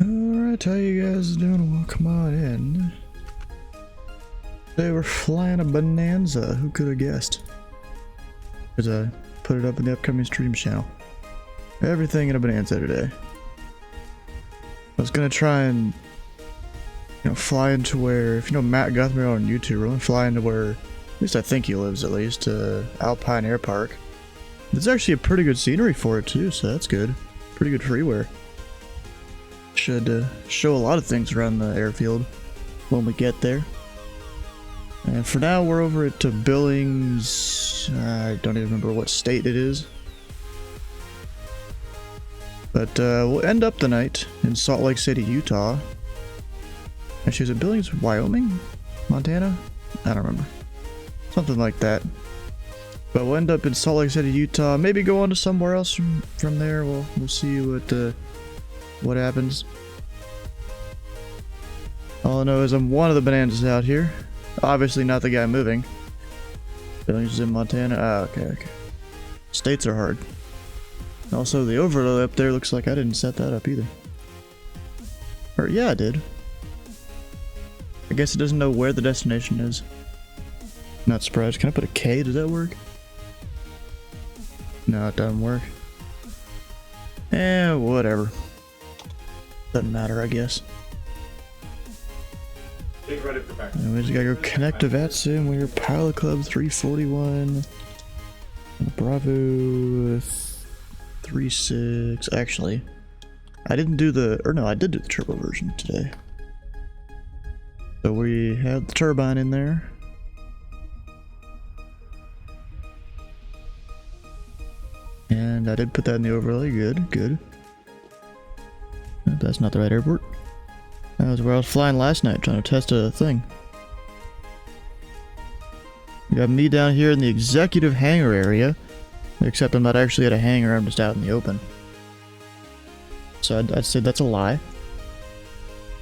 Alright, how you guys doing? Well, come on in. Today we're flying a Bonanza. Who could have guessed? Because I put it up in the upcoming stream channel. Everything in a Bonanza today. I was gonna try and, fly into where, if you know Matt Guthrie on YouTube, we're gonna fly into where, at least I think he lives at least, Alpine Air Park. There's actually a pretty good scenery for it too, so that's good. Pretty good freeware. Should show a lot of things around the airfield when we get there. And for now, we're over at Billings. I don't even remember what state it is. But we'll end up the night in Salt Lake City, Utah. Actually, is it Billings, Wyoming? Montana? I don't remember. Something like that. But we'll end up in Salt Lake City, Utah. Maybe go on to somewhere else from there. We'll see what happens. All I know is I'm one of the Bonanzas out here. Obviously not the guy moving. Billings is in Montana. Ah, okay. States are hard. Also, the overlay up there looks like I didn't set that up either. Or, yeah, I did. I guess it doesn't know where the destination is. Not surprised. Can I put a K? Does that work? No, it doesn't work. Eh, whatever. Doesn't matter, I guess. And we just gotta go connect to VATSIM. We're Pilot Club 341. Bravo 36. Actually, I didn't do the, or no, I did do the turbo version today. So we had the turbine in there. And I did put that in the overlay. Good. That's not the right airport. That was where I was flying last night, trying to test a thing. You got me down here in the executive hangar area. Except I'm not actually at a hangar, I'm just out in the open. So I'd say that's a lie.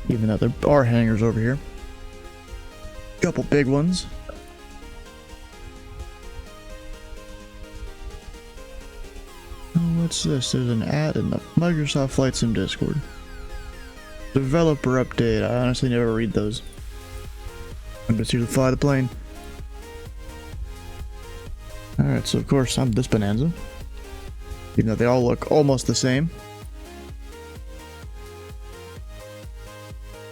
Even though there are hangars over here. Couple big ones. Oh, what's this? There's an ad in the Microsoft Flight Sim Discord. Developer update. I honestly never read those. I'm just here to fly the plane. Alright, so of course I'm this Bonanza. Even though they all look almost the same.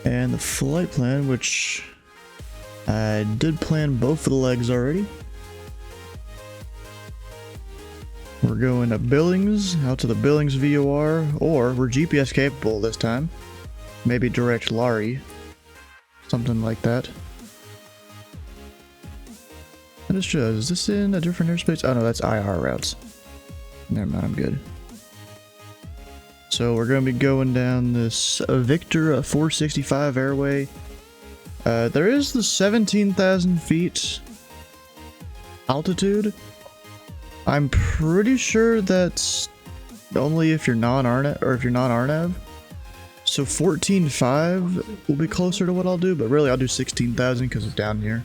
And the flight plan, which I did plan both of the legs already. We're going to Billings, out to the Billings VOR, or we're GPS capable this time. Maybe direct Lari. Something like that. That just shows. Is this in a different airspace? Oh no, that's IR routes. Never mind, I'm good. So we're going to be going down this Victor 465 airway. There is the 17,000 feet altitude. I'm pretty sure that's only if you're non-RNAV, or if you're non-RNAV. So 14.5 will be closer to what I'll do, but really I'll do 16,000 because it's down here.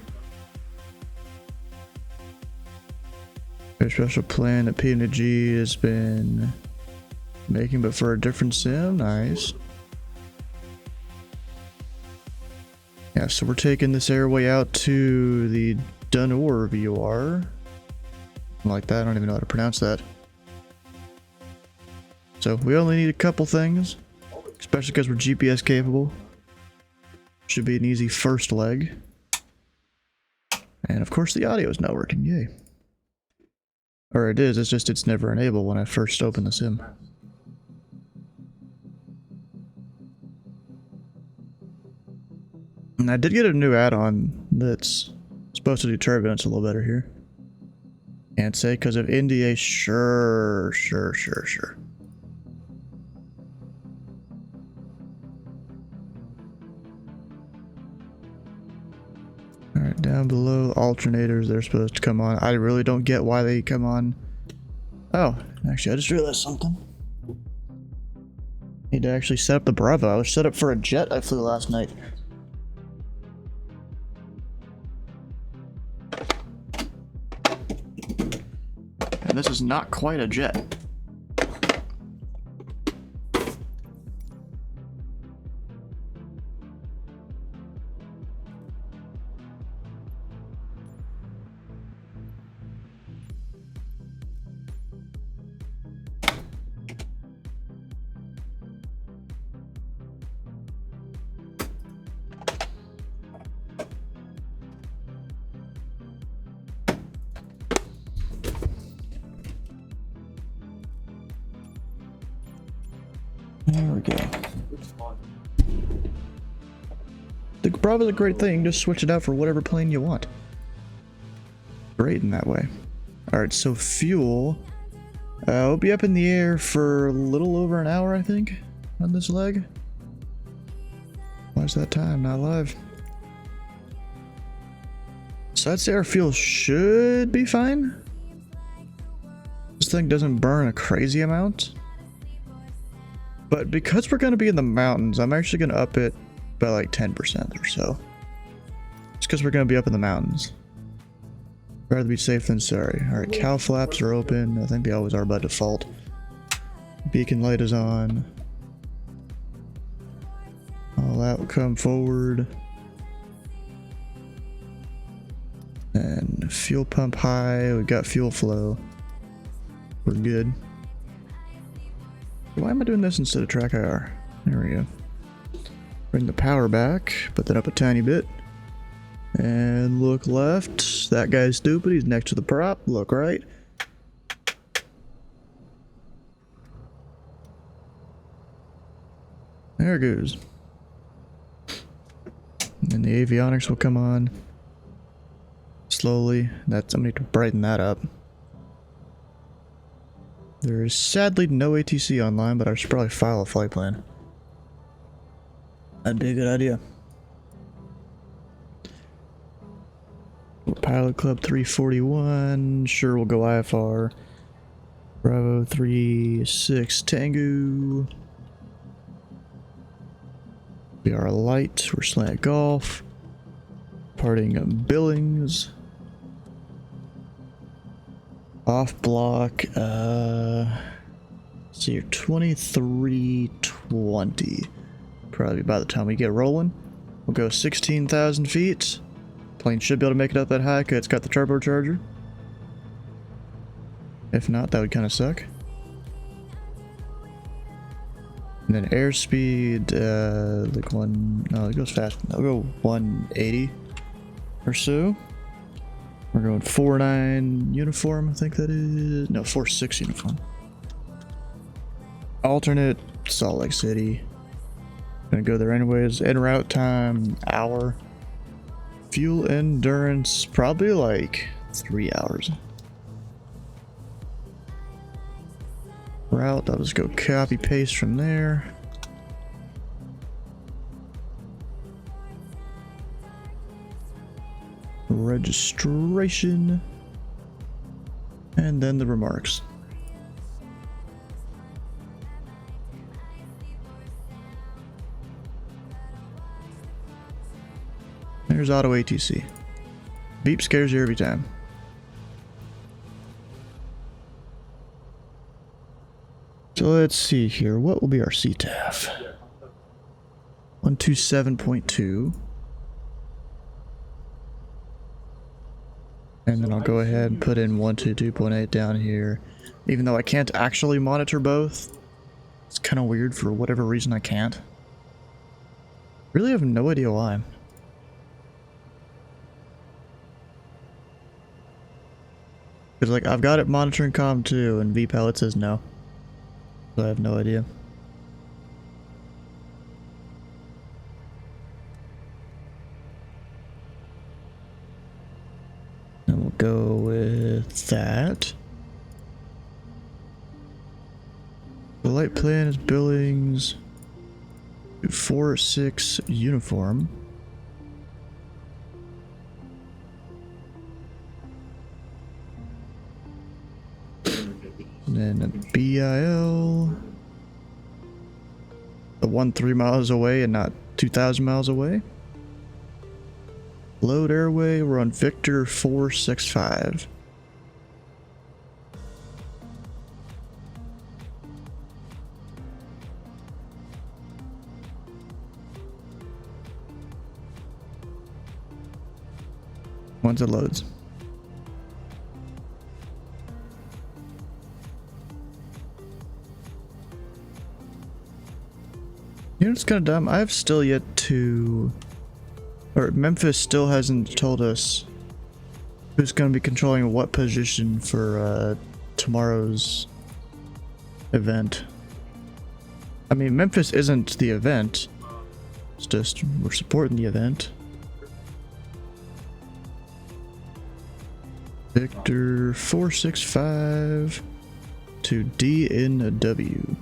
A special plan that P&G has been making, but for a different sim. Nice. Yeah, so we're taking this airway out to the Dunor VOR. Like that, I don't even know how to pronounce that. So we only need a couple things, especially because we're GPS capable. Should be an easy first leg. And of course the audio is not working, yay. Or it is, it's just it's never enabled when I first open the sim. And I did get a new add-on that's supposed to do turbulence a little better here. Can't say because of NDA, sure. Alright, down below, alternators, they're supposed to come on. I really don't get why they come on. Oh, actually, I just realized something. Need to actually set up the Bravo. I was set up for a jet I flew last night. And this is not quite a jet. There we go. The Bravo's a great thing, just switch it out for whatever plane you want. Great in that way. Alright, so fuel. We'll be up in the air for a little over an hour, I think, on this leg. Why's that time not live? So I'd say our fuel should be fine. This thing doesn't burn a crazy amount. But because we're going to be in the mountains, I'm actually going to up it by like 10% or so. Just because we're going to be up in the mountains. Rather be safe than sorry. Alright, cow flaps are open. I think they always are by default. Beacon light is on. All that will come forward. And fuel pump high. We got fuel flow. We're good. Why am I doing this instead of track IR? There we go. Bring the power back. Put that up a tiny bit. And look left. That guy's stupid. He's next to the prop. Look right. There it goes. And the avionics will come on. Slowly. I'm gonna need to brighten that up. There is sadly no ATC online, but I should probably file a flight plan. That'd be a good idea. Pilot Club 341. Sure, we'll go IFR. Bravo 36 Tango. We are light. We're slant golf. Parting Billings. Off block. See here, 2320. Probably by the time we get rolling, we'll go 16,000 feet. Plane should be able to make it up that high because it's got the turbocharger. If not, that would kind of suck. And then airspeed, like no, it goes fast. I'll go 180 or so. We're going 49 uniform, I think that is. No, 46 uniform. Alternate, Salt Lake City. Gonna go there anyways. En route time, hour. Fuel endurance, probably like 3 hours. Route, I'll just go copy paste from there. Registration. And then the remarks. There's auto ATC. Beep scares you every time. So let's see here. What will be our CTAF? 127.2. And then I'll go ahead and put in 122.8 down here. Even though I can't actually monitor both. It's kind of weird for whatever reason I can't. Really have no idea why. Because like I've got it monitoring comm 2 and VPalette says no. So I have no idea. And we'll go with that. The light plan is Billings 4-6 uniform. And then a BIL. The 3 miles away and not 2,000 miles away. Load airway, we're on Victor 465. Once it loads. You know what's kind of dumb? I've still yet to... Or Memphis still hasn't told us who's going to be controlling what position for tomorrow's event. I mean, Memphis isn't the event. It's just we're supporting the event. Victor 465 to DNW.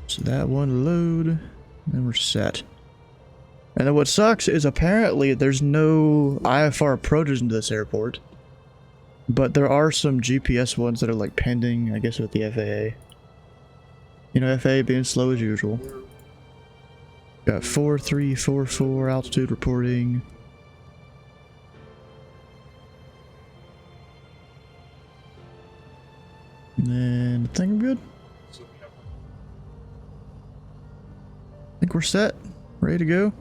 So that one load, and we're set. And then what sucks is apparently there's no IFR approaches into this airport. But there are some GPS ones that are like pending, I guess, with the FAA. You know, FAA being slow as usual. Got 4344 altitude reporting. And then I think I'm good. I think we're set. Ready to go.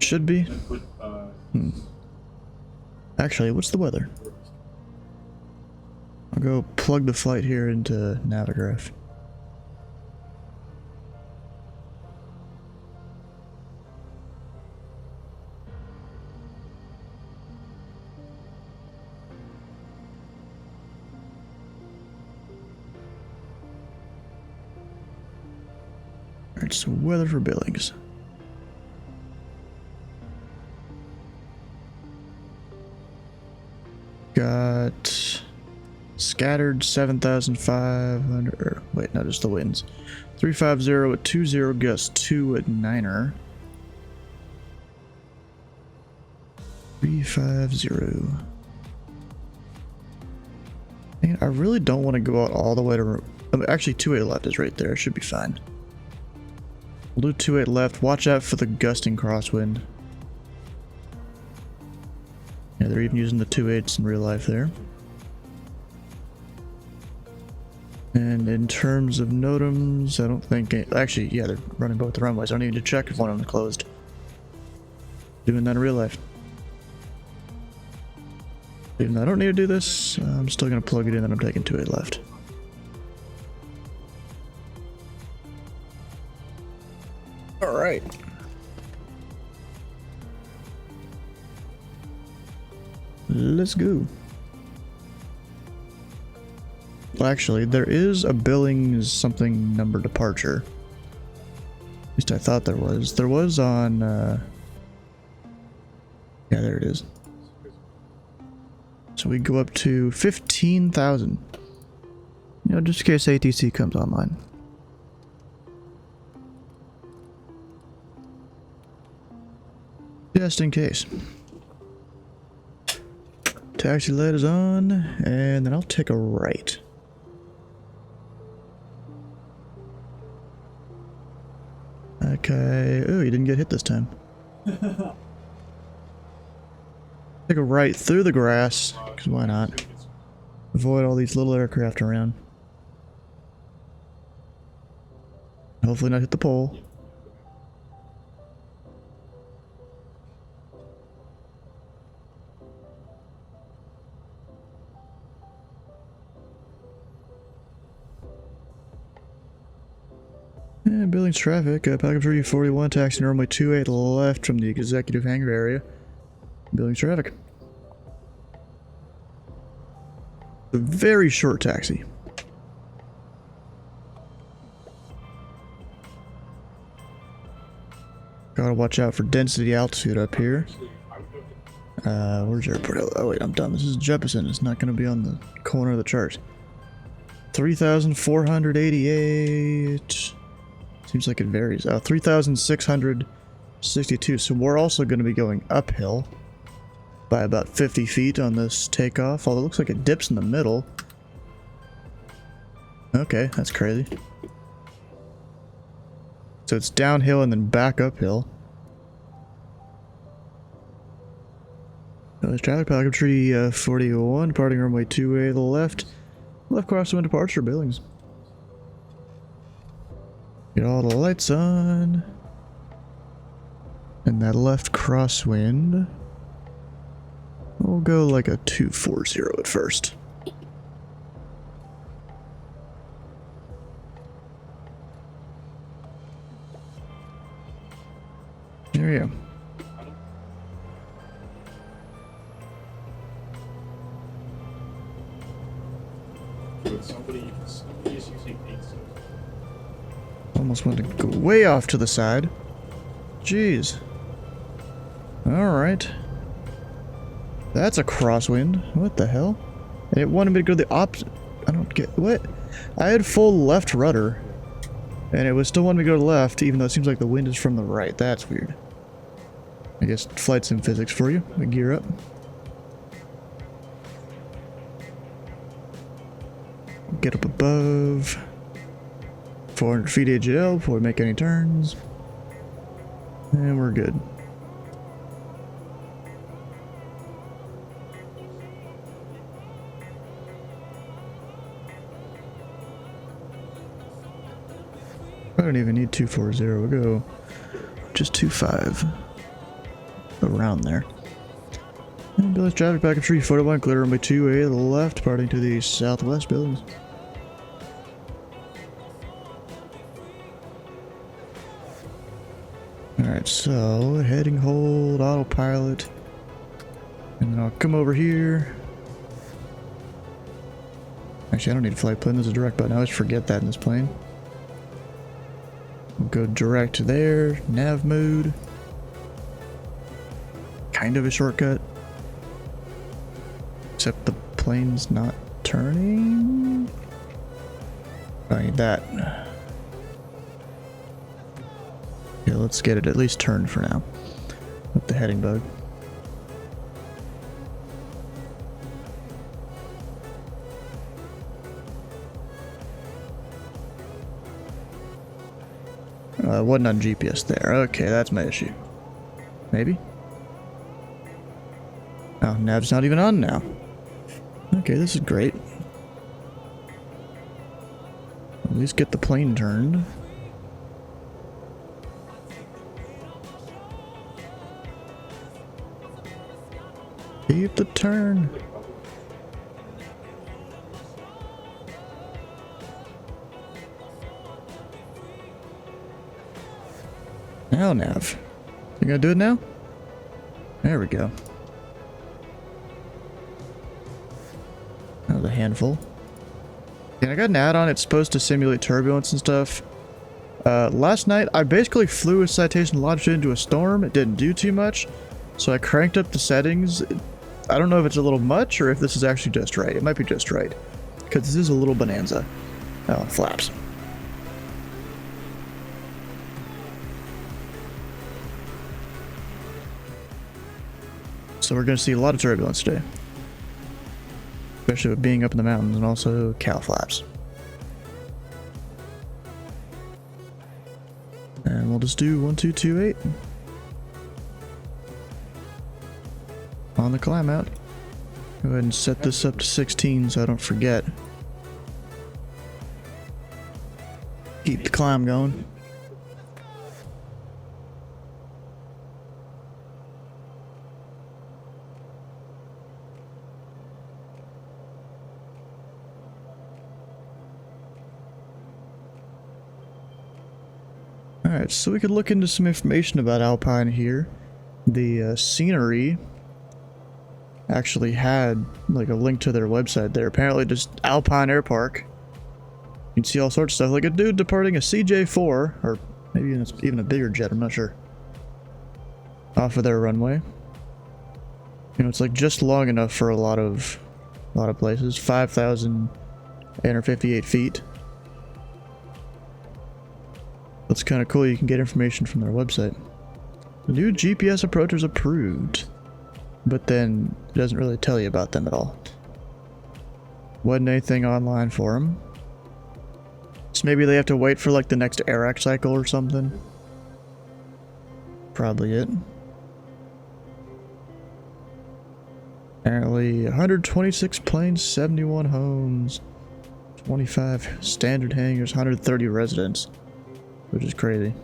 Should be. Actually, what's the weather? I'll go plug the flight here into Navigraph. Alright, so weather for Billings. Got scattered 7,500, or wait, no, just the winds. 350 at 20, gust 2 at 9er. 350. Man, I really don't want to go out all the way to, actually 28 left is right there, should be fine. We'll do 28 left, watch out for the gusting crosswind. Yeah, they're even using the 2.8s in real life there. And in terms of NOTAMs, I don't think... Actually, yeah, they're running both the runways. I don't need to check if one of them is closed. Doing that in real life. Even though I don't need to do this, I'm still going to plug it in and I'm taking 2.8 left. Alright. Let's go. Well, actually, there is a Billings something number departure. At least I thought there was. There was on, yeah, there it is. So we go up to 15,000. You know, just in case ATC comes online. Just in case. Taxi light is on, and then I'll take a right. Okay. Oh, you didn't get hit this time. Take a right through the grass, because why not? Avoid all these little aircraft around. Hopefully not hit the pole. And Billings traffic, package 341, taxi normally 28 left from the executive hangar area. Billings traffic. A very short taxi. Gotta watch out for density altitude up here. Where's your airport? Oh wait, I'm done. This is Jefferson. It's not gonna be on the corner of the chart. 3,488. Seems like it varies. 3,662. So we're also going to be going uphill by about 50 feet on this takeoff. Although it looks like it dips in the middle. Okay, that's crazy. So it's downhill and then back uphill. There's traffic, package tree 41, departing runway 2A to the left. Left crosswind departure, Billings. Get all the lights on. And that left crosswind. We'll go like a 240 at first. There you go. Somebody is using pizza. Almost wanted to go way off to the side. Jeez. Alright. That's a crosswind. What the hell? And it wanted me to go the opposite. I don't get what? I had full left rudder. And it was still wanting me to go to the left, even though it seems like the wind is from the right. That's weird. I guess flight sim physics for you. We gear up. Get up above. 400 feet AGL before we make any turns. And we're good. I don't even need 240. We'll go just 25. Around there. And Billings traffic back up tree, photo 1, clear runway 2A to the left, departing to the southwest Billings. Alright, so heading hold, autopilot. And then I'll come over here. Actually, I don't need a flight plan, there's a direct button. I always forget that in this plane. We'll go direct to there, nav mode. Kind of a shortcut. Except the plane's not turning. I need that. Yeah, let's get it at least turned for now. With the heading bug. Wasn't on GPS there. Okay, that's my issue. Maybe? Oh, nav's not even on now. Okay, this is great. At least get the plane turned. Keep the turn. Now, nav. You gonna do it now? There we go. That was a handful. And I got an add-on. It's supposed to simulate turbulence and stuff. Last night, I basically flew a citation longitude into a storm. It didn't do too much. So I cranked up the settings. I don't know if it's a little much or if this is actually just right. It might be just right. Because this is a little bonanza. Oh, flaps. So we're going to see a lot of turbulence today. Especially with being up in the mountains and also cow flaps. And we'll just do 1228. On the climb out. Go ahead and set this up to 16 so I don't forget. Keep the climb going. Alright, so we could look into some information about Alpine here. The scenery actually had like a link to their website there. Apparently just Alpine Air Park. You can see all sorts of stuff, like a dude departing a CJ4, or maybe it's even a bigger jet, I'm not sure. Off of their runway. You know, it's like just long enough for a lot of places. 5,858 feet. That's kind of cool. You can get information from their website. The new GPS approachers approved, but then it doesn't really tell you about them at all. Wasn't anything online for them. So maybe they have to wait for like the next AIRAC cycle or something. Probably it. Apparently 126 planes, 71 homes, 25 standard hangars, 130 residents. Which is crazy.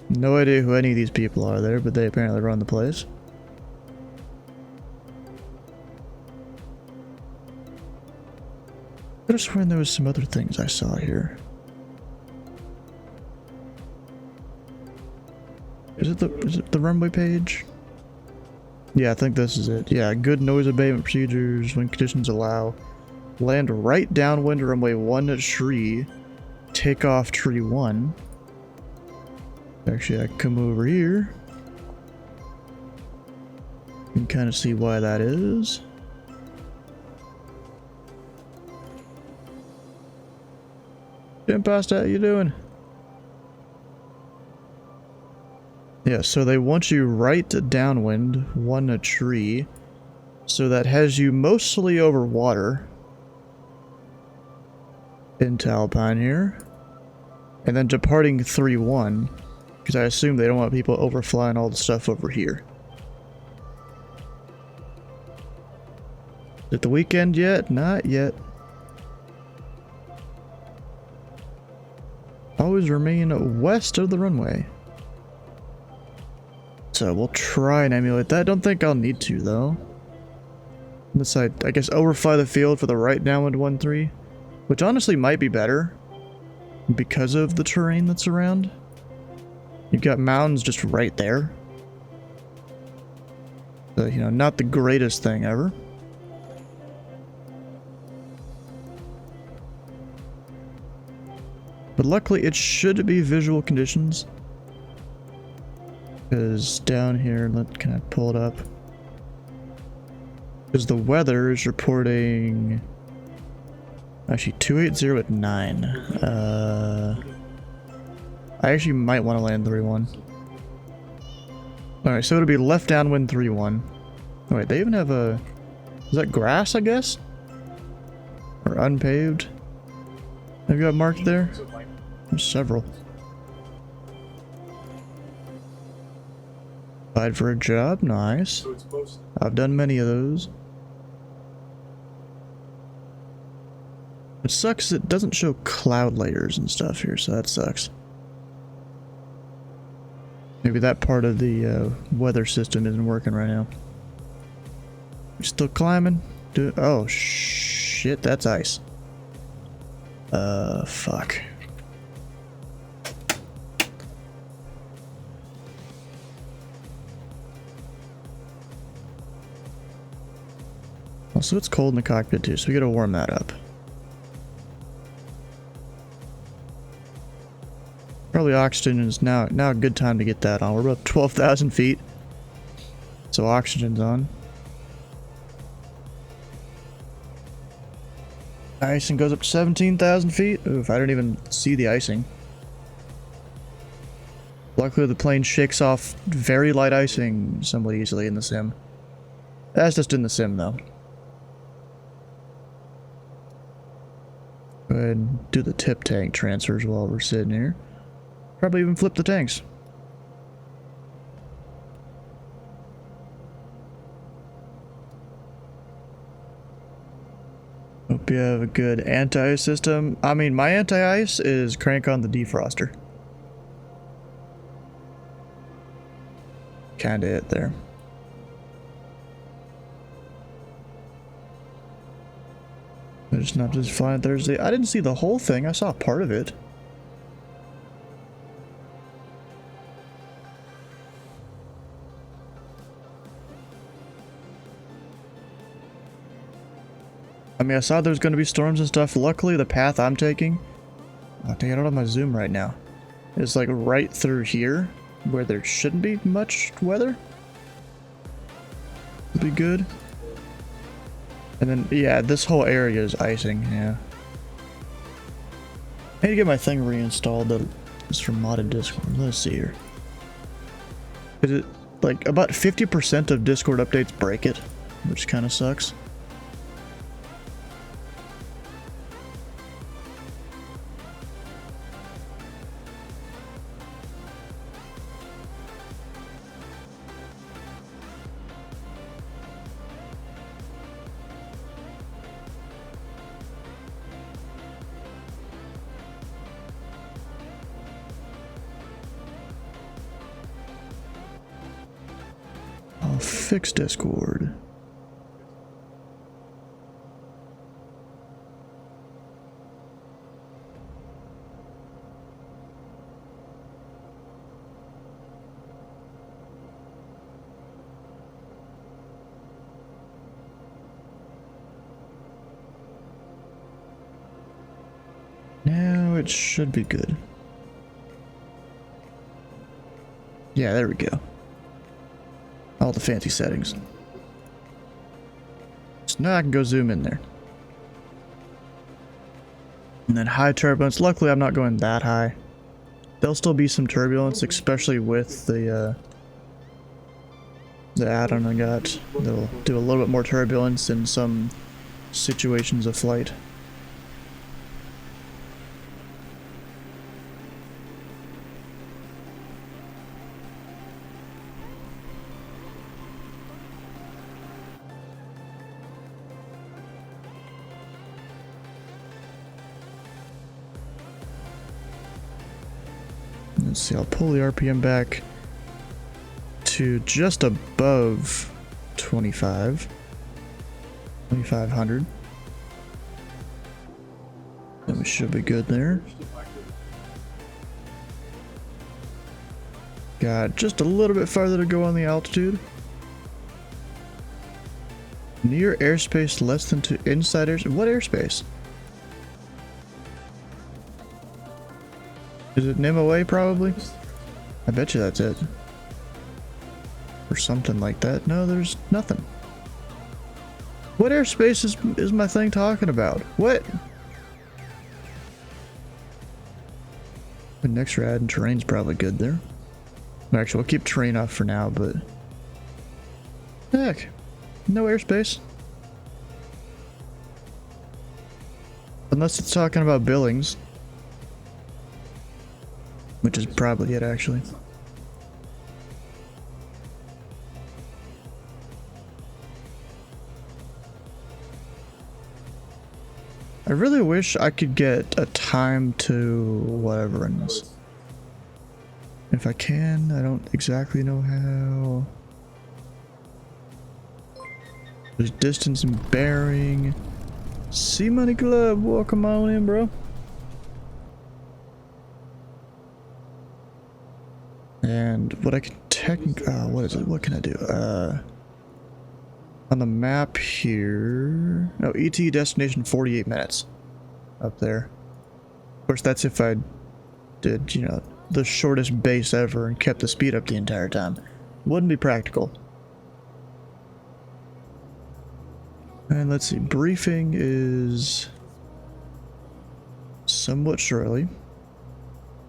No idea who any of these people are there, but they apparently run the place. I could have sworn there was some other things I saw here. Is it the runway page? Yeah, I think this is it. Yeah, good noise abatement procedures when conditions allow. Land right downwind runway 1 tree. Take off tree 1. Actually, I can come over here. You can kind of see why that is. Jim Pasta, how you doing? Yeah, so they want you right downwind, 1 tree. So that has you mostly over water. Into Alpine here. And then departing 3-1. Because I assume they don't want people overflying all the stuff over here. Is it the weekend yet? Not yet. Always remain west of the runway. So we'll try and emulate that. Don't think I'll need to though. Unless I guess overfly the field for the right downwind 1-3. Which honestly might be better. Because of the terrain that's around. You've got mountains just right there. So, you know, not the greatest thing ever. But luckily it should be visual conditions. Because down here, can I pull it up? Because the weather is reporting... Actually, 280 at 9. I actually might want to land 3-1. Alright, so it'll be left downwind 3-1. Oh wait, they even have a... Is that grass, I guess? Or unpaved? Have you got marked there? There's several. Applied for a job, nice. I've done many of those. It sucks it doesn't show cloud layers and stuff here, so that sucks. Maybe that part of the weather system isn't working right now. We're still climbing. Oh shit, that's ice. Fuck. Also, it's cold in the cockpit too, so we gotta warm that up. Probably oxygen is now a good time to get that on. We're about 12,000 feet. So oxygen's on. Icing goes up to 17,000 feet. Oof, I didn't even see the icing. Luckily the plane shakes off very light icing somewhat easily in the sim. That's just in the sim though. Go ahead and do the tip tank transfers while we're sitting here. Probably even flip the tanks. Hope you have a good anti-ice system. I mean, my anti-ice is crank on the defroster. Kinda it there. I just not just flying Thursday. I didn't see the whole thing. I saw part of it. I mean, I saw there was going to be storms and stuff. Luckily, the path I'm taking... Oh, dang, I don't have my zoom right now. It's like right through here, where there shouldn't be much weather. It'll be good. And then, yeah, this whole area is icing, yeah. I need to get my thing reinstalled. That is from modded Discord. Let's see here. Is it, like, about 50% of Discord updates break it, which kind of sucks. Fix Discord. Now it should be good. Yeah, there we go. All the fancy settings. So now I can go zoom in there. And then high turbulence. Luckily, I'm not going that high. There'll still be some turbulence, especially with the add-on I got. They'll do a little bit more turbulence in some situations of flight. Let's see, I'll pull the RPM back to just above 2,500. Then we should be good there. Got just a little bit farther to go on the altitude. Near airspace less than 2 inside airspace. What airspace? Is it NIMOA probably? I bet you that's it. Or something like that. No, there's nothing. What airspace is my thing talking about? What? The next rad and terrain's probably good there. Actually, we'll keep terrain off for now, but... Heck. No airspace. Unless it's talking about Billings. Which is probably it, actually. I really wish I could get a time to whatever in this. If I can, I don't exactly know how. There's distance and bearing. C Money Club, welcome on in, bro. And what I can technically, what is it? What can I do? On the map here, no, ET destination 48 minutes up there. Of course, that's if I did, you know, the shortest base ever and kept the speed up the entire time. Wouldn't be practical. And let's see, briefing is somewhat shortly.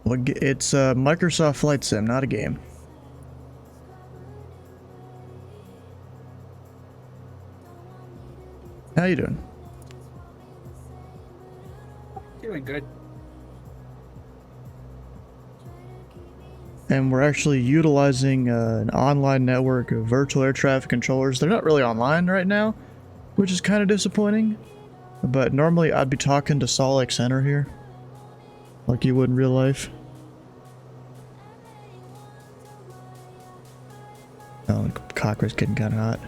Well, it's a Microsoft Flight Sim, not a game. How you doing? Doing good. And we're actually utilizing an online network of virtual air traffic controllers. They're not really online right now, which is kind of disappointing. But normally I'd be talking to Salt Lake Center here, like you would in real life. Oh, the cockroach getting kind of hot.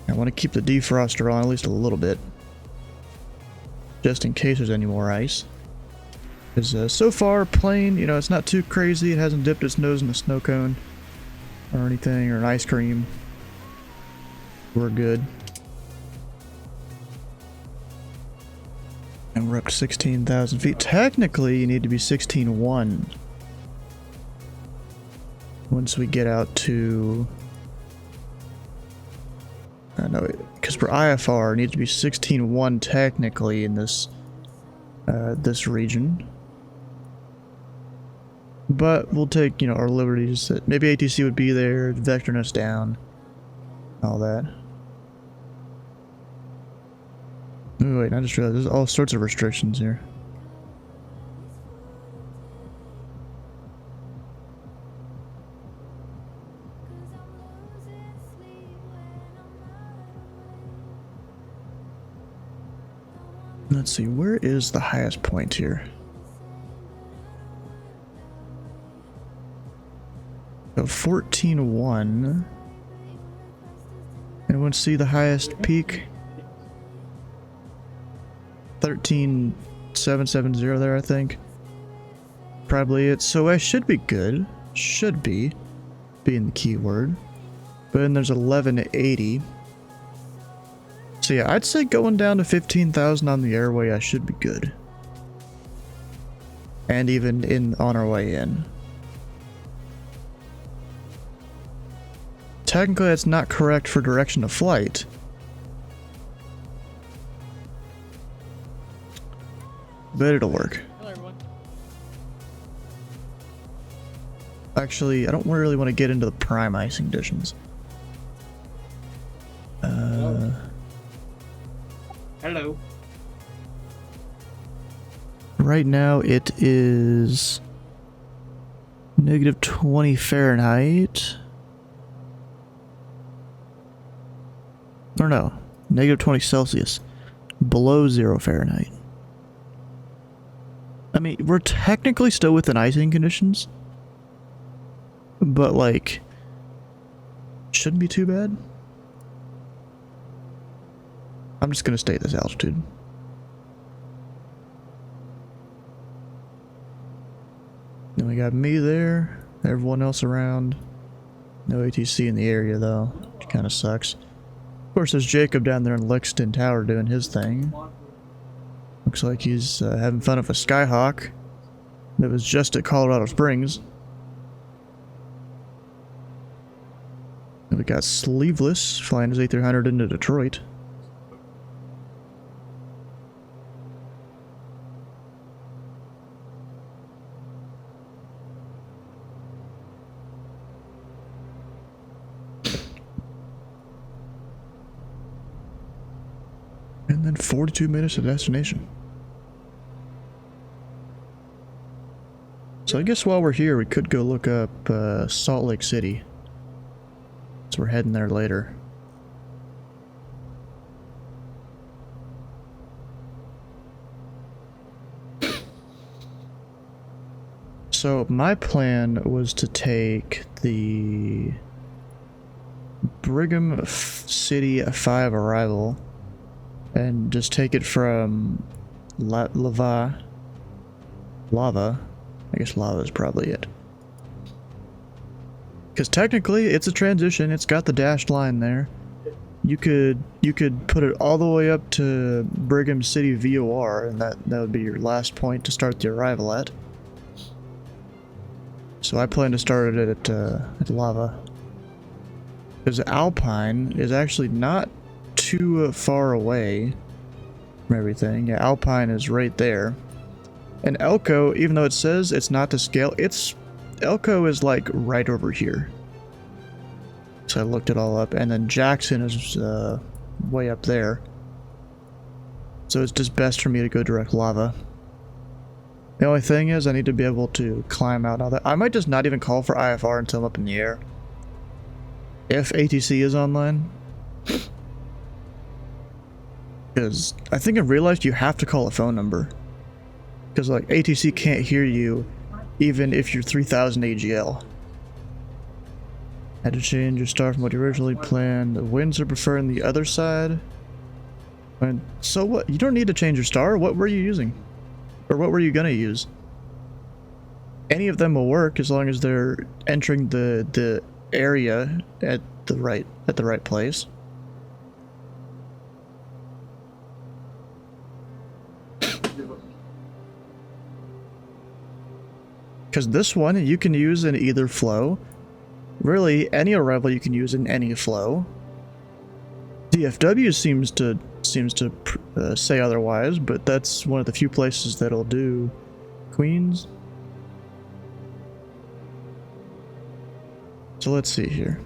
I want to keep the defroster on at least a little bit, just in case there's any more ice. Because so far, plane, you know, it's not too crazy. It hasn't dipped its nose in a snow cone or anything, or an ice cream. We're good. And we're up to 16,000 feet. Technically, you need to be 16.1 once we get out to... no, because for IFR, it needs to be 16.1 technically in this this region. But we'll take, you know, our liberties that maybe ATC would be there, vectoring us down, all that. Oh, wait, I just realized there's all sorts of restrictions here. Let's see, where is the highest point here? So 14.1. Anyone see the highest peak? 13,770 there, I think. Probably it. So I should be good. Should be. Being the keyword. But then there's 1180. So yeah, I'd say going down to 15,000 on the airway, I should be good. And even on our way in. Technically, that's not correct for direction of flight. But it'll work. Hello, everyone. Actually, I don't really want to get into the prime icing conditions. Hello. Right now, it is -20 Fahrenheit. Or no, -20 Celsius. Below 0 Fahrenheit. I mean, we're technically still within icing conditions. But, like, shouldn't be too bad. I'm just gonna stay at this altitude. Then we got me there, everyone else around. No ATC in the area though, which kind of sucks. Of course, there's Jacob down there in Lexington Tower doing his thing. Looks like he's having fun with a Skyhawk that was just at Colorado Springs. And we got Sleeveless flying his A300 into Detroit. And then 42 minutes to destination. So I guess while we're here, we could go look up Salt Lake City. So we're heading there later. So my plan was to take the Brigham City 5 arrival and just take it from Lava. I guess Lava is probably it. Because technically it's a transition, it's got the dashed line there. You could put it all the way up to Brigham City VOR, and that would be your last point to start the arrival at. So I plan to start it at Lava. Because Alpine is actually not too far away from everything. Yeah, Alpine is right there. And Elko, even though it says it's not to scale, Elko is like right over here. So I looked it all up, and then Jackson is way up there. So it's just best for me to go direct Lava. The only thing is I need to be able to climb out all that. I might just not even call for IFR until I'm up in the air. If ATC is online. Because I think in real life you have to call a phone number. Because like ATC can't hear you even if you're 3000 AGL. Had to change your star from what you originally planned. The winds are preferring the other side. And so what? You don't need to change your star. What were you using? Or what were you gonna use? Any of them will work as long as they're entering the area at the right place. Because this one you can use in either flow. Really, any arrival you can use in any flow. DFW seems to say otherwise, but that's one of the few places that'll do Queens. So let's see here.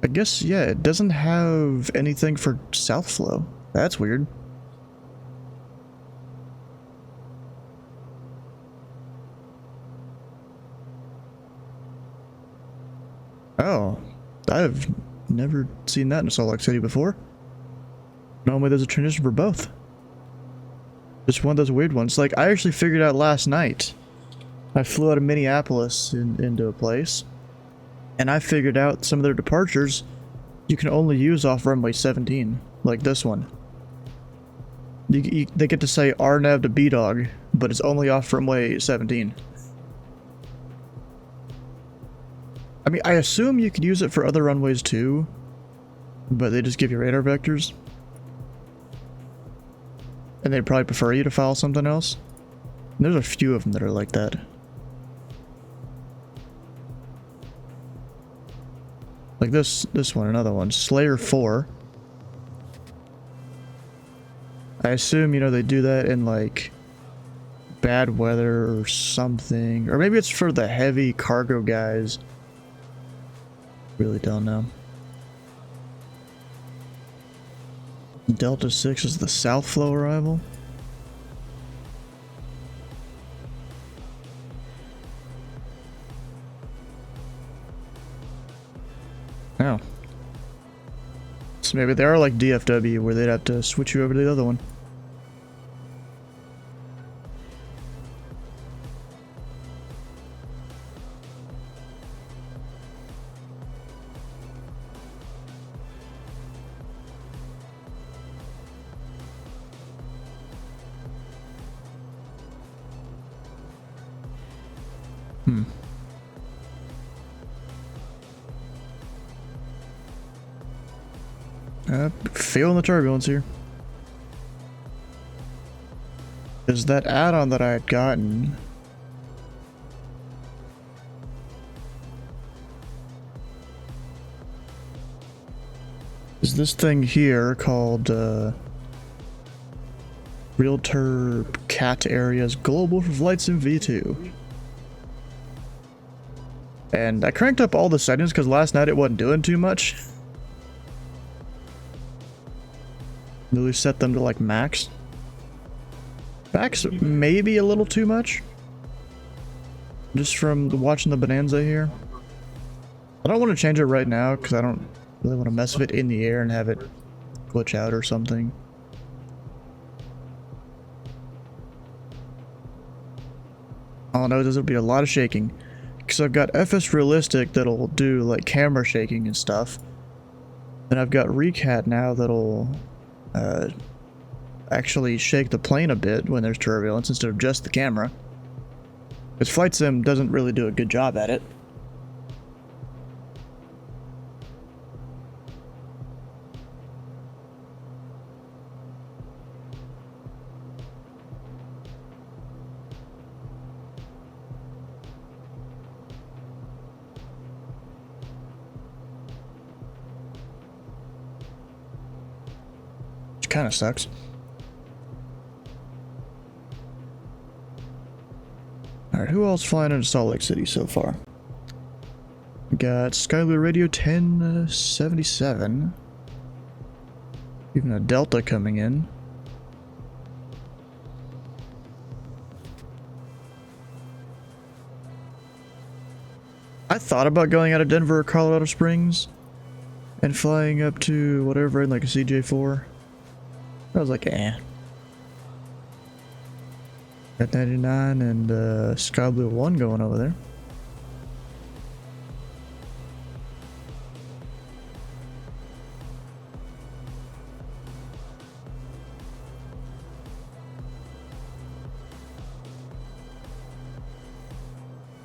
I guess, yeah, it doesn't have anything for South Flow. That's weird. Oh, I've never seen that in Salt Lake City before. Normally there's a transition for both. Just one of those weird ones. Like, I actually figured out last night. I flew out of Minneapolis into a place. And I figured out some of their departures you can only use off runway 17. Like this one. They get to say RNAV to B-Dog, but it's only off runway 17. I mean, I assume you could use it for other runways too, but they just give you radar vectors. And they'd probably prefer you to file something else. And there's a few of them that are like that. Like this one, another one, Slayer 4. I assume, you know, they do that in like bad weather or something. Or maybe it's for the heavy cargo guys. Really don't know. Delta 6 is the South Flow arrival. Oh. So maybe they are like DFW where they'd have to switch you over to the other one. Feeling the turbulence here. Is that add-on that I had gotten? Is this thing here called Realtor Cat Areas Global for Flights in V2? And I cranked up all the settings because last night it wasn't doing too much. Really set them to like max. Max maybe a little too much. Just from watching the Bonanza here. I don't want to change it right now because I don't really want to mess with it in the air and have it glitch out or something. All I know is there'll be a lot of shaking. Because I've got FS Realistic that'll do like camera shaking and stuff. Then I've got Recat now that'll actually shake the plane a bit when there's turbulence instead of just the camera. Because Flight Sim doesn't really do a good job at it. Kind of sucks. Alright, who else flying into Salt Lake City so far? We got Skyler Radio 1077. Even a Delta coming in. I thought about going out of Denver or Colorado Springs and flying up to whatever in like a CJ4. I was like, eh. Got 99 and Sky Blue 1 going over there.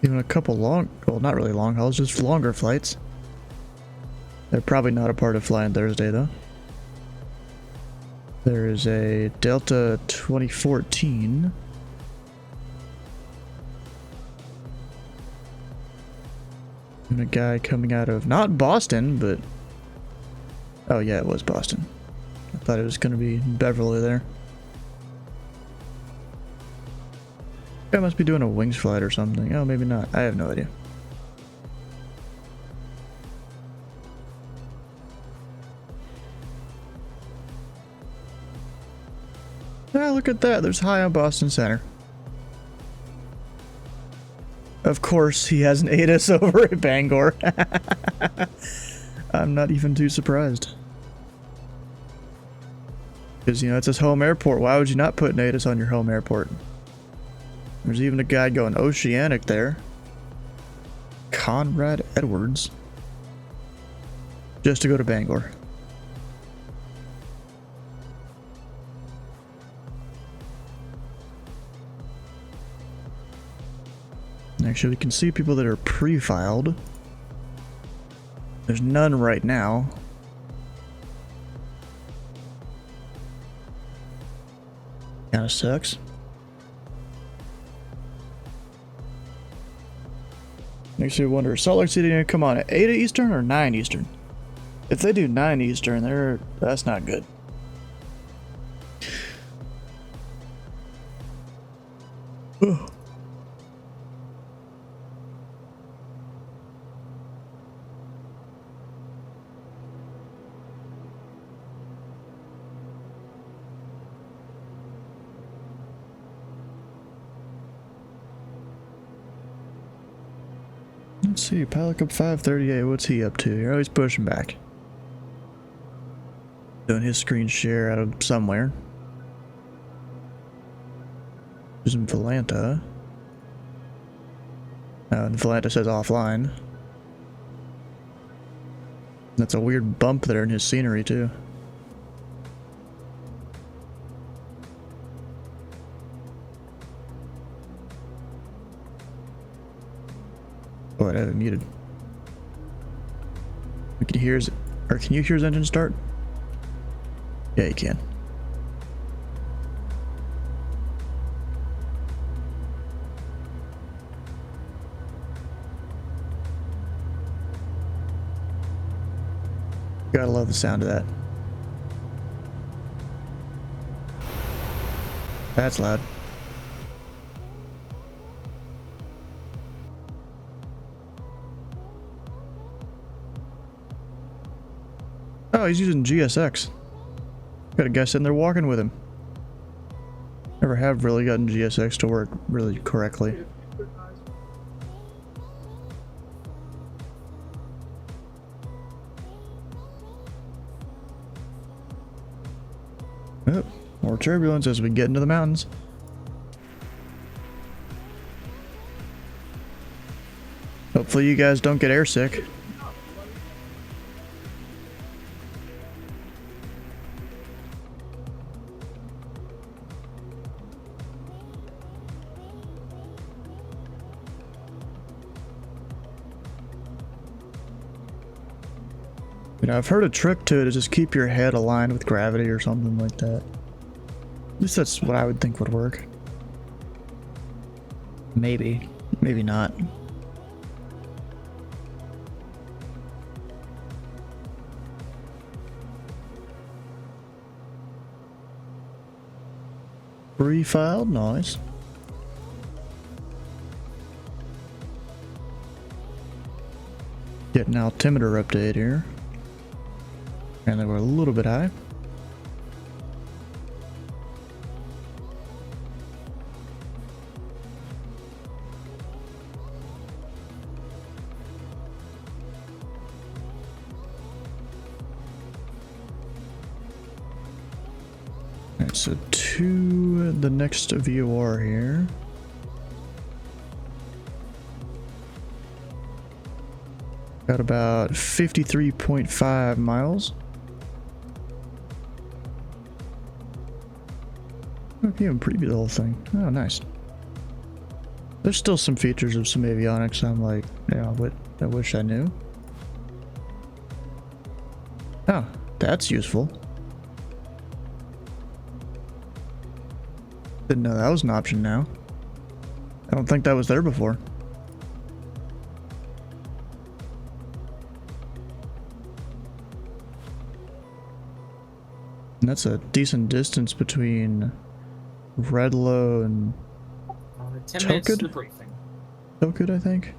Even a couple long, well, not really long hauls, just longer flights. They're probably not a part of Flying Thursday though. There is a Delta 2014. And a guy coming out of, not Boston, but... Oh yeah, it was Boston. I thought it was going to be Beverly there. Guy must be doing a wings flight or something. Oh, maybe not. I have no idea. Ah, look at that. There's High on Boston Center. Of course, he has an ATIS over at Bangor. I'm not even too surprised. Because, you know, it's his home airport. Why would you not put an ATIS on your home airport? There's even a guy going Oceanic there. Conrad Edwards. Just to go to Bangor. Actually, we can see people that are pre-filed. There's none right now. Kinda sucks. Makes you wonder, Salt Lake City gonna come on at 8 Eastern or 9 Eastern? If they do 9 Eastern, that's not good. Ugh. Let's see, Pilot Cup 538, what's he up to? You're always pushing back. Doing his screen share out of somewhere. Using Valanta. And Valanta says offline. That's a weird bump there in his scenery too. Oh, I have it muted. We can hear his, or can you hear his engine start? Yeah, you can. Gotta love the sound of that. That's loud. Oh, he's using GSX. Got a guy sitting there walking with him. Never have really gotten GSX to work really correctly. Oh, more turbulence as we get into the mountains. Hopefully you guys don't get airsick. You know, I've heard a trick to it is just keep your head aligned with gravity or something like that. At least that's what I would think would work. Maybe. Maybe not. Refiled, nice. Get an altimeter update here. And they were a little bit high. Alright, so to the next VOR here. Got about 53.5 miles. Okay, even preview the whole thing. Oh, nice. There's still some features of some avionics I'm like, yeah, what I wish I knew. Oh, that's useful. Didn't know that was an option now. I don't think that was there before. And that's a decent distance between Redlow and 10 minutes to the briefing. Tokud, I think.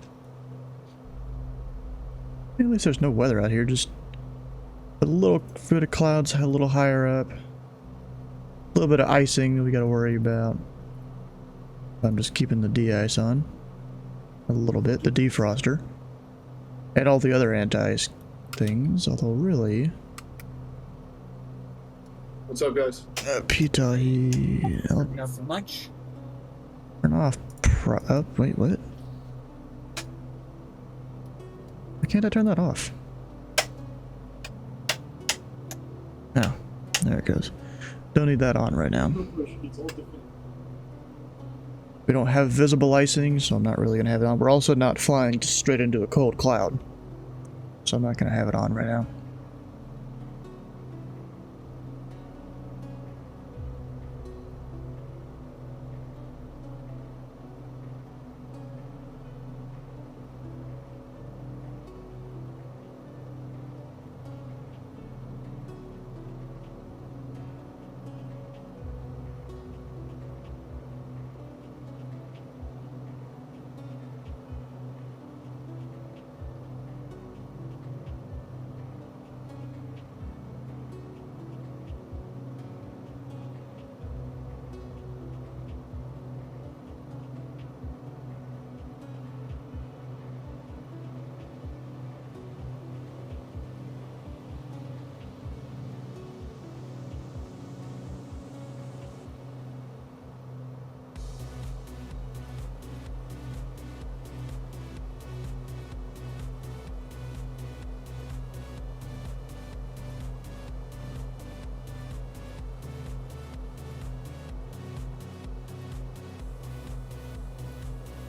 At least there's no weather out here, just a little bit of clouds a little higher up. A little bit of icing that we gotta worry about. I'm just keeping the de-ice on. A little bit, the defroster. And all the other anti-ice things, although really... What's up, guys? Pitahi... Nothing much. Turn off wait, what? Why can't I turn that off? Oh, there it goes. Don't need that on right now. We don't have visible icing, so I'm not really gonna have it on. We're also not flying straight into a cold cloud. so I'm not gonna have it on right now.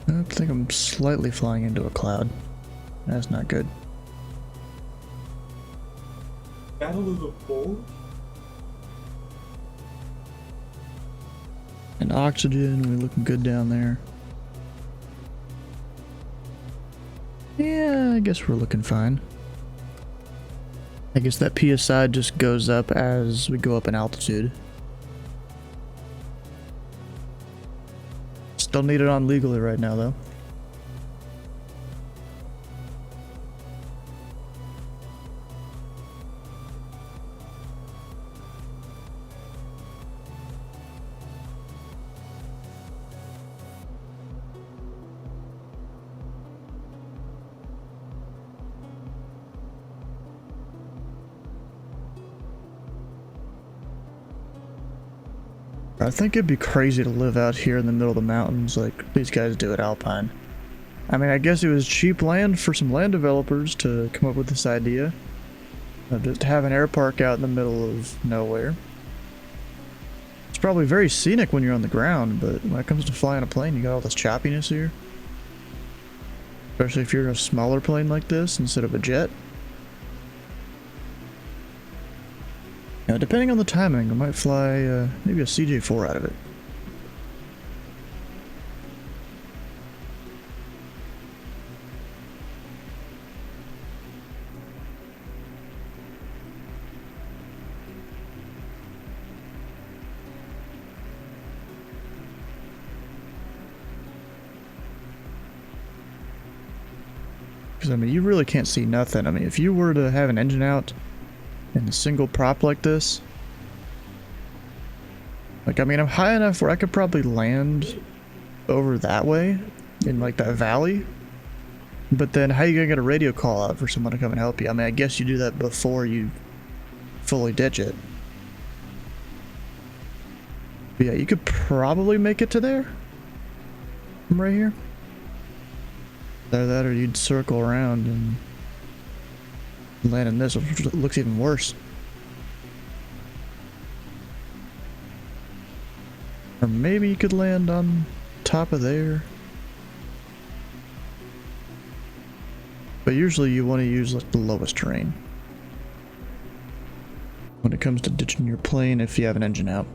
I think I'm slightly flying into a cloud. That's not good. Battle of the Bulge? And oxygen, we're looking good down there. Yeah, I guess we're looking fine. I guess that PSI just goes up as we go up in altitude. Still need it on legally right now, though. I think it'd be crazy to live out here in the middle of the mountains like these guys do at Alpine. I mean, I guess it was cheap land for some land developers to come up with this idea of just have an air park out in the middle of nowhere. It's probably very scenic when you're on the ground, but when it comes to flying a plane, you got all this choppiness here. Especially if you're in a smaller plane like this instead of a jet. Now, depending on the timing, I might fly maybe a CJ4 out of it. Because, I mean, you really can't see nothing. I mean, if you were to have an engine out in a single prop like this, like, I mean, I'm high enough where I could probably land over that way in like that valley, but then how you gonna get a radio call out for someone to come and help you? I mean, I guess you do that before you fully ditch it. But yeah, you could probably make it to there from right here. Either that or you'd circle around and land in this, which looks even worse. Or maybe you could land on top of there. But usually you want to use like the lowest terrain when it comes to ditching your plane if you have an engine out.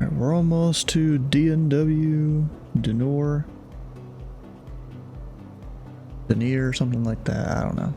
Alright, we're almost to DNW, Denor, Denier, something like that, I don't know.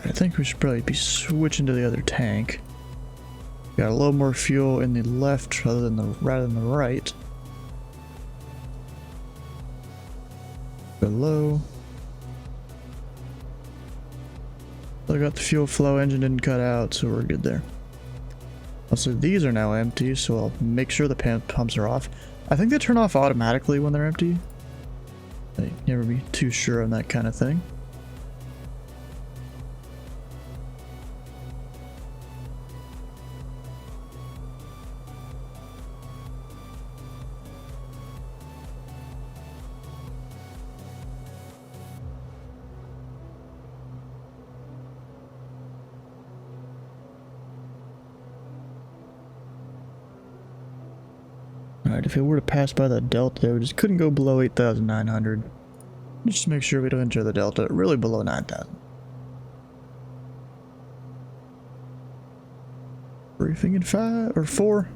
I think we should probably be switching to the other tank. Got a little more fuel in the left rather than the right. Go low. I got the fuel flow engine didn't cut out, so we're good there. Also, these are now empty, so I'll make sure the pumps are off. I think they turn off automatically when they're empty. I never be too sure on that kind of thing. Alright, if it were to pass by the delta, we just couldn't go below 8,900. Just make sure we don't enter the delta, really below 9,000. Briefing in 5 or 4.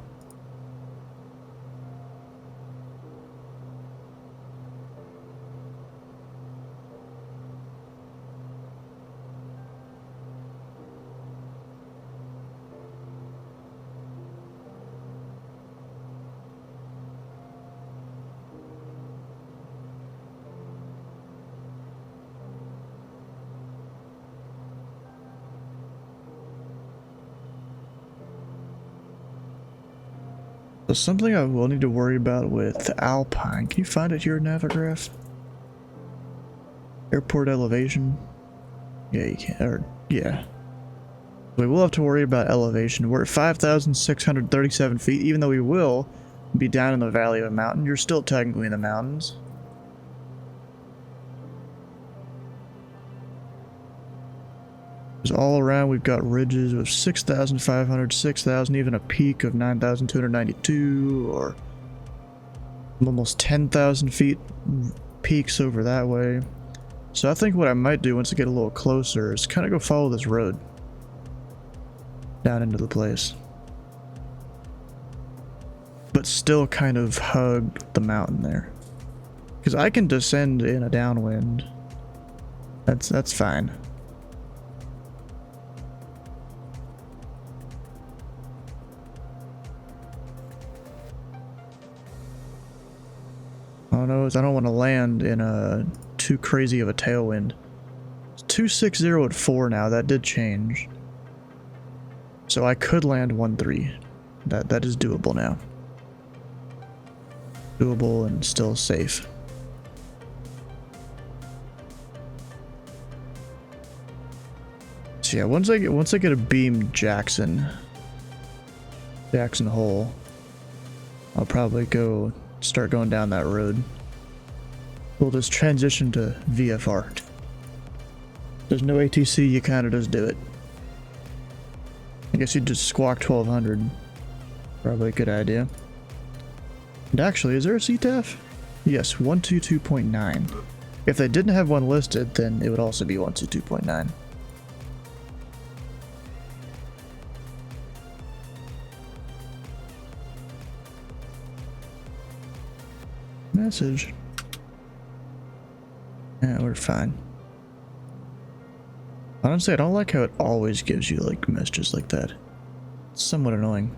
So something I will need to worry about with Alpine. Can you find it here in Navigraph? Airport elevation? Yeah, you can. Or, yeah. We will have to worry about elevation. We're at 5,637 feet. Even though we will be down in the valley of a mountain, you're still technically in the mountains. All around we've got ridges of 6,500, 6,000, even a peak of 9,292, or almost 10,000 feet peaks over that way. So I think what I might do once I get a little closer is kind of go follow this road down into the place, but still kind of hug the mountain there, because I can descend in a downwind. That's fine. Oh no, I don't want to land in a too crazy of a tailwind. It's 260 at 4 now. That did change. So I could land 1-3. That is doable now. Doable and still safe. So yeah, once I get a beam Jackson Hole, I'll probably start going down that road. We'll just transition to VFR. There's no ATC, you kinda just do it. I guess you'd just squawk 1200. Probably a good idea. And actually, is there a CTAF? Yes, 122.9. If they didn't have one listed, then it would also be 122.9. Message. Yeah, we're fine. Honestly, I don't like how it always gives you like messages like that. It's somewhat annoying.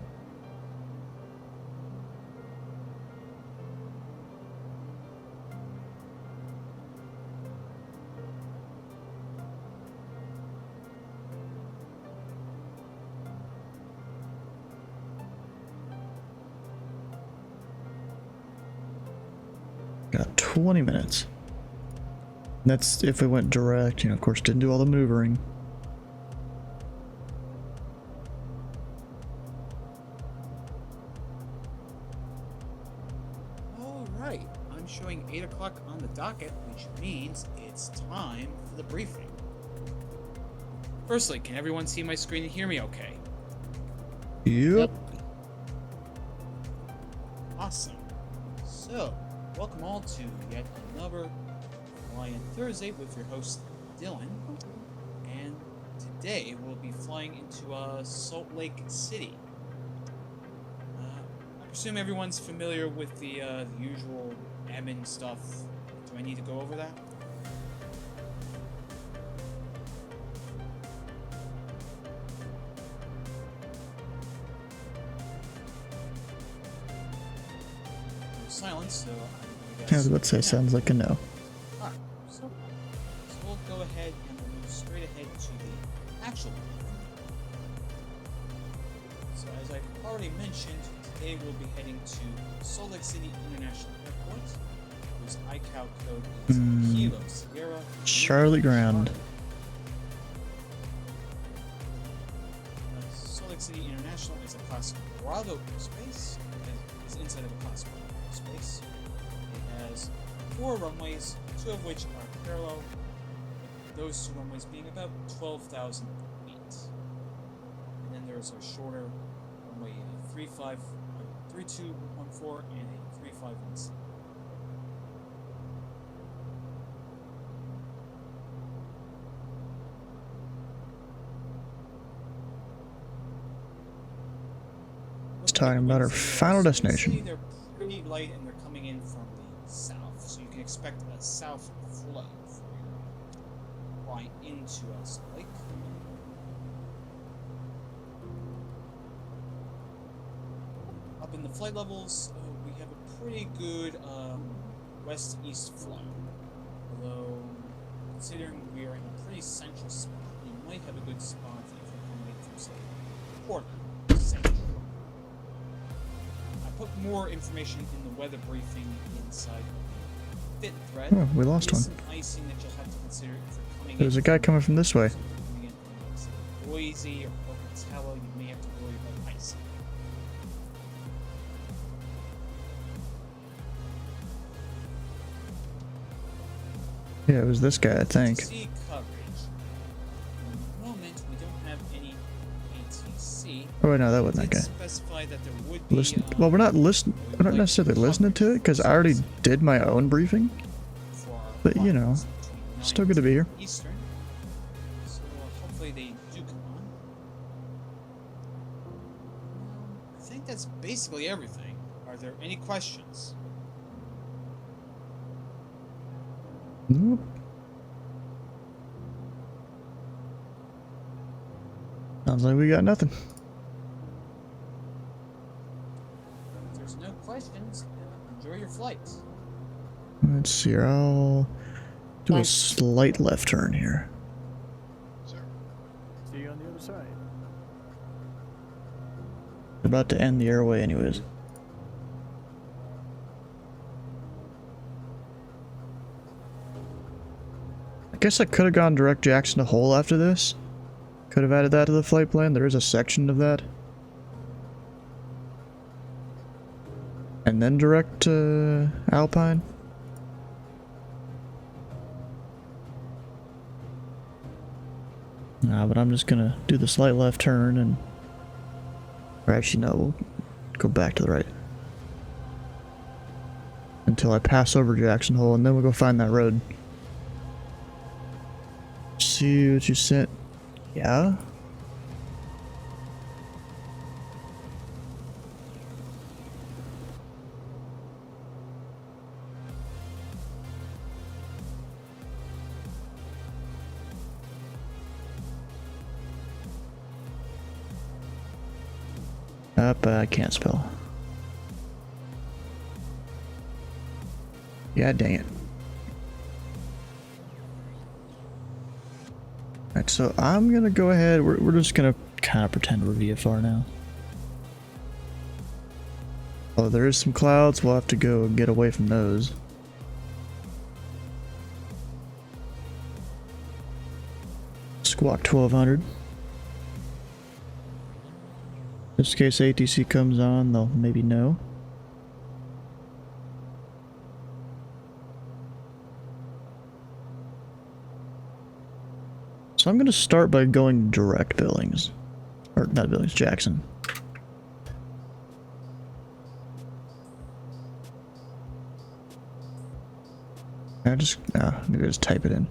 Got 20 minutes. That's if it went direct, you know, of course didn't do all the maneuvering. Alright, I'm showing 8 o'clock on the docket, which means it's time for the briefing. Firstly, can everyone see my screen and hear me okay? Yep. Awesome. So, welcome all to yet another Flying Thursday with your host, Dylan. And today we'll be flying into Salt Lake City. I presume everyone's familiar with the usual admin stuff. Do I need to go over that? Silence, so I was about to say, sounds like a no. Alright, so we'll go ahead and we'll move straight ahead to the actual briefing. So as I've already mentioned, today we'll be heading to Salt Lake City International Airport, whose ICAO code is Kilo Sierra Charlotte Ground. Salt Lake City International is a Class Bravo airspace. It is inside of a Class Bravo airspace. It has 4 runways, 2 of which are parallel, those 2 runways being about 12,000 feet. And then there's a shorter runway 3214 and a 3516. Talking about our final destination. They're pretty light and they're coming in from the south, so you can expect a south flow for your flying into Salt Lake. Up in the flight levels, we have a pretty good west-east flow. Although, considering we are in a pretty central spot, you might have a good spot if you're coming in from, say, Portland, Central. Put more information in the weather briefing inside of the fit thread. Oh, we lost one. Some icing that you'll have to consider if you're coming There's in a guy coming from this way. coming in from, like, say, Boise or Pocatello, you may have to worry about icing. Yeah, it was this guy, I think. ATC coverage. At the moment, we don't have any ATC. Oh wait, no, that wasn't that guy. Specify that there would be, Listen. Well, we're not necessarily listening to it because I already did my own briefing. for our But, you know, flights between still 9 good to be here. Eastern. So hopefully they do come on. I think that's basically everything. Are there any questions? Nope. Sounds like we got nothing. If there's no questions, enjoy your flights. Let's see here. I'll do a Thanks. slight left turn here. Sir. See you on the other side. About to end the airway anyways. I guess I could have gone direct Jackson to Hole after this. Could have added that to the flight plan. There is a section of that. And then direct to Alpine. Nah, but I'm just gonna do the slight left turn and... Or actually no, we'll go back to the right. Until I pass over Jackson Hole and then we'll go find that road. See what you sent. Yeah? I can't spell. Yeah, dang it. Alright, so I'm gonna go ahead. We're just gonna kind of pretend we're VFR now. Oh, there is some clouds. We'll have to go get away from those. Squawk 1200. Just in case ATC comes on, they'll maybe know. So I'm going to start by going direct Billings. Or not Billings, Jackson. Maybe just type it in.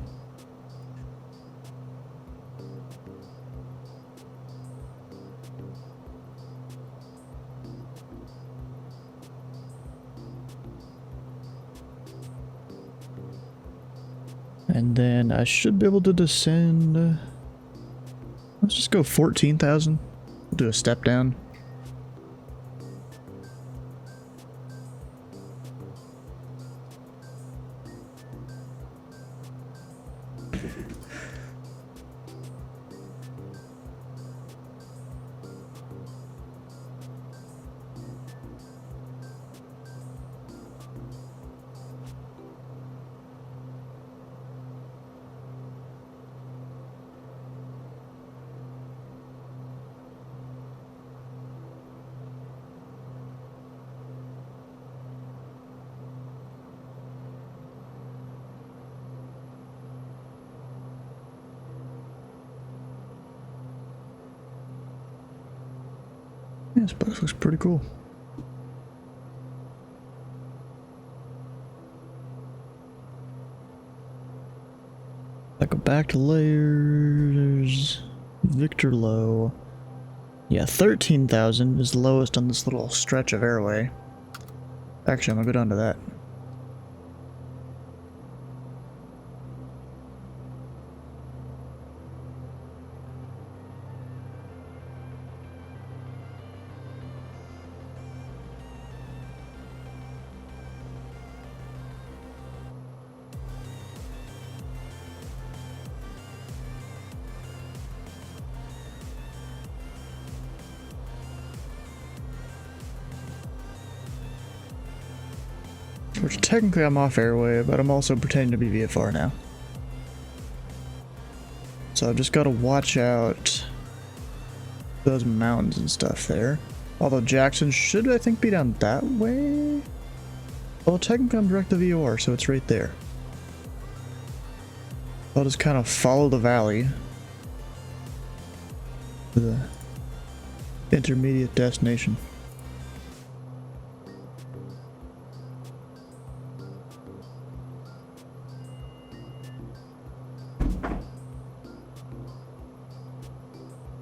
And then I should be able to descend. Let's just go 14,000. We'll do a step down. Yeah, this box looks pretty cool. I go back to layers. Victor Low. Yeah, 13,000 is the lowest on this little stretch of airway. Actually, I'm gonna go down to that. Which technically I'm off airway, but I'm also pretending to be VFR now. So I've just got to watch out those mountains and stuff there. Although Jackson should, I think, be down that way. Well, technically I'm direct to VOR, so it's right there. I'll just kind of follow the valley to the intermediate destination.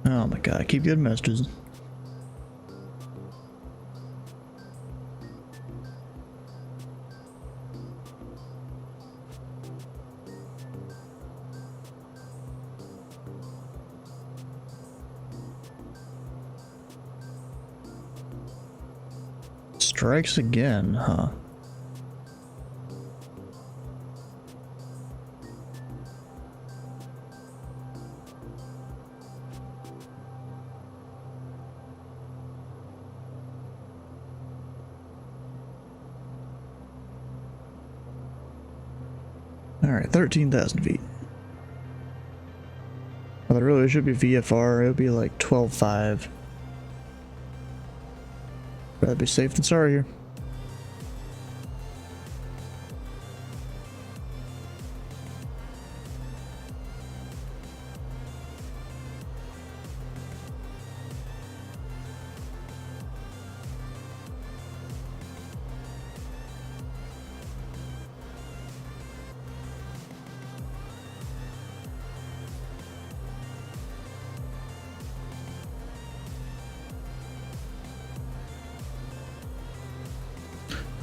Oh my god, I keep getting messages. Strikes again, huh? Alright, 13,000 feet. Well, it really should be VFR, it would be like 12.5. Rather be safe than sorry here.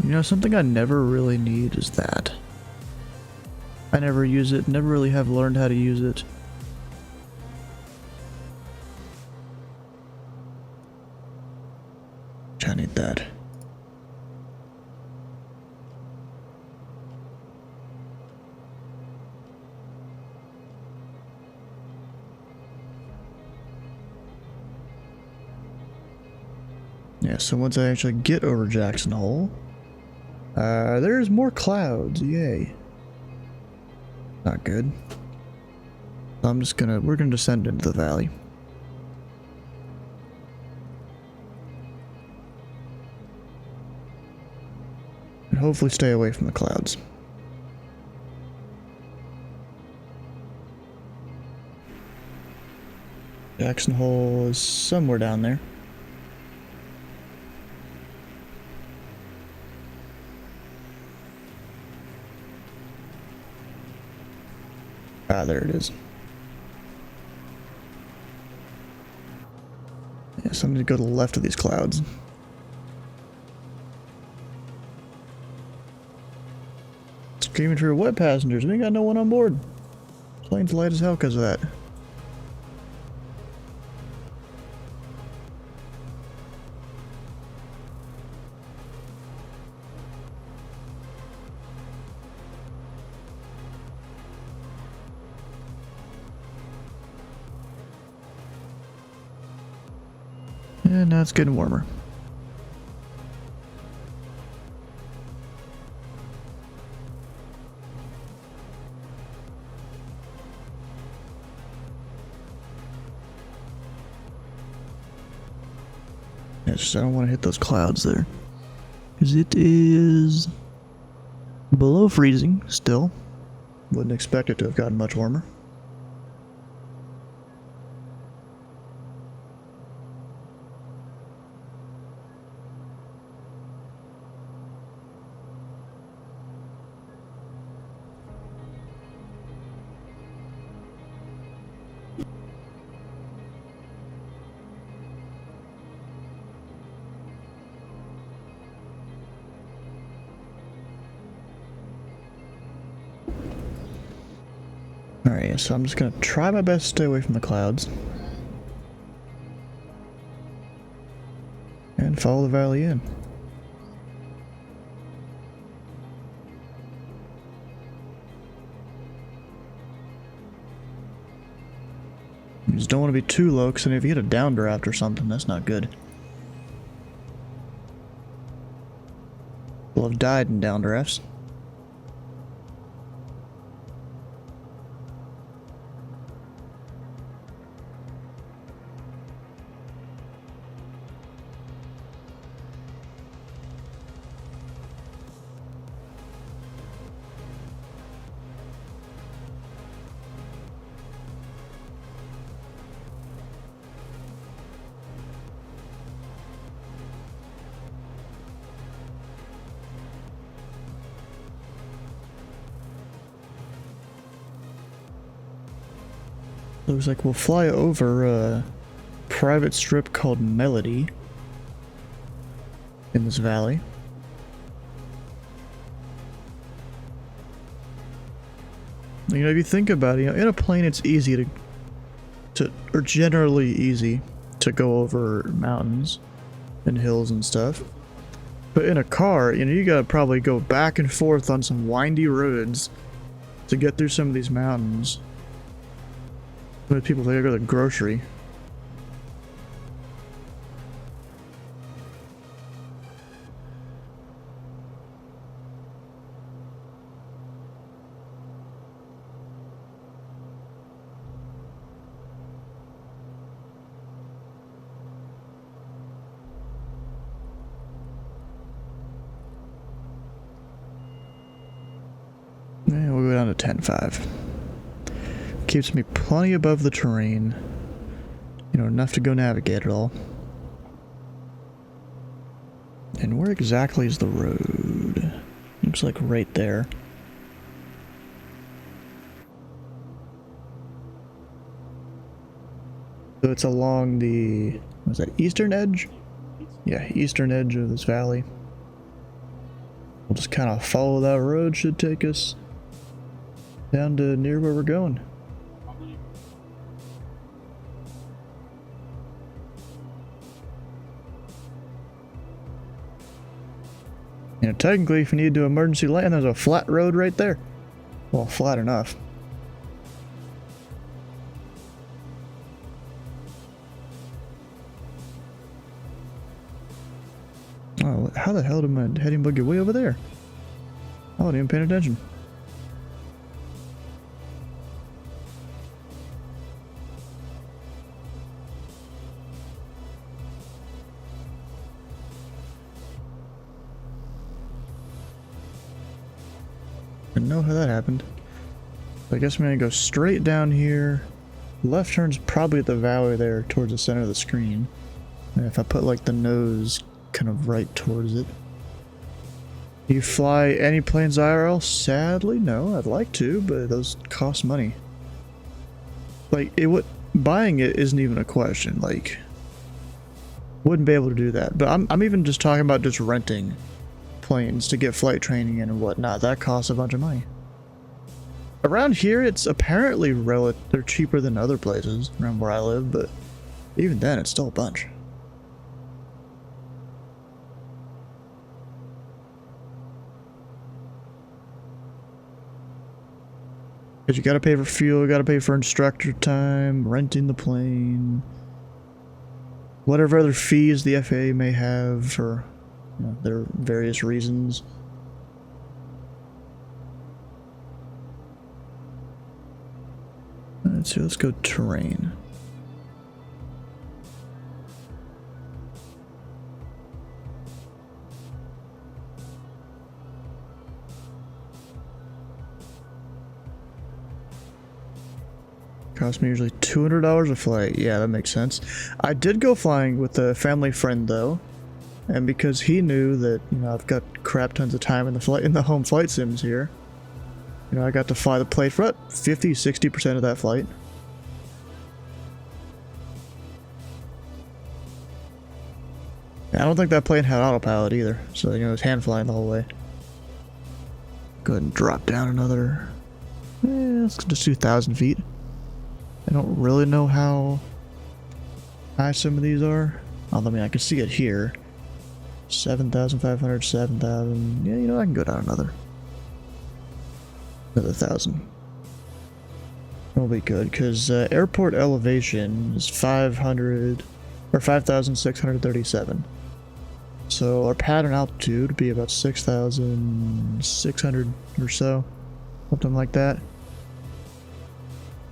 You know, something I never really need is that. I never use it, never really have learned how to use it. I need that. Yeah, so once I actually get over Jackson Hole, there's more clouds, yay. Not good. I'm just we're gonna descend into the valley. And hopefully stay away from the clouds. Jackson Hole is somewhere down there. Ah, there it is. Yeah, so I'm gonna go to the left of these clouds. Screaming for wet passengers, we ain't got no one on board. Plane's light as hell because of that. And now it's getting warmer. Yeah, just I don't want to hit those clouds there. Because it is below freezing still. Wouldn't expect it to have gotten much warmer. Alright, so I'm just gonna try my best to stay away from the clouds. And follow the valley in. You just don't want to be too low, because if you hit a downdraft or something, that's not good. People have died in downdrafts. Looks like we'll fly over a private strip called Melody in this valley. You know, if you think about it, you know, in a plane it's easy or generally easy to go over mountains and hills and stuff. But in a car, you know, you gotta probably go back and forth on some windy roads to get through some of these mountains. But people, they go to the grocery. Yeah, we'll go down to 10.5. Keeps me plenty above the terrain. You know, enough to go navigate it all. And where exactly is the road? Looks like right there. So it's along the, what's that, eastern edge? Yeah, eastern edge of this valley. We'll just kind of follow that road, should take us down to near where we're going. You know, technically, if you need to emergency land, there's a flat road right there. Well, flat enough. Oh, how the hell did my heading bug get way over there? I wasn't even paying attention. Didn't know how that happened. So I guess I'm gonna go straight down here. Left turn's probably at the valley there towards the center of the screen. And if I put like the nose kind of right towards it. You fly any planes IRL? Sadly, no. I'd like to, but those cost money. Like, buying it isn't even a question. Like, wouldn't be able to do that. But I'm even just talking about just renting planes to get flight training in and whatnot. That costs a bunch of money. Around here, it's apparently they're cheaper than other places around where I live, but even then, it's still a bunch. Because you gotta pay for fuel, you gotta pay for instructor time, renting the plane, whatever other fees the FAA may have for, you know, their various reasons. Let's see, let's go terrain. Cost me usually $200 a flight. Yeah, that makes sense. I did go flying with a family friend though, and because he knew that, you know, I've got crap tons of time in the home flight sims here, you know, I got to fly the plane for about 50-60% of that flight. I don't think that plane had autopilot either, so, you know, it was hand flying the whole way. Go ahead and drop down another Let's just do 1,000 feet. I don't really know how high some of these are. Oh, I mean, I can see it here. 7,500, 7,000. Yeah, you know, I can go down another 1,000. That'll be good, because airport elevation is 500 or 5,637. So our pattern altitude would be about 6,600 or so, something like that.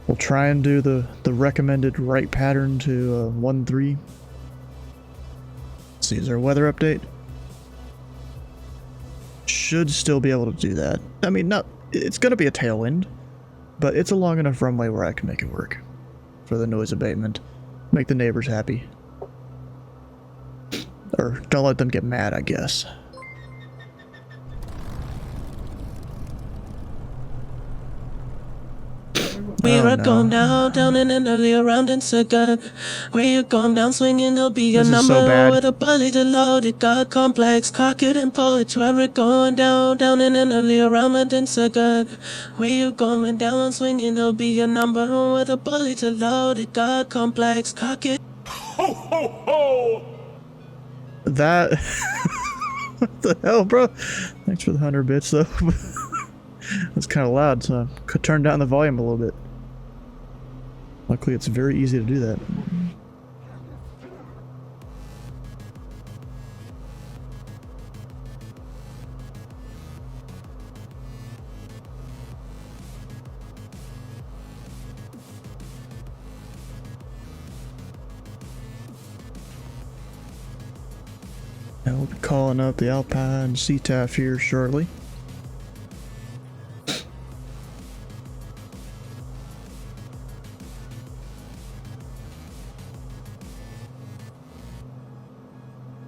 We'll try and do the recommended right pattern to 1-3. Let's see, is there a weather update? Should still be able to do that. I mean, not, it's going to be a tailwind, but it's a long enough runway where I can make it work for the noise abatement. Make the neighbors happy. Or don't let them get mad, I guess. We Oh, are no. going down and early around in circle. We are going down swinging, there'll be a This is number so bad. with a bullet to load it. Got complex, cock it and pull it. Where we're going down and early around in circle. We are going down swinging, there'll be a number with a bullet to load it. Got complex, cock it. That... What the hell, bro? Thanks for the 100 bits, though. That's kind of loud, so I could turn down the volume a little bit. Luckily, it's very easy to do that. And we'll be calling up the Alpine CTAF here shortly.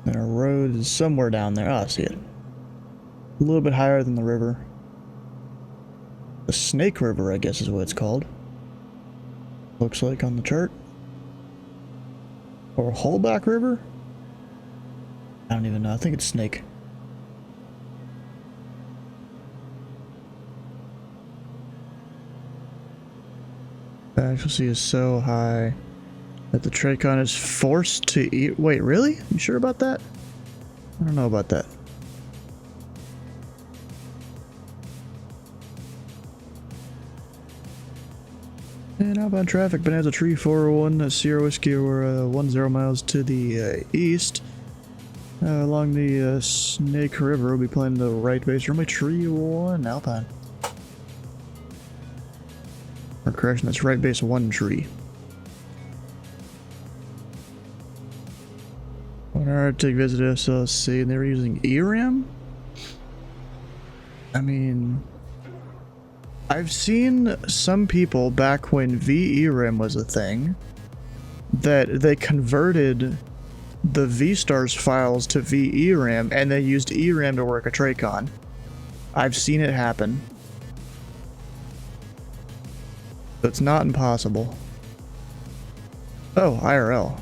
And our road is somewhere down there. Oh, I see it. A little bit higher than the river. The Snake River, I guess is what it's called. Looks like on the chart. Or Holback River? I don't even know. I think it's Snake. The accuracy is so high that the Tracon is forced to eat. Wait, really? You sure about that? I don't know about that. And outbound traffic, Bonanza Tree 401, Sierra Whiskey, we're 10 miles to the east. Along the Snake River, we'll be playing the right base runway Tree 1 Alpine. Or correction, that's right base 1 Tree. On our Arctic visit SLC, and they were using ERAM? I mean, I've seen some people back when VERAM was a thing that they converted the VSTARS files to VERAM and they used ERAM to work a Tracon. I've seen it happen. So it's not impossible. Oh, IRL.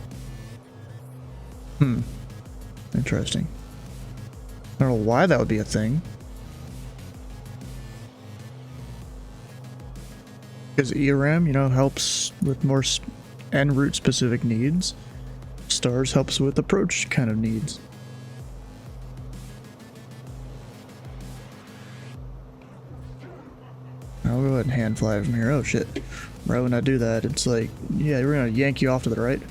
Interesting. I don't know why that would be a thing. Because ERAM, you know, helps with more en route specific needs. STARS helps with approach kind of needs. I'll go ahead and hand fly from here. Oh shit. Right when I do that, it's like, yeah, we're gonna yank you off to the right.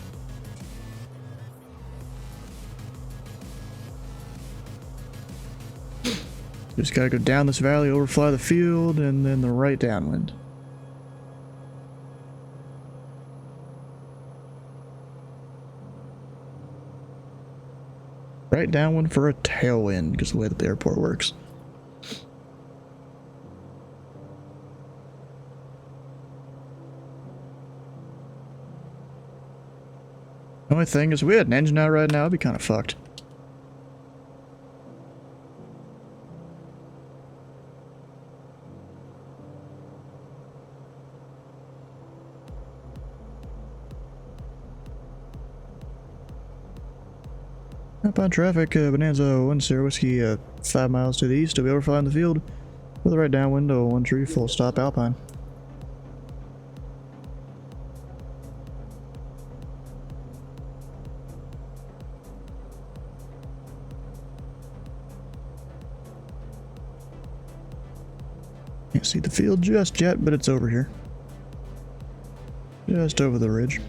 Just gotta go down this valley, overfly the field, and then the right downwind. Right downwind for a tailwind, because the way that the airport works. The only thing is, if we had an engine out right now, it'd be kind of fucked. Outbound traffic, Bonanza 1 Sierra Whiskey, 5 miles to the east, to be overflying the field with the right downwind, 1 Tree, full stop Alpine. Can't see the field just yet, but it's over here. Just over the ridge.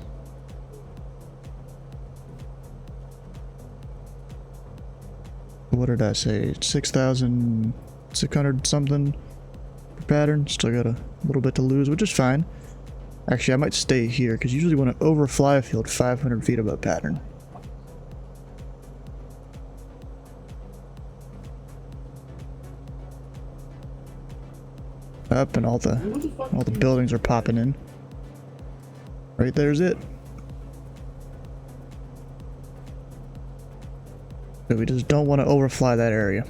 What did I say? 6,600 something per pattern. Still got a little bit to lose, which is fine. Actually, I might stay here because usually want to overfly a field 500 feet above pattern. Up and all the buildings are popping in. Right there's it. So we just don't want to overfly that area.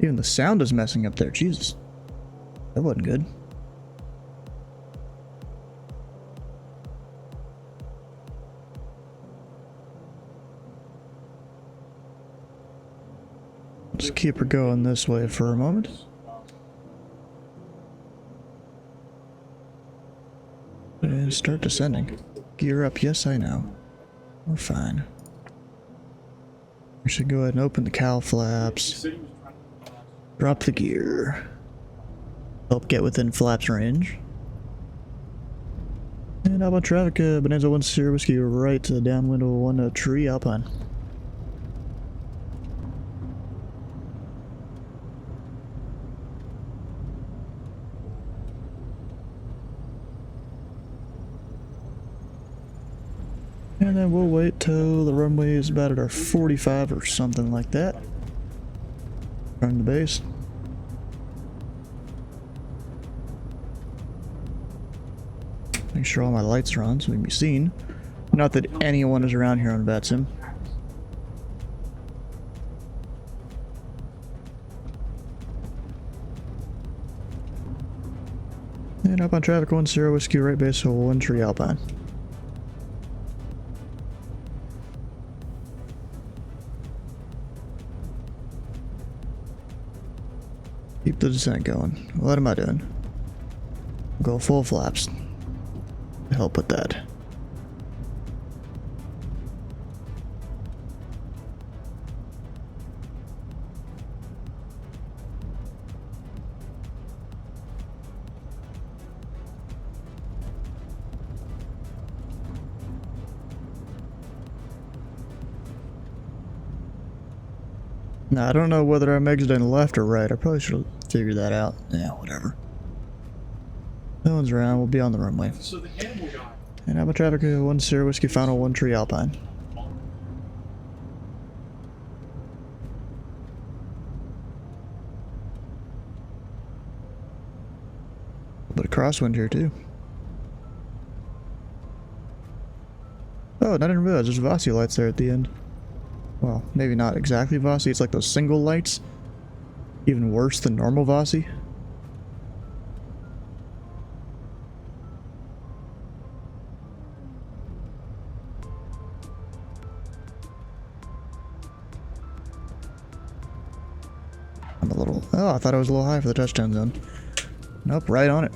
Even the sound is messing up there. Jesus. That wasn't good. Let's keep her going this way for a moment. And start descending. Gear up. Yes, I know. We're fine. We should go ahead and open the cowl flaps. Drop the gear. Help get within flaps range. And outbound traffic, Bonanza 1 Sierra Whiskey right to downwind of 1 tree Alpine. And then we'll wait till the runway is about at our 45 or something like that. From the base. Make sure all my lights are on so we can be seen. Not that anyone is around here on VATSIM. And up on traffic 1 Sierra Whiskey right base, so 1 tree Alpine. Keep the descent going. What am I doing? Go full flaps to help with that. Now, I don't know whether I'm exiting left or right. I probably should have figured that out. Yeah, whatever. No one's around. We'll be on the runway. So the animal guy. And I'm a traffic 1 Sierra Whiskey final 1 tree Alpine. A bit of crosswind here too. Oh, and I didn't realize there's Vasi lights there at the end. Well, maybe not exactly Vasi, it's like those single lights. Even worse than normal Vasi. I'm a little... Oh, I thought I was a little high for the touchdown zone. Nope, right on it.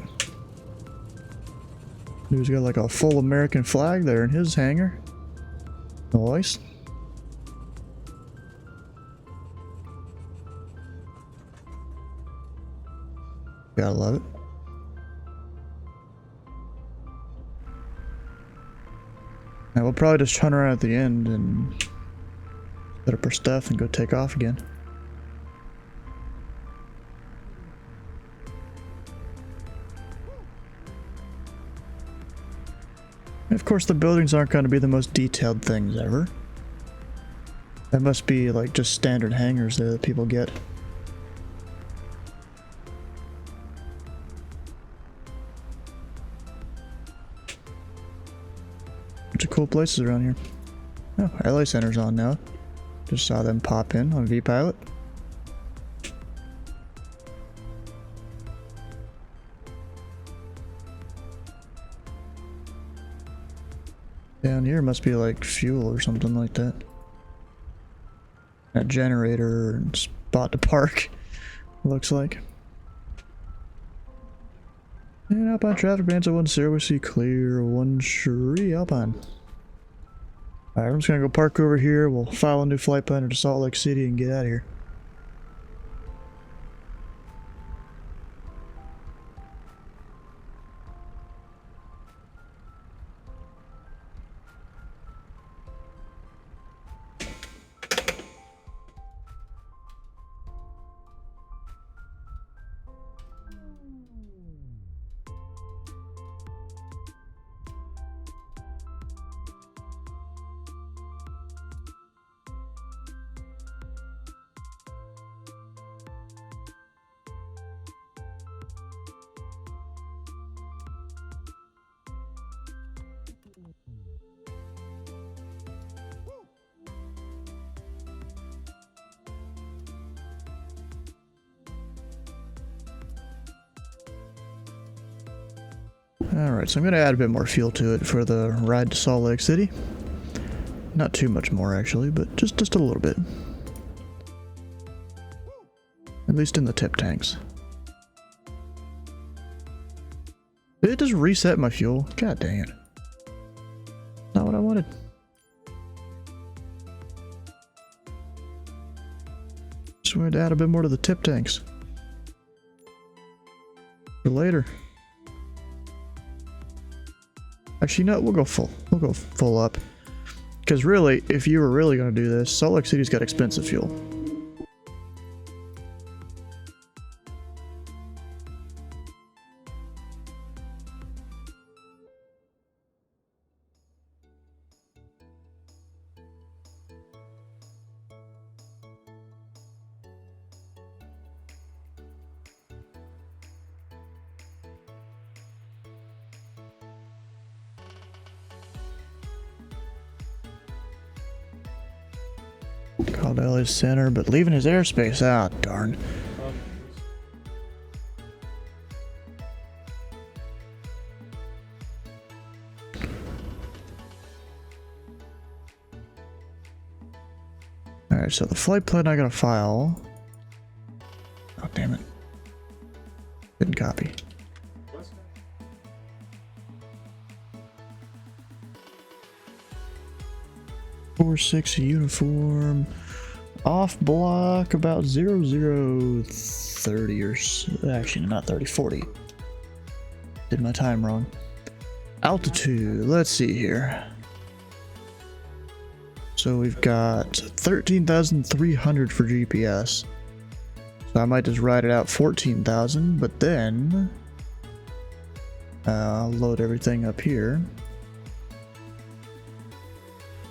Dude's got like a full American flag there in his hangar. Nice. Gotta love it. Now we'll probably just turn around at the end and set up our stuff and go take off again. And of course the buildings aren't going to be the most detailed things ever. That must be like just standard hangars there that people get. Bunch of cool places around here. Oh, LA Center's on now. Just saw them pop in on V-Pilot. Down here must be like fuel or something like that. A generator and spot to park, looks like. And Alpine traffic bands at 10, we see clear 13 Alpine. Alright, I'm just gonna go park over here. We'll file a new flight plan to Salt Lake City and get out of here. Alright, so I'm going to add a bit more fuel to it for the ride to Salt Lake City. Not too much more actually, but just a little bit. At least in the tip tanks. Did it just reset my fuel? God dang it. Not what I wanted. Just wanted to add a bit more to the tip tanks. For later. Actually, no, we'll go full. We'll go full up. Because really, if you were really going to do this, Salt Lake City's got expensive fuel. Called LA Center, but leaving his airspace out. Darn. Alright, so the flight plan I gotta file. Oh, damn it. Didn't copy. 4-6 uniform. Off block about 0030 or actually not 30, 40. Did my time wrong. Altitude, let's see here. So we've got 13,300 for GPS. So I might just ride it out 14,000, but then I'll load everything up here.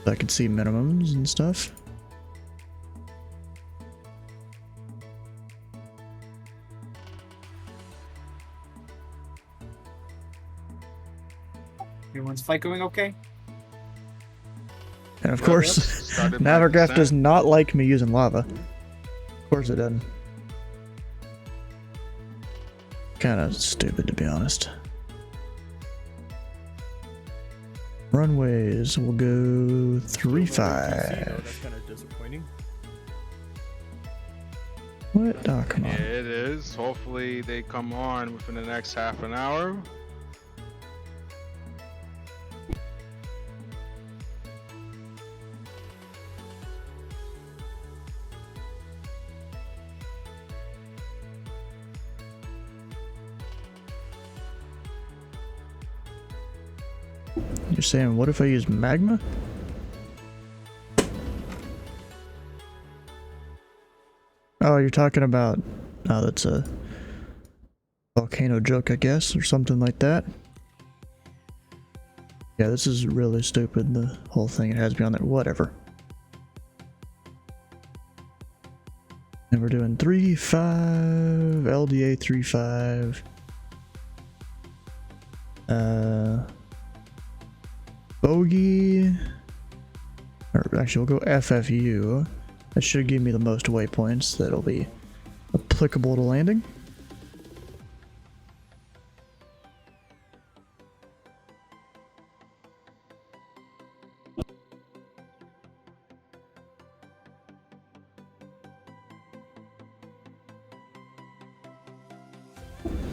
So I can see minimums and stuff. Everyone's flight going okay? And of course, Navigraph does not like me using lava. Of course it doesn't. Kind of stupid, to be honest. Runways will go 3-5. That's kind of disappointing. What? Oh, come on. Yeah, it is. Hopefully they come on within the next half an hour. You're saying, what if I use magma? Oh, you're talking about... Oh, that's a volcano joke, I guess, or something like that. Yeah, this is really stupid, the whole thing. It has me on there. Whatever. And we're doing 3-5, LDA 3-5. Bogey, or actually we'll go FFU. That should give me the most waypoints that'll be applicable to landing.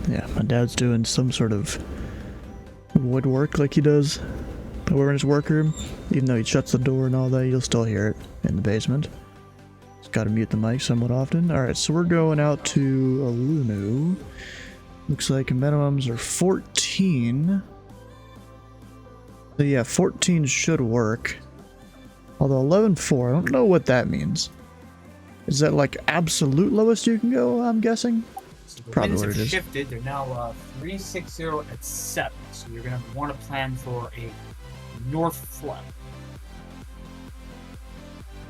Yeah, my dad's doing some sort of woodwork like he does over in his workroom. Even though he shuts the door and all that, you'll still hear it in the basement. Just gotta mute the mic somewhat often. Alright, so we're going out to Alunu. Looks like minimums are 14. So yeah, 14 should work. Although 11.4, I don't know what that means. Is that like absolute lowest you can go, I'm guessing? So the Probably winds what have it is. shifted. They're now 360 at 7. So you're going to want to plan for a north flow.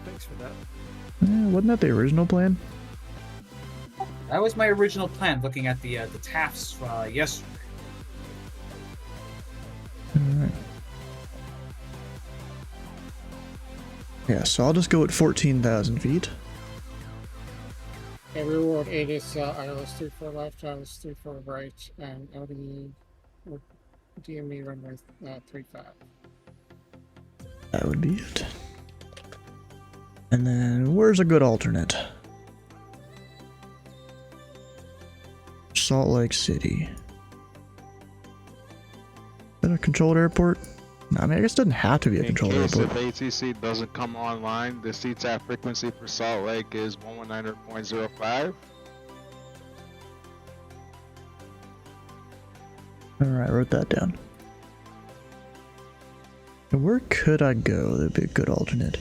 Thanks for that. Wasn't that the original plan? That was my original plan, looking at the TAFs yesterday. Alright. Yeah, so I'll just go at 14,000 feet. Okay, reward 8 is ILS 34 left, ILS 34 right, and LD or DME runway 35. That would be it. And then, where's a good alternate? Salt Lake City. Is that a controlled airport? No, I mean, I guess it doesn't have to be a In controlled case airport. if ATC doesn't come online, the CTAF frequency for Salt Lake is 119.05. Alright, wrote that down. And where could I go? That'd be a good alternate.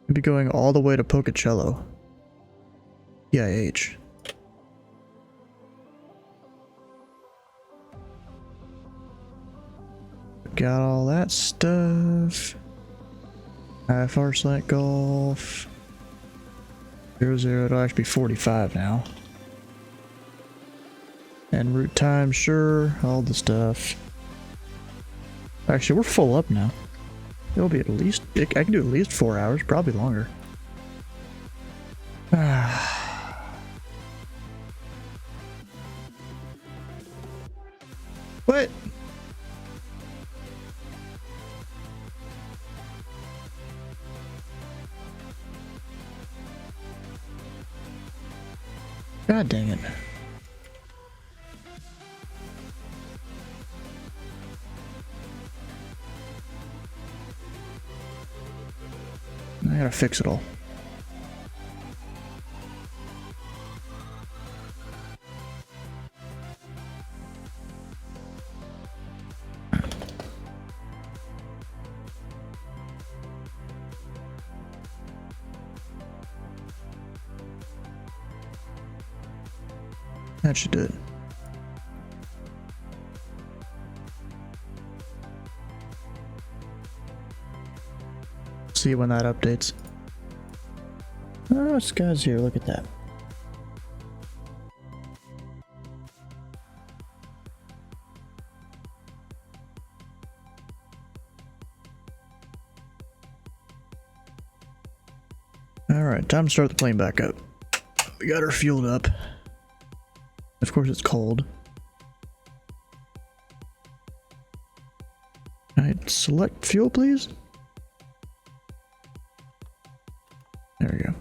Maybe going all the way to Pocatello. EIH. Got all that stuff. IFR slant golf. 00, it'll actually be 45 now. And route time, sure, all the stuff. Actually, we're full up now. It'll be at least, I can do at least 4 hours, probably longer. What? God dang it. I gotta fix it all. That should do it. See when that updates. Oh, this guy's here. Look at that. Alright, time to start the plane back up. We got her fueled up. Of course, it's cold. Alright, select fuel, please. There we go.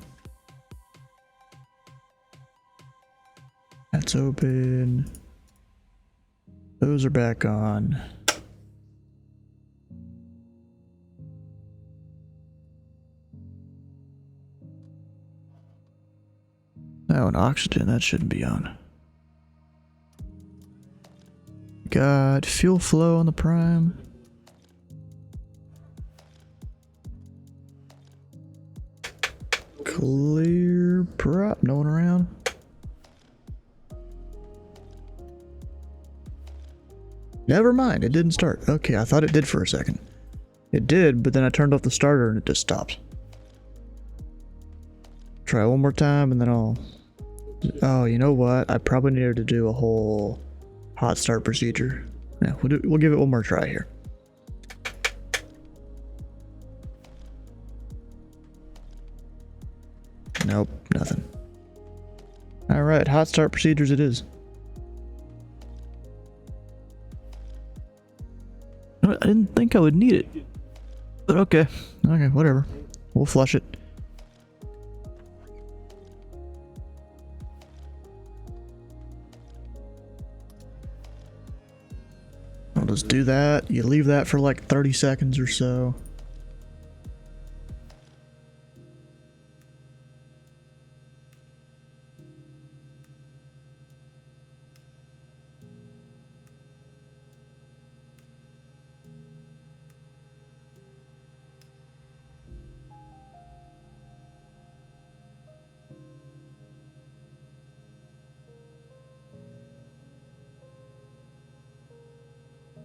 That's open. Those are back on. Oh, and oxygen, that shouldn't be on. Got fuel flow on the prime. Clear prop, no one around. Never mind, it didn't start. Okay, I thought it did for a second. It did, but then I turned off the starter and it just stopped. Try one more time and then I'll... Oh, you know what? I probably needed to do a whole hot start procedure. Yeah, we'll give it one more try here. Nope, nothing. Alright, hot start procedures it is. I didn't think I would need it. But okay. Okay, whatever. We'll flush it. just do that. You leave that for like 30 seconds or so.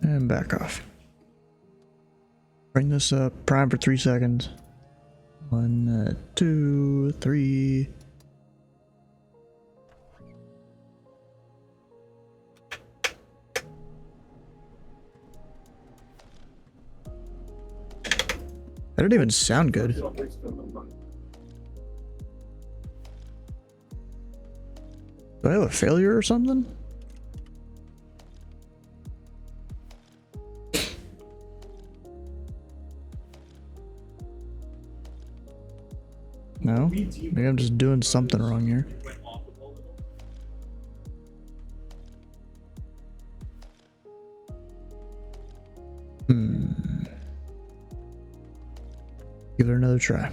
And back off. Bring this up. Prime for 3 seconds. 1, 2, 3. That didn't even sound good. Do I have a failure or something? No? Maybe I'm just doing something wrong here. Give it another try.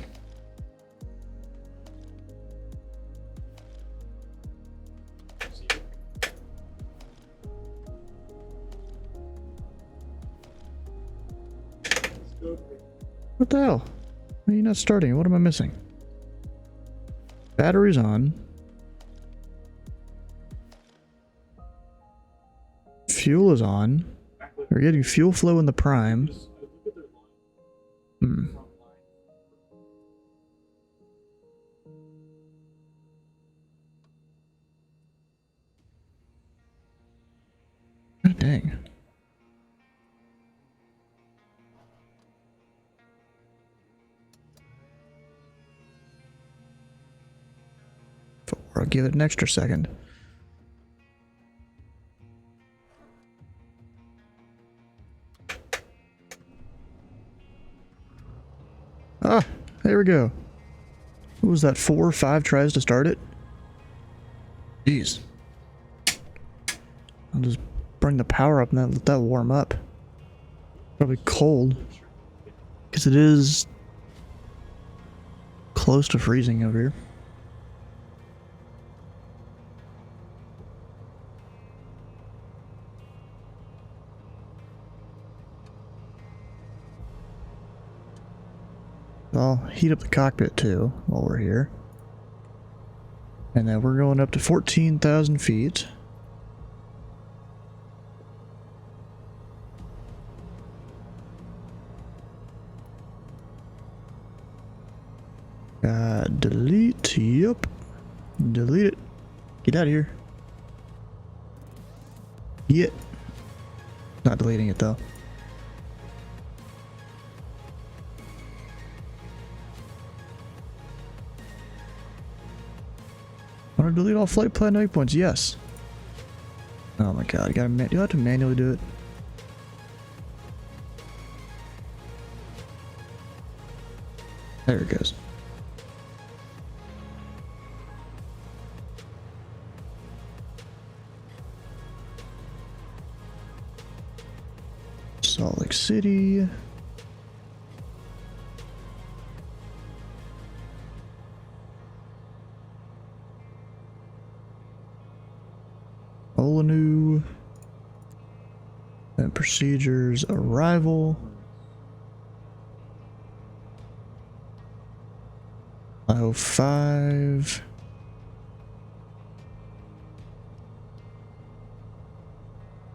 What the hell? Why are you not starting? What am I missing? Battery's on. Fuel is on. We're getting fuel flow in the prime. God dang. I'll give it an extra second. Ah, there we go. What was that, 4 or 5 tries to start it? Jeez. I'll just bring the power up and let that warm up. Probably cold. Because it is close to freezing over here. I'll heat up the cockpit too while we're here. And then we're going up to 14,000 feet. Delete. Yep. Delete it. Get out of here. Get. Not deleting it though. Want to delete all flight plan waypoints? Yes. Oh my god, you have to manually do it. There it goes. Salt Lake City. Olanu. And procedures arrival. I-05.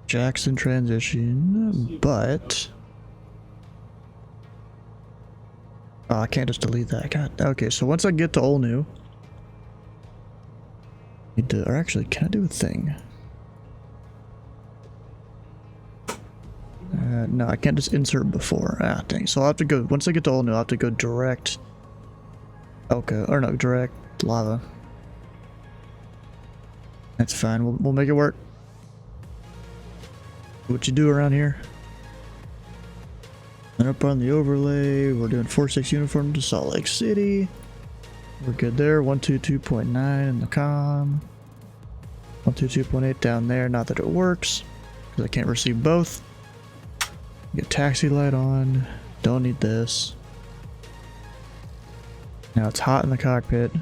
Jackson transition, but oh, I can't just delete that. God. Okay, so once I get to Olnu, need to, or actually, can I do a thing? No, I can't just insert before. Ah, dang. So I'll have to go, once I get to Olnu, I'll have to go direct. Okay, or no, direct lava. That's fine. We'll make it work. What you do around here? And up on the overlay, we're doing 4-6 uniform to Salt Lake City. We're good there. 122.9 in the comm. 122.8 down there. Not that it works, because I can't receive both. Get taxi light on. Don't need this. Now it's hot in the cockpit.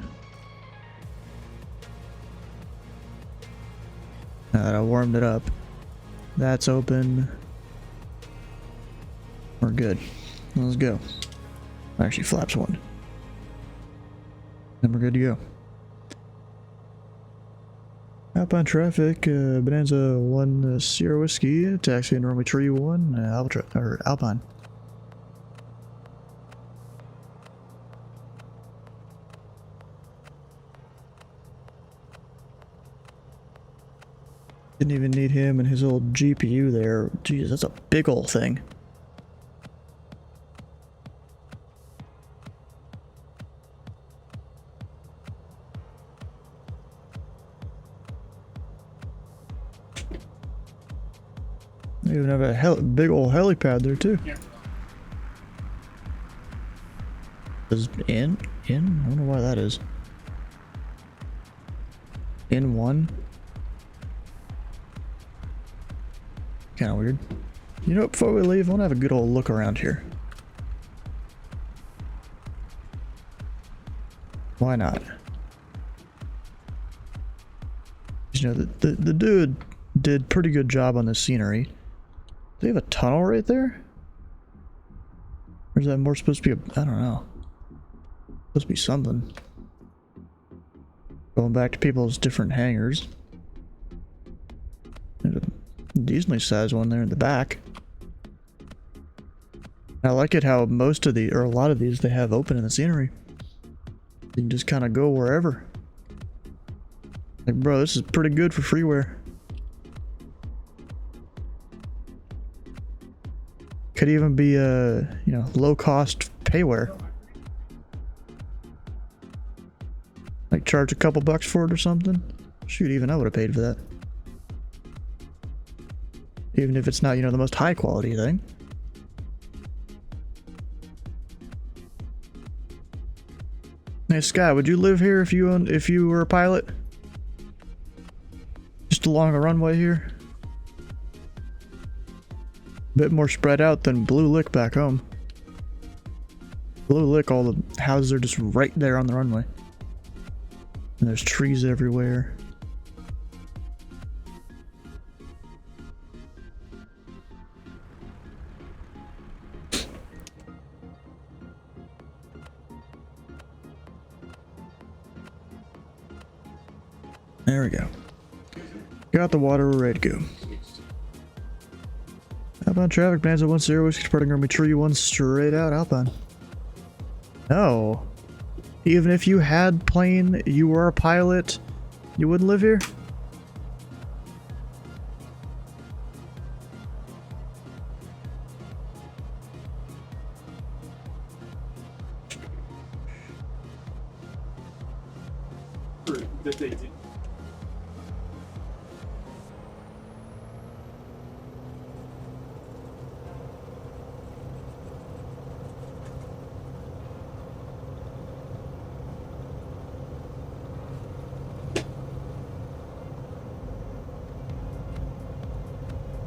Now that I warmed it up. That's open. We're good. Let's go. Actually, flaps one. Then we're good to go. Alpine traffic, Bonanza 1 Sierra Whiskey, taxi and runway tree 1, Alpine. Didn't even need him and his old GPU there. Jeez, that's a big old thing. They even have a big old helipad there too. Yeah. Is in? I don't know why that is. In one. Kind of weird. You know what, before we leave, I want to have a good old look around here. Why not? You know, the dude did pretty good job on the scenery. Do they have a tunnel right there? Or is that more supposed to be a... I don't know. Supposed to be something. Going back to people's different hangars. There's a decently sized one there in the back. I like it how most of the, or a lot of these, they have open in the scenery. You can just kind of go wherever. Like, bro, this is pretty good for freeware. Could even be a, you know, low-cost payware. Like, charge a couple bucks for it or something. Shoot, even I would have paid for that. Even if it's not, you know, the most high-quality thing. Hey, Sky, would you live here if you were a pilot? Just along a runway here? Bit more spread out than Blue Lick back home. Blue Lick, all the houses are just right there on the runway. And there's trees everywhere. There we go. Got the water, we're ready to go. Alpine traffic, Bonanza 1 Sierra Whiskey, departing Army Tree 1 straight out Alpine. No. Even if you had plane, you were a pilot, you wouldn't live here? That they did.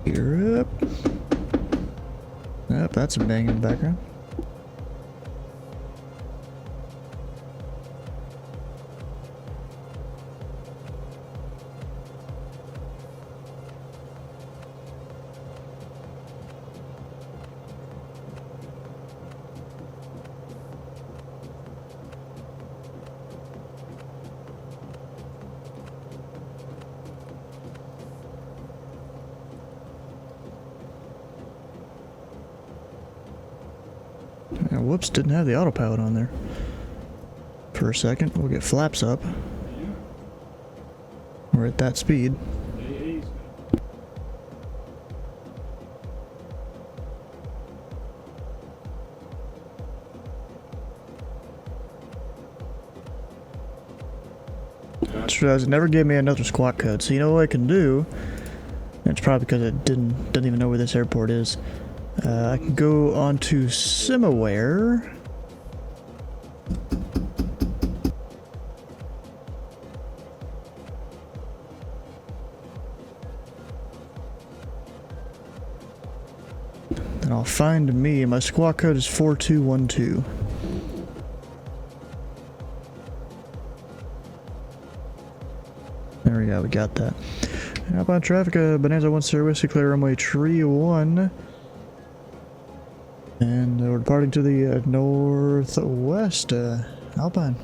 You're up. Yep, that's a bang in the background. Yeah, whoops, didn't have the autopilot on there. For a second, we'll get flaps up. We're at that speed. Just realized it never gave me another squawk code, so you know what I can do? It's probably because it doesn't even know where this airport is. I can go on to Simaware. And I'll find me. My squawk code is 4212. There we go, we got that. Alpine traffic, Bonanza 1 Sierra Whiskey, clear runway tree 1. And we're departing to the northwest, Alpine.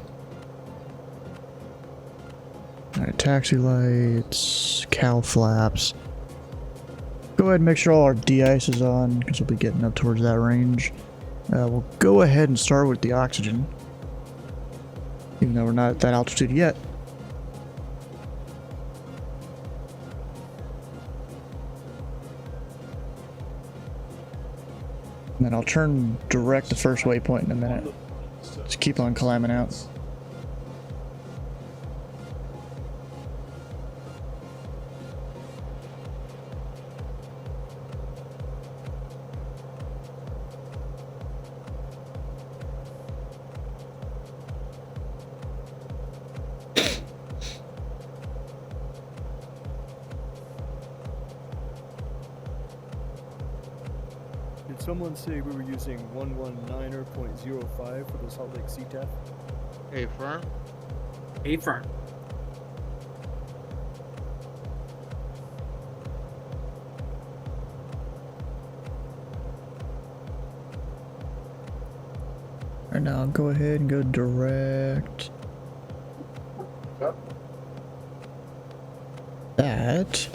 Alright, taxi lights, cow flaps. Go ahead and make sure all our de-ice is on, because we'll be getting up towards that range. We'll go ahead and start with the oxygen. Even though we're not at that altitude yet. And then I'll turn direct the first waypoint in a minute. Just keep on climbing out. Did someone say we were using 119.05 for the Salt Lake CTAF? Hey, firm. A firm. Right now, I'll go ahead and go direct. That.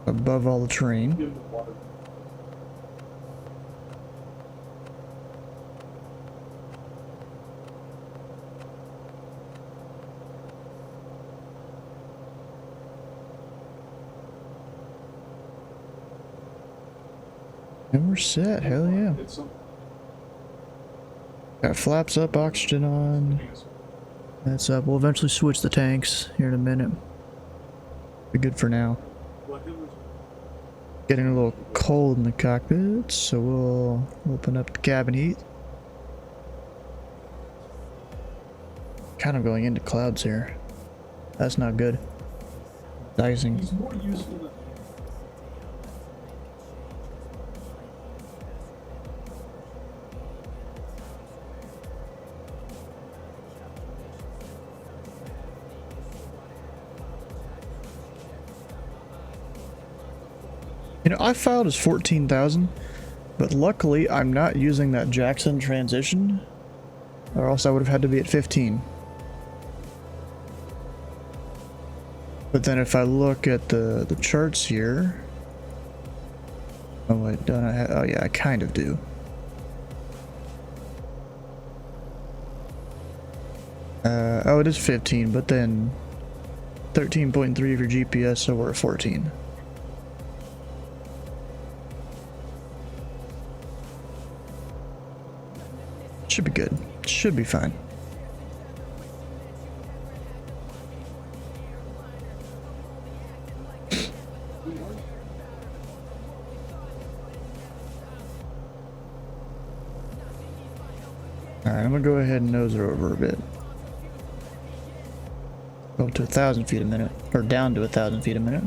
Above all the terrain. And we're set, hell yeah. Got flaps up, oxygen on. That's up. We'll eventually switch the tanks here in a minute. Be good for now. Getting a little cold in the cockpit, so we'll open up the cabin heat. Kind of going into clouds here. That's not good. Dicing. You know, I filed as 14,000, but luckily I'm not using that Jackson transition, or else I would have had to be at 15. But then if I look at the charts here, oh wait, don't I have, oh yeah, I kind of do. Oh, it is 15, but then 13.3 of your GPS, so we're at 14. Should be good. Should be fine. Alright, I'm gonna go ahead and nose her over a bit. Go up to 1,000 feet a minute. Or down to 1,000 feet a minute.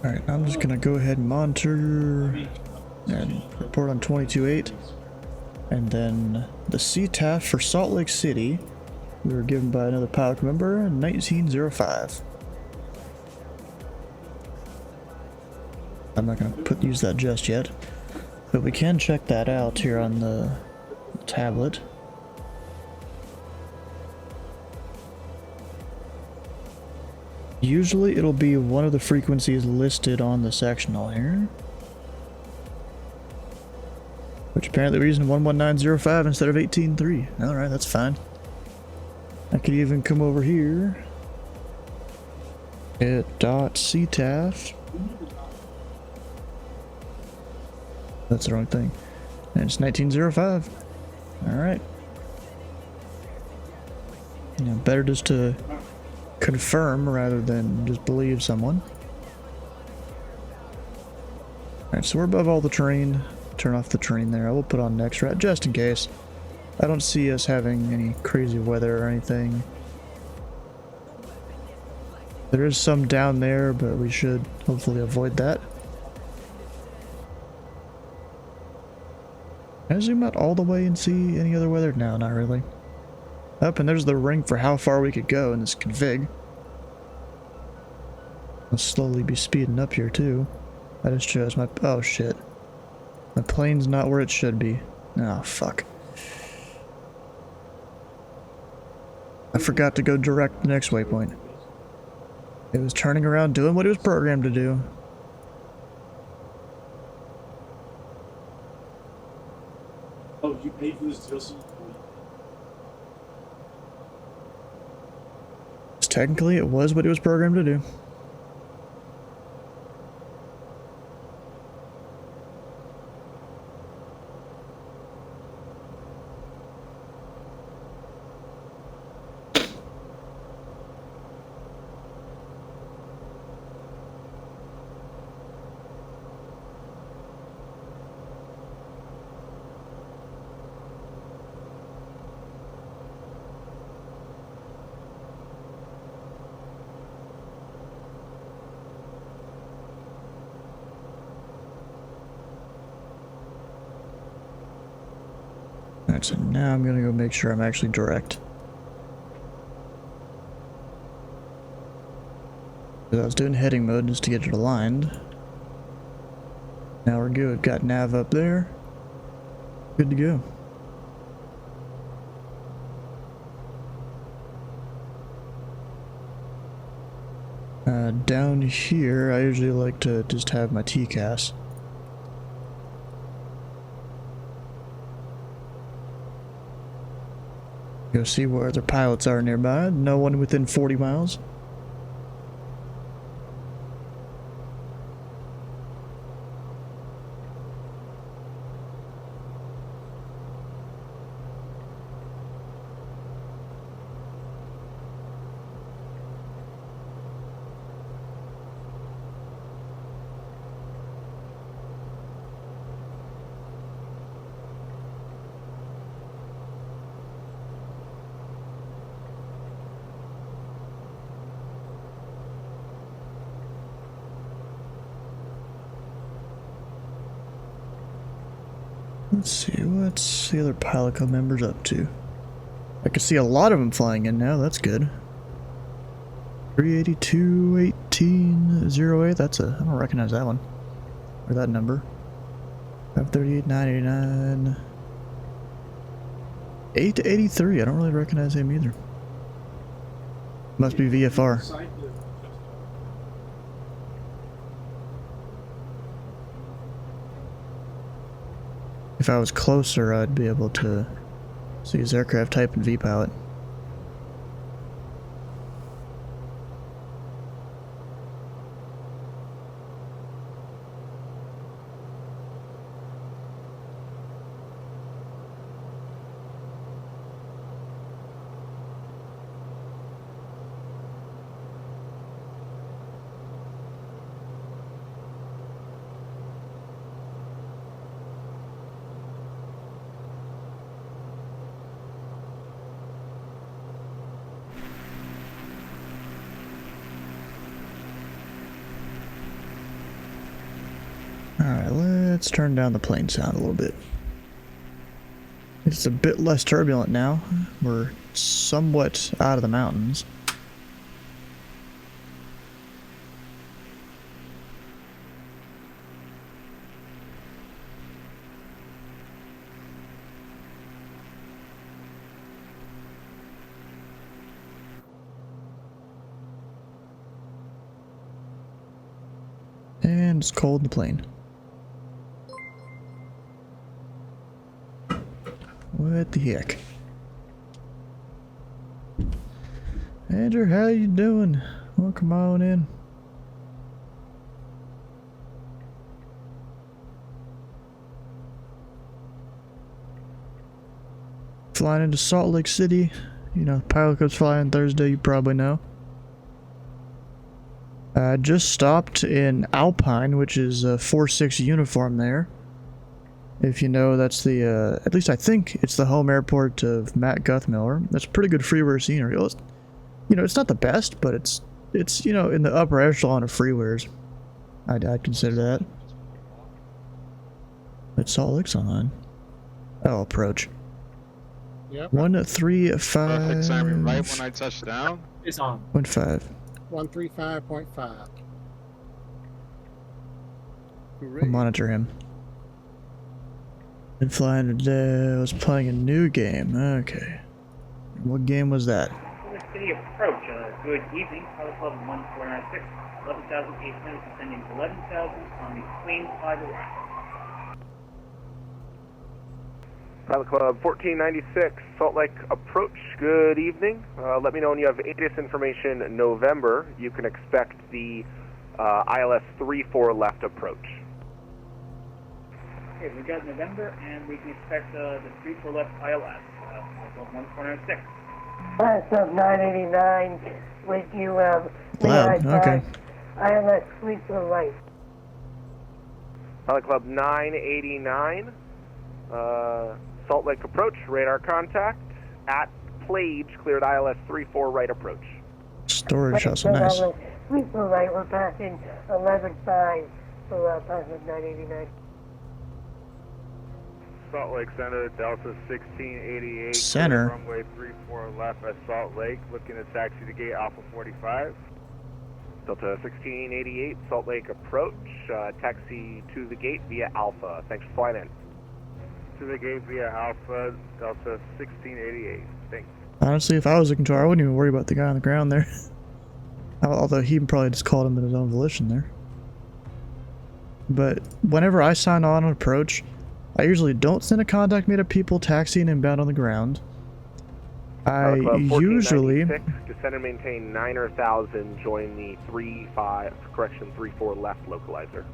Alright, I'm just gonna go ahead and monitor and report on 22.8. And then the CTAF for Salt Lake City, we were given by another pilot member, 1905. I'm not gonna use that just yet, but we can check that out here on the tablet. Usually it'll be one of the frequencies listed on the sectional here. Which apparently we're using 119.05 instead of 18.3. Alright, that's fine. I could even come over here. Hit .ctaf. That's the wrong thing. And it's 1905. Alright. You know, better just to confirm rather than just believe someone. Alright, so we're above all the terrain. Turn off the terrain there. I will put on next rat just in case. I don't see us having any crazy weather or anything. There is some down there, but we should hopefully avoid that. Can I zoom out all the way and see any other weather? No, not really. Up, and there's the ring for how far we could go in this config. I'll slowly be speeding up here too. I just chose my... oh shit. My plane's not where it should be. Oh fuck. I forgot to go direct the next waypoint. It was turning around doing what it was programmed to do. Oh, you paid for this DLC? Technically, it was what it was programmed to do. Alright, so now I'm gonna go make sure I'm actually direct. I was doing heading mode just to get it aligned. Now we're good. Got nav up there. Good to go. Down here, I usually like to just have my TCAS. Go see where other pilots are nearby. No one within 40 miles. Let's see, what's the other pilot club members up to? I can see a lot of them flying in now, that's good. 382-18-08, that's a, I don't recognize that one. Or that number. 538-989. 883, I don't really recognize him either. Must be VFR. If I was closer, I'd be able to see his aircraft type and V-pilot. Alright, let's turn down the plane sound a little bit. It's a bit less turbulent now. We're somewhat out of the mountains. And it's cold in the plane. What the heck? Andrew, how you doing? Welcome on in. Flying into Salt Lake City. You know, Pilot Club's flying Thursday, you probably know. I just stopped in Alpine, which is a 4-6 uniform there. If you know, that's the, at least I think it's the home airport of Matt Guthmiller. That's pretty good freeware scenery. You know, it's not the best, but it's you know, in the upper echelon of freewares. I'd consider that. It's Salt Lake's on. Oh, approach. Yep. 135. Perfect timing, right when I touch down. It's on. 1.5. 135.5. We'll monitor him. Been flying today. I was playing a new game. Okay. What game was that? City approach. Good evening. Pilot Club 1496. 11,800 descending 11,000 on the Queen 5 arrival. Pilot Club 1496, Salt Lake approach. Good evening. Let me know when you have ATIS information. November, you can expect the ILS 34 left approach. Okay, we got November, and we can expect the 34 left ILS. Pilot Club 1496. Class of 989, with you, Loud, okay. ILS 34 right. Pilot Club 989, Salt Lake approach, radar contact, at Plage, cleared ILS 34 right approach. Storage house, nice. 34 right, we're passing 11.5 for Pilot 989. Salt Lake Center, Delta 1688. Center. Runway 34 left at Salt Lake, looking to taxi to gate Alpha 45. Delta 1688, Salt Lake approach, taxi to the gate via Alpha. Thanks for flying in. To the gate via Alpha, Delta 1688. Thanks. Honestly, if I was a controller, I wouldn't even worry about the guy on the ground there. Although he probably just called him at his own volition there. But whenever I sign on an approach, I usually don't send a contact me to people taxiing inbound on the ground. I usually descend and maintain 9,000. Join the 34 left localizer.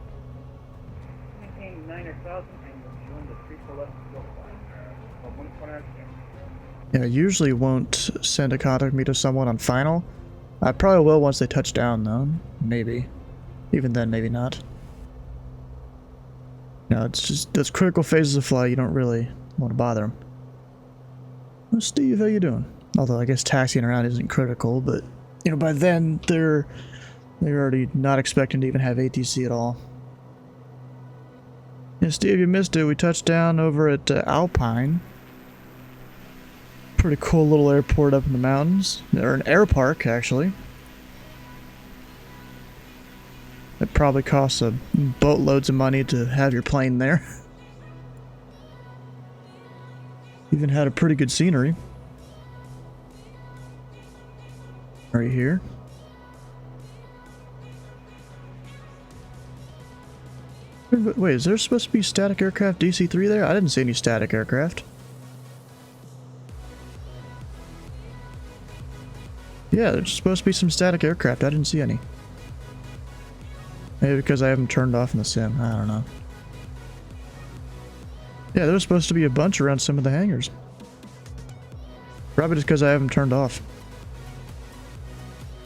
Maintain 9,000 and join the 34 left localizer. 1496. Yeah, I usually won't send a contact me to someone on final. I probably will once they touch down though. Maybe. Even then, maybe not. No, it's just those critical phases of flight, you don't really want to bother them. Well, Steve, how you doing? Although I guess taxiing around isn't critical, but you know, by then they're already not expecting to even have ATC at all. Yeah, Steve, you missed it. We touched down over at Alpine. Pretty cool little airport up in the mountains, or an air park actually. It probably costs a boatloads of money to have your plane there. Even had a pretty good scenery. Right here. Wait, is there supposed to be static aircraft DC-3 there? I didn't see any static aircraft. Yeah, there's supposed to be some static aircraft. I didn't see any. Maybe because I haven't turned off in the sim. I don't know. Yeah, there's supposed to be a bunch around some of the hangars. Probably just because I haven't turned off.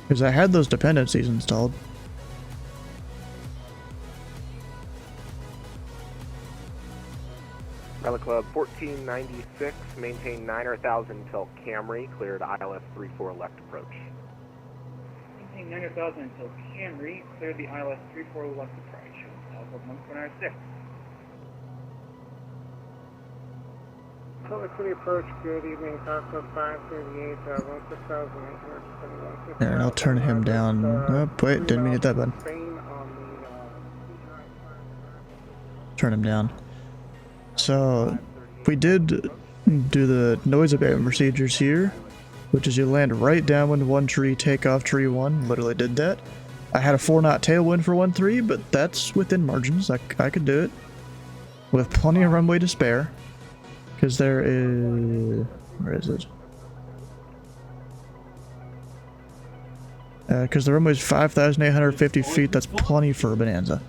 Because I had those dependencies installed. Pilot Club 1496, maintain 9,000 until Camry, cleared ILS 34 left approach. Maintain 9,000 until Camry, clear the ILS 34 left approach. Alpha 1496. Salt Lake City approach, good evening, Papa 538, 16,871. There, and I'll turn him down. Oh, wait, didn't mean to hit that button. Turn him down. So, we did do the noise abatement procedures here, which is you land right downwind one tree, take off tree one. Literally did that. I had a 4-knot tailwind for 1-3, but that's within margins. I could do it with plenty of runway to spare. Because there is... where is it? Because the runway is 5,850 feet. That's plenty for a Bonanza.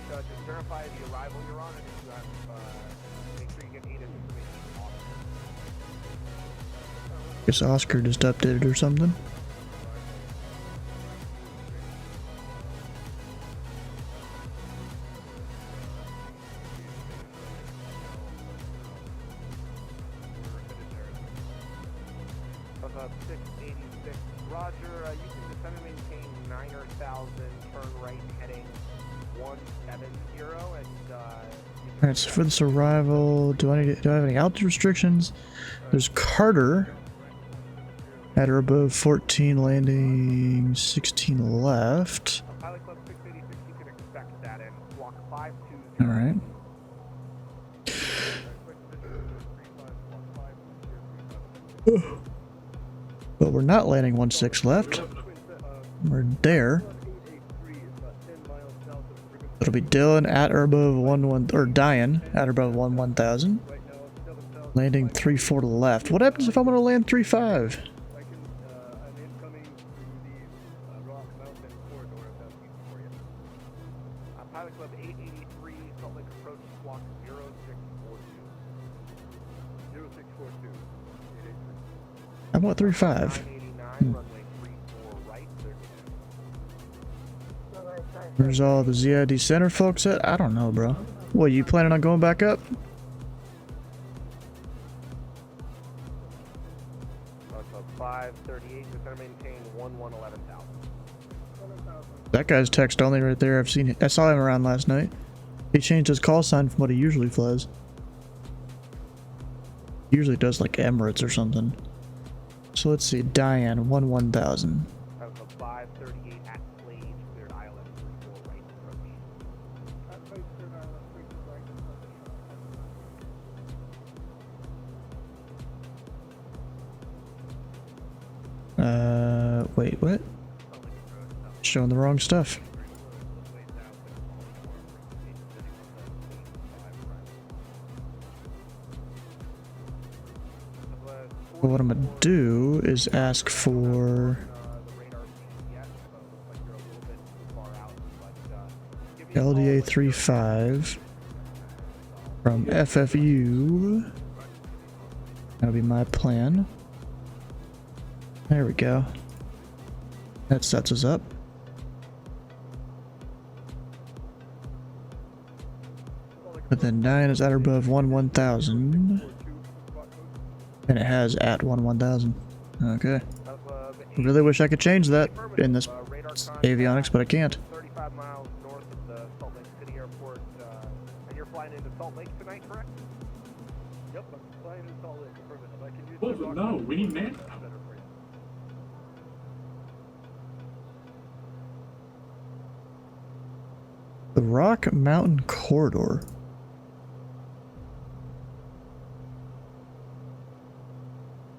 Just verify the arrival you're on, and if you have, make sure you get ATIS information off. Guess Oscar just updated or something. Of 686, Roger, you can descend and maintain 9,000, turn right heading 170, and Alright, so for this arrival, do I have any altitude restrictions? There's Carter at or above 14, landing 16 left. Pilot Club 686, you can expect that in block 520. Alright. But we're not landing 16 left. We're there. It'll be Dylan at or above 11, or Diane at or above 11,000. Landing 34 to the left. What happens if I'm gonna land 35? Pilot Club 883, Salt Lake approach block 0642. 0642. How about 35? 989, runway 34 right, 32. Where's all the ZID center folks at? I don't know, bro. What, you planning on going back up? Club 538, descend and maintain 11,000. That guy's text only right there. I've seen it. I saw him around last night. He changed his call sign from what he usually flies. He usually does like Emirates or something. So let's see. Diane, 11,000. Club 538 at Slade, cleared ILS 34 right approach. Wait, what? Showing the wrong stuff. Well, what I'm gonna do is ask for LDA 35 from FFU. That'll be my plan. There we go. That sets us up. But then 9 is at or above 11,000. And it has at 11,000. Okay. Really wish I could change that in this avionics, but I can't. 35 miles north of the Salt Lake City Airport, and you're flying into Salt Lake tonight, correct? Yep, I'm flying into Salt Lake. Perfect. If I can use Oh, no, we need man. The Rock Mountain Corridor.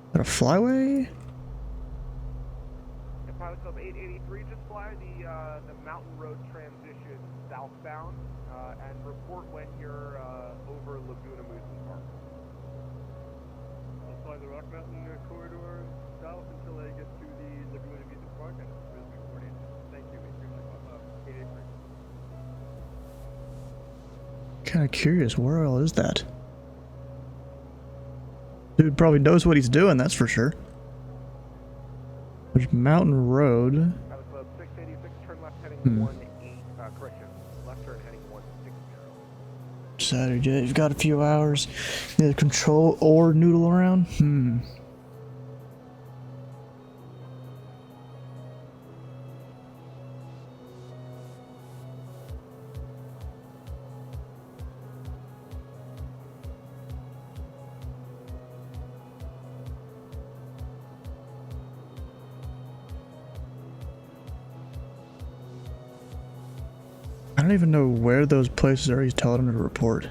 Is that a flyway? Pilot Club 883, just fly the Mountain Road transition southbound, and report when you're over Laguna Amusement Park. I'll fly the Rock Mountain corridor south until I get to the Laguna Amusement Park, and we'll be reporting. Thank you, 883. Kind of curious, where all is that? Dude probably knows what he's doing, that's for sure. There's Mountain Road. Pilot Club 686, turn left heading 18, correction, left turn heading 160. Saturday, you've got a few hours. Either control or noodle around. don't even know where those places are he's telling him to report.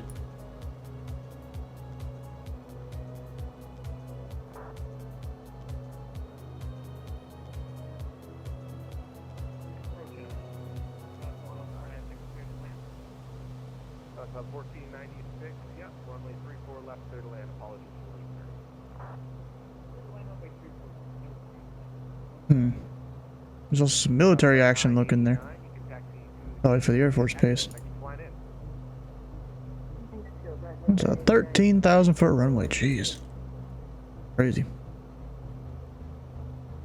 Club 1496, yep, runway 34 left, clear to land. Apologies for late. There's also some military action looking there. Probably for the Air Force Base. It's a 13,000 foot runway, jeez. Crazy.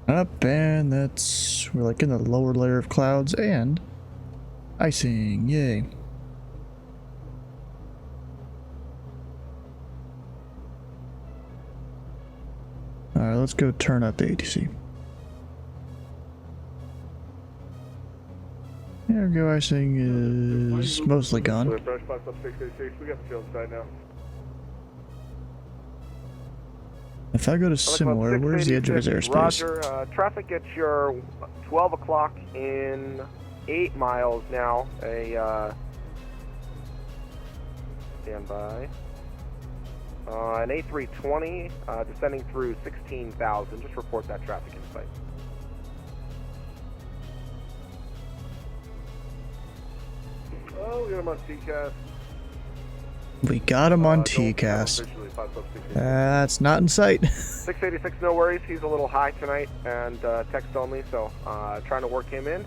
Up, and we're like in the lower layer of clouds and icing, yay. Alright, let's go turn up the ATC. There we go, icing is mostly gone. We got the field side now. If I go to similar, where's the edge of his airspace? Roger, traffic at your 12 o'clock in 8 miles now. Stand by. An A320 descending through 16,000. Just report that traffic in sight. Oh, we got him on TCAS. We got him on TCAS. That's not in sight. 686, no worries. He's a little high tonight and text only, so trying to work him in.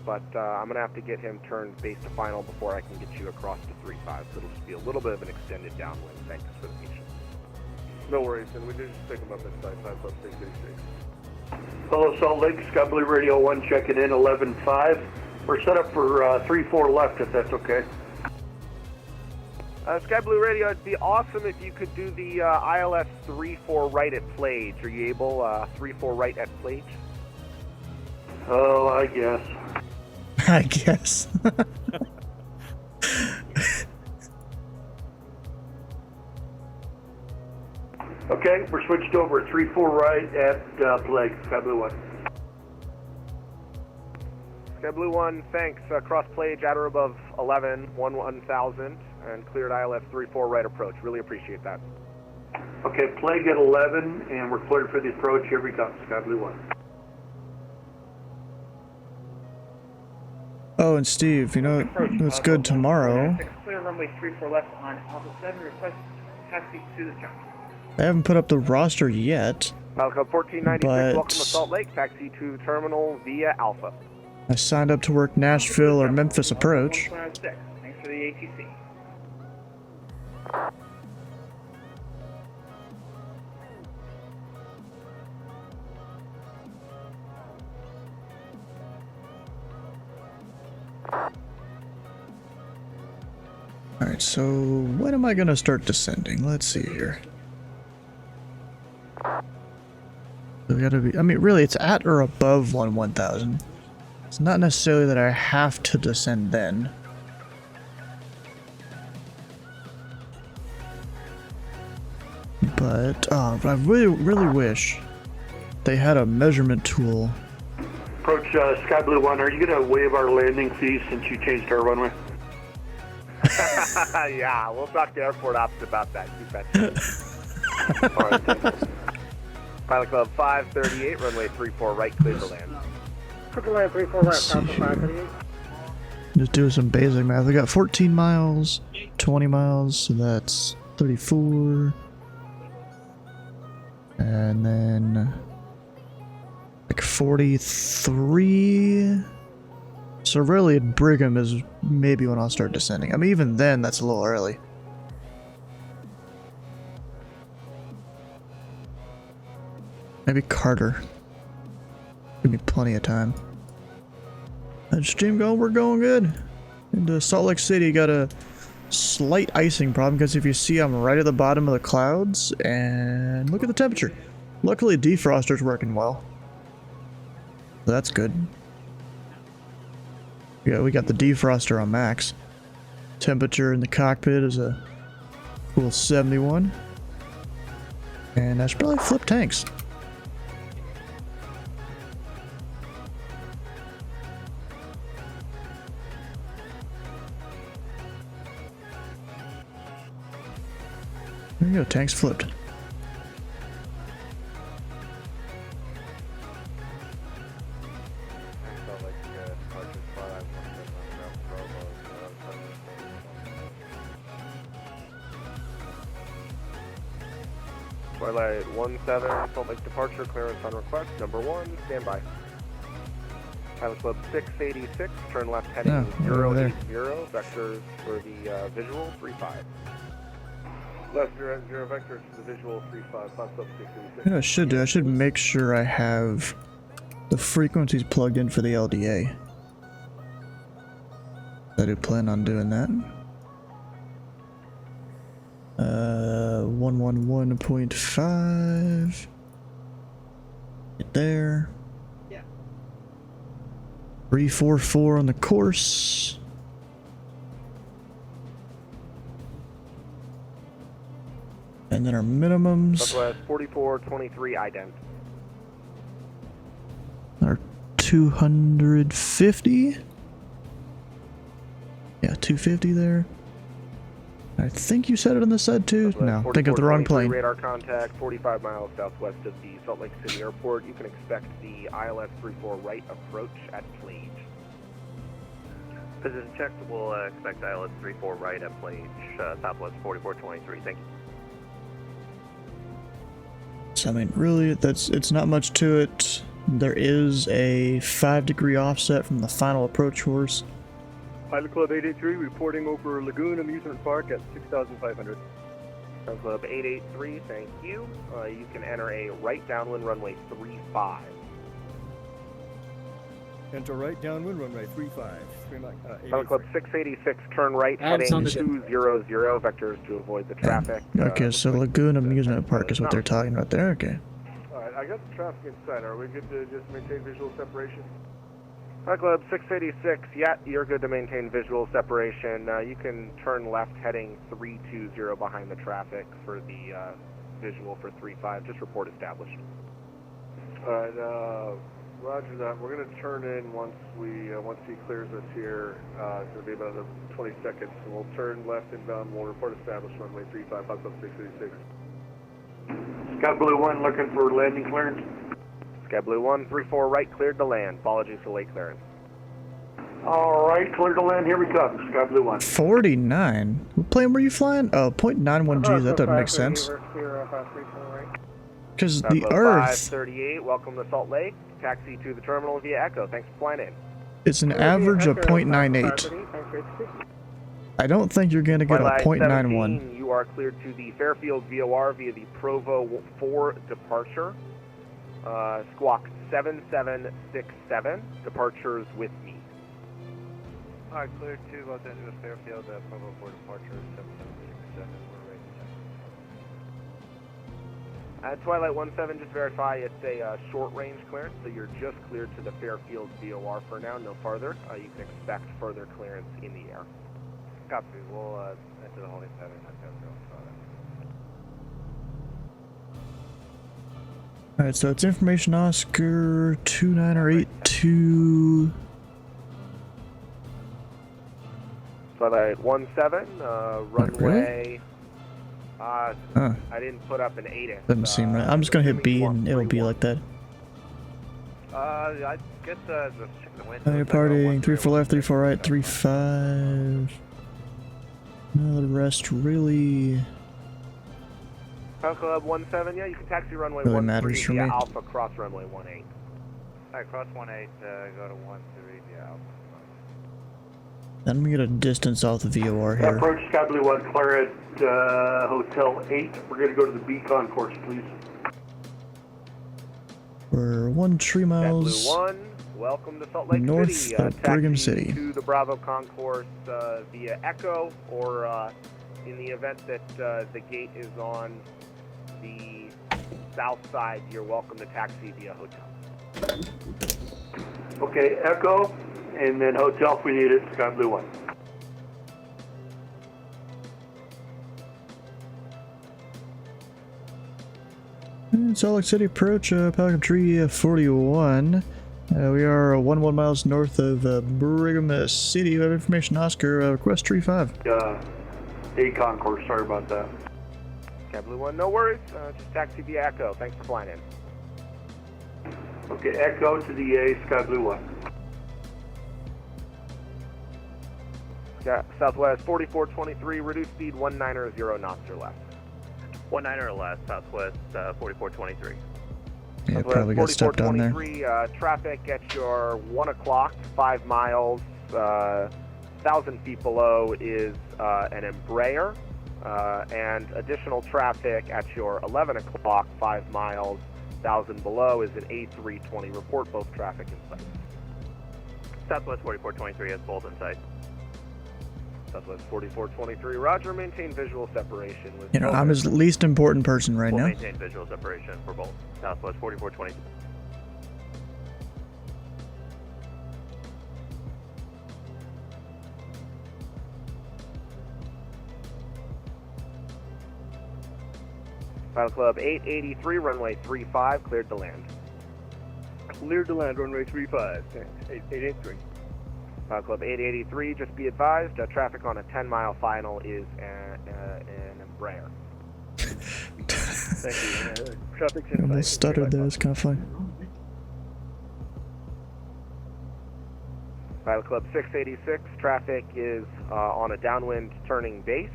But I'm going to have to get him turned base to final before I can get you across to 3-5. So it'll just be a little bit of an extended downwind. Thanks for the patience. No worries, and we did just pick him up inside 55686. Hello, Salt Lake, Sky Blue Radio 1 checking in, 11-5. We're set up for 3-4 left, if that's okay. Sky Blue Radio, it'd be awesome if you could do the ILS 3-4 right at Plage. Are you able 3-4 right at Plage? Oh, I guess. I guess. Okay, we're switched over, 3-4 right at Plague, Sky Blue 1. Sky Blue 1, thanks. Cross Plage at or above 11,000, and cleared ILS 3-4 right approach. Really appreciate that. Okay, Plague at 11, and we're cleared for the approach. Here we come, Sky Blue 1. Oh, and Steve, you know what's good tomorrow? Clear runway 34 left on Alpha 7. Request taxi to the jump. I haven't put up the roster yet. Pilot Club 1496, but welcome to Salt Lake. Taxi to terminal via Alpha. I signed up to work Nashville or Memphis approach. Thanks for the ATC. Alright, so when am I gonna start descending? Let's see here. We gotta be, I mean, really, it's at or above 1,000. It's not necessarily that I have to descend then. But, I really wish they had a measurement tool. Approach Sky Blue 1, are you going to waive our landing fees since you changed our runway? Yeah, we'll talk to airport ops about that. You bet. All right, Pilot Club 538, runway 34 right, clear to land. Crooked line 34 right, Alpha 538. Just do some basic math. We got 14 miles, 20 miles, so that's 34. And then like 43. So really at Brigham is maybe when I'll start descending. I mean, even then, that's a little early. Maybe Carter. Give me plenty of time. Stream going, we're going good. Into Salt Lake City, got a slight icing problem because if you see, I'm right at the bottom of the clouds, and look at the temperature. Luckily, defroster's working well. So that's good. Yeah, we got the defroster on max. Temperature in the cockpit is a cool 71. And I should probably flip tanks. There you go, tanks flipped. Twilight 17, Salt Lake departure, clearance on request, number 1, stand by. Pilot Club 686, turn left heading over there. 080, vectors for the visual 35. Left 0 vectors for the visual 35, Pilot Club 686. You know what I should do? I should make sure I have the frequencies plugged in for the LDA. I do plan on doing that. 111.5. Get there. Yeah. 344 on the course. And then our minimums. Southwest 4423 ident. Our 250. Yeah, 250 there. I think you said it on the side too. No, think of the wrong plane. Radar contact 45 miles southwest of the Salt Lake City Airport. You can expect the ILS 34 right approach at Plage. Position checked. We'll expect ILS 34 right at Plage, Southwest 4423. Thank you. So I mean, really, it's not much to it. There is a 5-degree offset from the final approach course. Pilot Club 883 reporting over Lagoon Amusement Park at 6,500. Pilot Club 883, thank you. You can enter a right downwind runway 35. Enter right downwind runway 35. Pilot Club 686, turn right heading 200, vectors to avoid the traffic. Okay, so Lagoon Amusement Park is what they're talking about there. Okay. Alright, I got the traffic inside. Are we good to just maintain visual separation? Pilot Club 686, yeah, you're good to maintain visual separation. You can turn left heading 320 behind the traffic for the visual for 35. Just report established. Alright, roger that. We're going to turn in once he clears us here. It's going to be about another 20 seconds. And we'll turn left inbound. We'll report established runway 35, Pilot Club 686. Sky Blue 1 looking for landing clearance. Sky Blue 1, 34 right, cleared to land. Apologies for late clearance. All right, clear to land. Here we come. Sky Blue 1. 49? What plane were you flying? Oh, 0.91 Gs. That doesn't make sense. Because the Earth... 538, welcome to Salt Lake. Taxi to the terminal via Echo. Thanks for flying in. It's an average of 0.98. I don't think you're going to get a 0.91. You are cleared to the Fairfield VOR via the Provo 4 departure. Squawk 7767. Departures with me. Alright, cleared to Los Angeles Fairfield, Provo 4 departure 7767. We're ready to check. Twilight 17, just verify it's a short range clearance, so you're just cleared to the Fairfield VOR for now, no farther. You can expect further clearance in the air. Copy. We'll enter the holding pattern. Alright, so it's information Oscar 2982. Twilight 17, runway. I didn't put up an 8. Doesn't seem right. I'm just gonna hit B and it'll be like that. I guess just check the wind. You're partying 34 left, 34 right, 35. No, the rest really. Pilot Club 17, yeah, you can taxi runway really 13 matters for via me. Alpha, cross runway 18. Alright, cross 18, go to 13 via Alpha. Then I'm gonna get a distance off the VOR here. Approach Sky Blue 1, clear at Hotel 8. We're going to go to the Beacon course, please. We're 1 tree miles Blue 1, welcome to Salt Lake north City. of Brigham City. To the Bravo concourse via Echo, or in the event that the gate is on the south side, you're welcome to taxi via Hotel. Okay, Echo, and then Hotel if we need it, Sky Blue 1. Salt Lake City approach, Pelican Tree 41. We are 11 miles north of Brigham City. We have information Oscar, request tree 5. A concourse, sorry about that. Sky Blue 1, no worries. Just taxi via Echo. Thanks for flying in. Okay, Echo to the Sky Blue 1. Southwest 4423, reduce speed 190 knots or less. 19 or less, Southwest 4423. Yeah, probably got stuck down there. 4423, traffic at your 1 o'clock, 5 miles, 1,000 feet below is an Embraer, and additional traffic at your 11 o'clock, 5 miles, 1,000 below is an A320. Report both traffic in sight. Southwest 4423 has both in sight. Southwest 4423, roger, maintain visual separation with... You know, I'm his least important person right We'll now. maintain visual separation for both. Southwest 4423. Pilot Club 883, runway 35, cleared to land. Cleared to land, runway 35. Thanks. 883. Pilot Club 883, just be advised, traffic on a 10-mile final is an Embraer. Thank you. Traffic's in I almost sight. stuttered there, it's kind of funny. Pilot Club 686, traffic is on a downwind turning base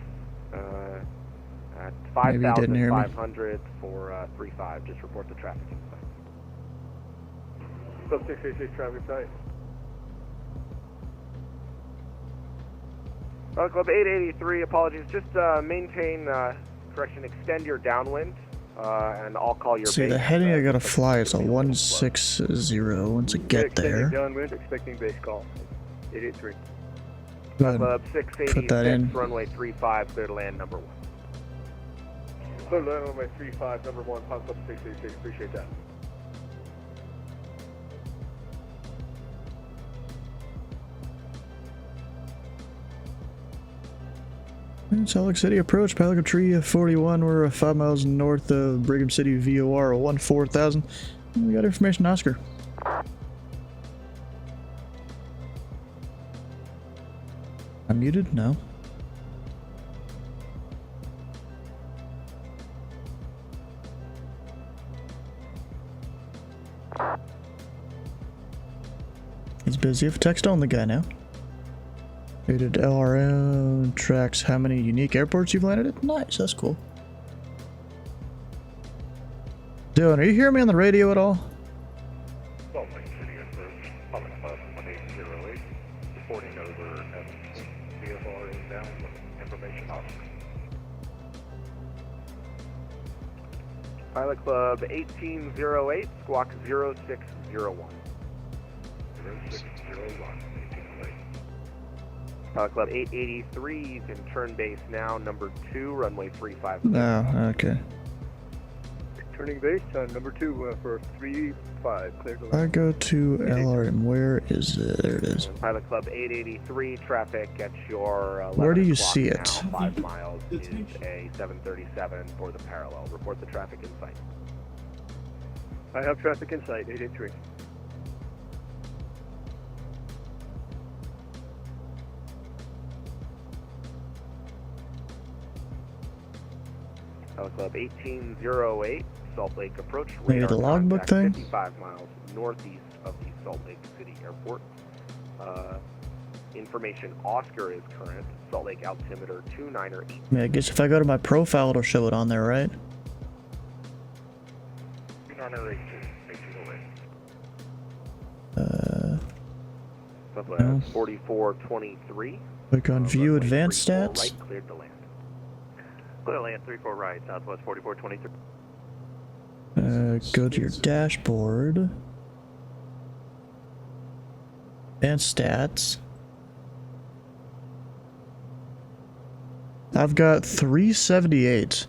at Maybe you didn't hear me. 5,500 for 35. Just report the traffic in sight. Club 686, traffic sight. Pilot Club 883, apologies. Just maintain, correction, extend your downwind, and I'll call your See, base. the heading I gotta fly is a 160 once I get there. Downwind, expecting base call. 883. Go ahead, Club put that in. 686, runway 35, clear to land number 1. Clear to land runway 35, number 1, Pilot Club 686. Appreciate that. Salt Lake City approach, Pelican Tree 41, we're 5 miles north of Brigham City VOR 14,000. We got information, Oscar. I'm muted? No. He's busy with text only guy now. Rated LRM tracks how many unique airports you've landed at. Nice, that's cool. Dylan, are you hearing me on the radio at all? Salt Lake City Airport, Pilot Club 1808, reporting over Evans. VFR inbound with information officer. Pilot Club 1808, squawk 0601. 0601. Pilot Club 883, you can turn base now, number 2, runway 35. No, okay. Turning base on number 2 for 35, clear to land. I go to LRM, where is it? There it is. Pilot Club 883, traffic at your 11 Where do you o'clock see now, it? 5 miles is a 737 for the parallel. Report the traffic in sight. I have traffic in sight, 883. Pilot Club 1808, Salt Lake approach. Maybe radar the logbook contact thing? 55 miles northeast of the Salt Lake City Airport. Information Oscar is current. Salt Lake altimeter 298. I mean, I guess if I go to my profile, it'll show it on there, right? 298. No. 4423. Click on View Advanced Stats. Right, cleared to land. Clear land 34 right, Southwest 4423. Go to your dashboard. Advanced Stats. I've got 378.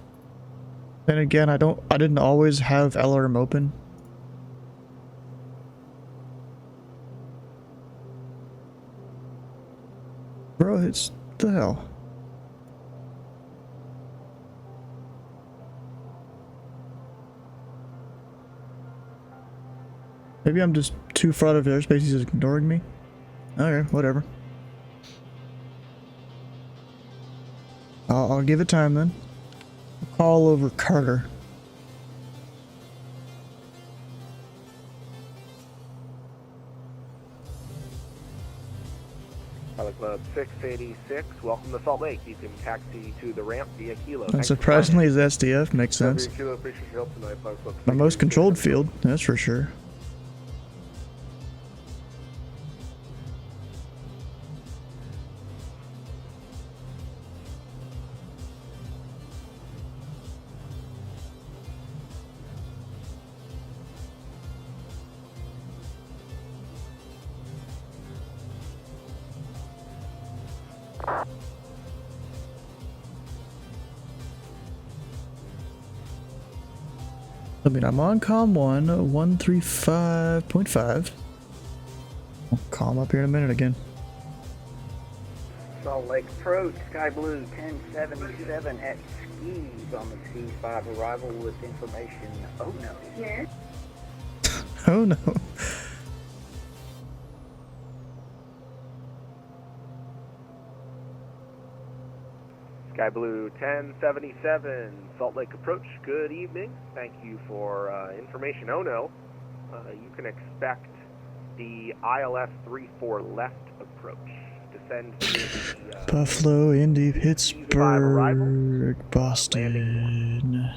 And again, I didn't always have LRM open. Bro, it's the hell. Maybe I'm just too far out of airspace, he's just ignoring me. Okay, whatever. I'll give it time then. all over Carter. Pilot Club 686, welcome to Salt Lake. You can taxi to the ramp via Kilo. And surprisingly, is SDF makes sense. Kilo, appreciate your help tonight, Pilot Club My most controlled field, that's for sure. I mean, I'm on COM 135.5. I'll calm up here in a minute again. Salt Lake Approach, Sky Blue 1077 at Skis on the Skis 5 arrival with information. Oh no. Yes. Oh no. Sky Blue 1077, Salt Lake Approach, good evening. Thank you for information. Oh no, you can expect the ILS 34 left approach. Descend to the Buffalo, Indy, Pittsburgh, Boston,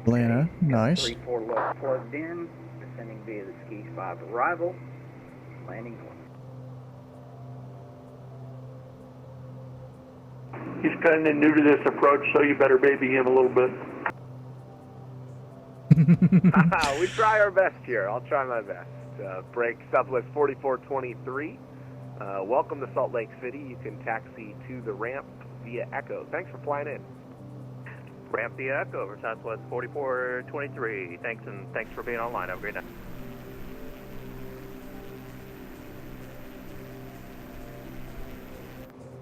Atlanta, nice. 34 left plugged in, descending via the Skis 5 arrival, landing north. He's kind of new to this approach, so you better baby him a little bit. We try our best here. I'll try my best. Break Southwest 4423. Welcome to Salt Lake City. You can taxi to the ramp via Echo. Thanks for flying in. Ramp via Echo over Southwest 4423. Thanks for being online. Have a great night.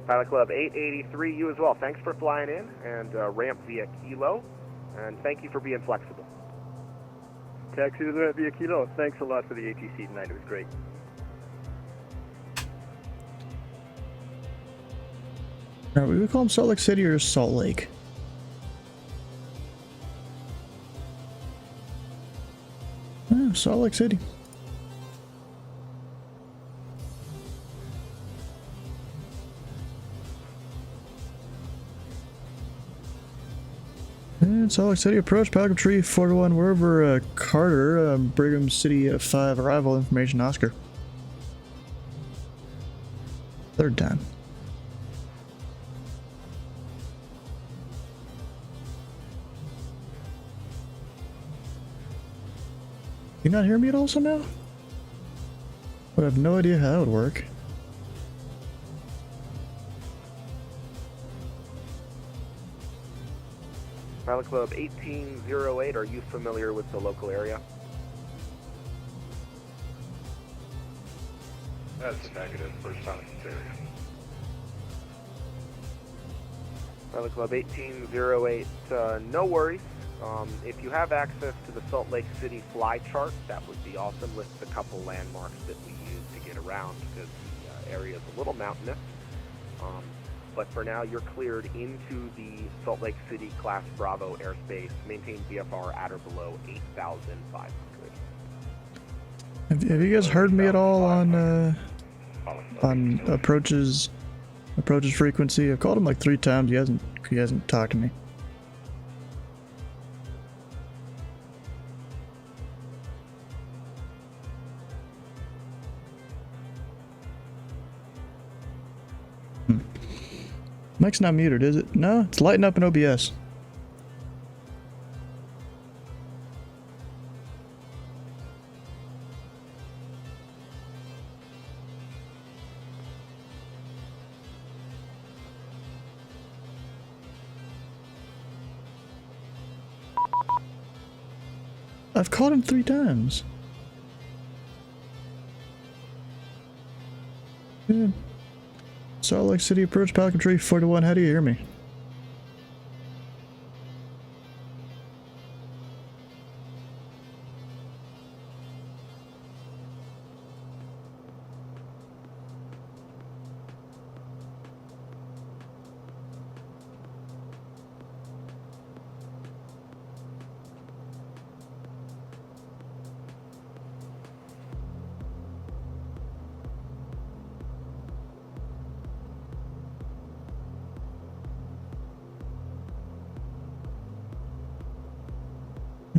Pilot Club 883, you as well. Thanks for flying in and ramp via Kilo. And thank you for being flexible. Taxi to the ramp via Kilo. Thanks a lot for the ATC tonight. It was great. Alright, we would call them Salt Lake City or Salt Lake? Salt Lake City. And Salt Lake City approach, Pelican Tree 41, wherever Carter, Brigham City 5 arrival information, Oscar. Third time. You not hear me at all somehow? I have no idea how that would work. Pilot Club 1808, are you familiar with the local area? That's negative. First time in this area. Pilot Club 1808, no worries. If you have access to the Salt Lake City fly chart, that would be awesome. Lists a couple landmarks that we use to get around because the area is a little mountainous. But for now, you're cleared into the Salt Lake City Class Bravo airspace. Maintain VFR at or below 8,500. Have you guys heard me at all on approaches frequency? I've called him like 3 times. He hasn't talked to me. Mic's not muted, is it? No, it's lighting up in OBS. I've called him 3 times. Yeah. Salt Lake City approach, Pelican Tree 41. How do you hear me?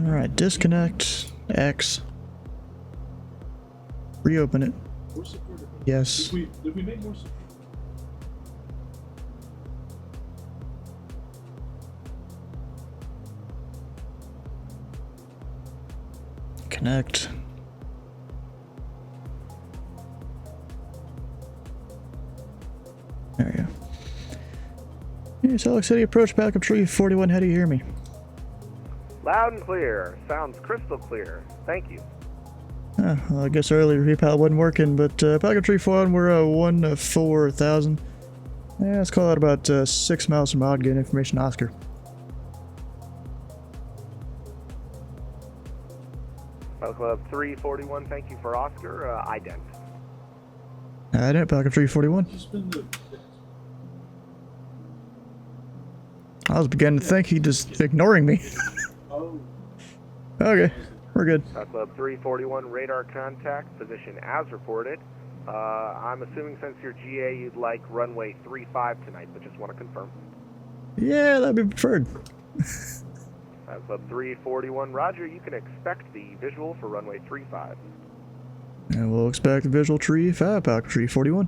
Alright, disconnect. X. Reopen it. More support. Yes. Did we make more support? Connect. There we go. Hey, Salt Lake City, approach backup tree 41. How do you hear me? Loud and clear. Sounds crystal clear. Thank you. Well, I guess earlier repal wasn't working, but backup tree 41, we're 1-4,000. Yeah, let's call that about 6 miles from out. Getting information, Oscar. Pilot Club 341, thank you for Oscar. Ident. Ident, backup tree 41. I was beginning to think he just ignoring me. Oh. Okay, we're good. Club 341, radar contact, position as reported. I'm assuming since you're GA, you'd like runway 35 tonight, but just want to confirm. Yeah, that'd be preferred. Club 341, Roger, you can expect the visual for runway 35. And we'll expect the visual tree 5, backup tree 41.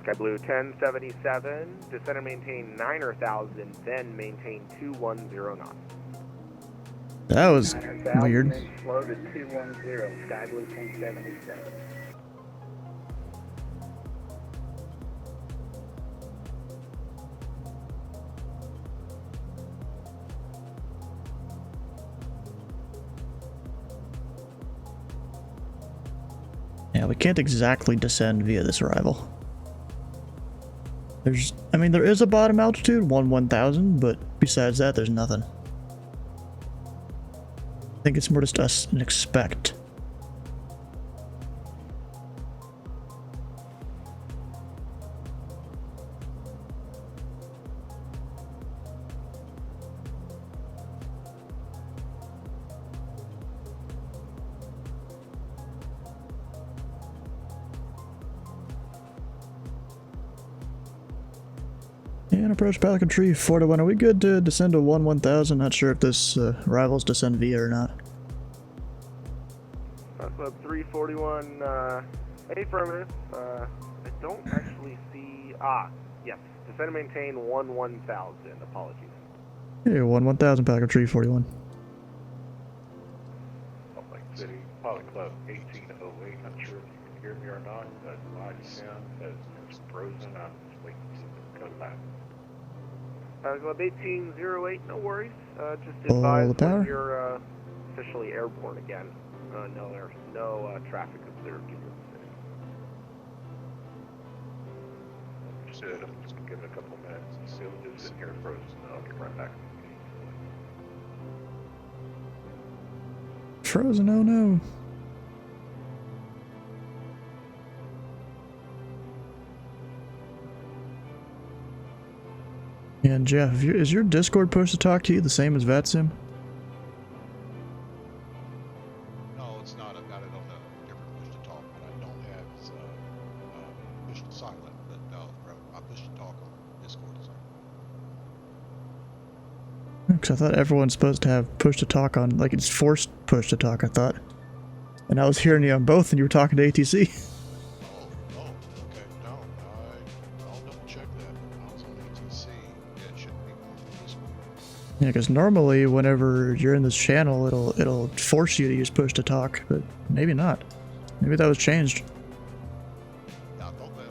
Sky Blue 1077, descend and maintain 9,000, then maintain 210 knots. That was 9,000, weird. then slow to 210, Sky Blue 1077. Yeah, we can't exactly descend via this arrival. I mean, there is a bottom altitude, 1,000, but besides that, there's nothing. I think it's more just us and expect. And approach Pelican Tree 4-1. Are we good to descend to 1,000? Not sure if this rivals descend via or not. Club 341, affirmative. I don't actually see. Yes. Descend and maintain 1,000. Apologies. Hey, 1,000 Pelican Tree 41. Salt Lake City, Pilot Club 1808. Not sure if you can hear me or not, but my sound has frozen. I'm just waiting to see it come back. Club 1808, no worries. Just All advise the power. when you're officially airborne again. No, there's no traffic observed in your vicinity. Understood. I'm just going to give it a couple minutes and see what it's in here frozen. I'll get right back. Frozen, oh no. And Jeff, is your Discord push to talk to you the same as VATSIM? No, it's not. I've got it on a different push to talk, but I don't have push to silent. But no, I push to talk on Discord. Because I thought everyone's supposed to have push to talk on, like it's forced push to talk, I thought. And I was hearing you on both and you were talking to ATC. Yeah, because normally whenever you're in this channel, it'll force you to use push to talk, but maybe not. Maybe that was changed. Yeah, I thought that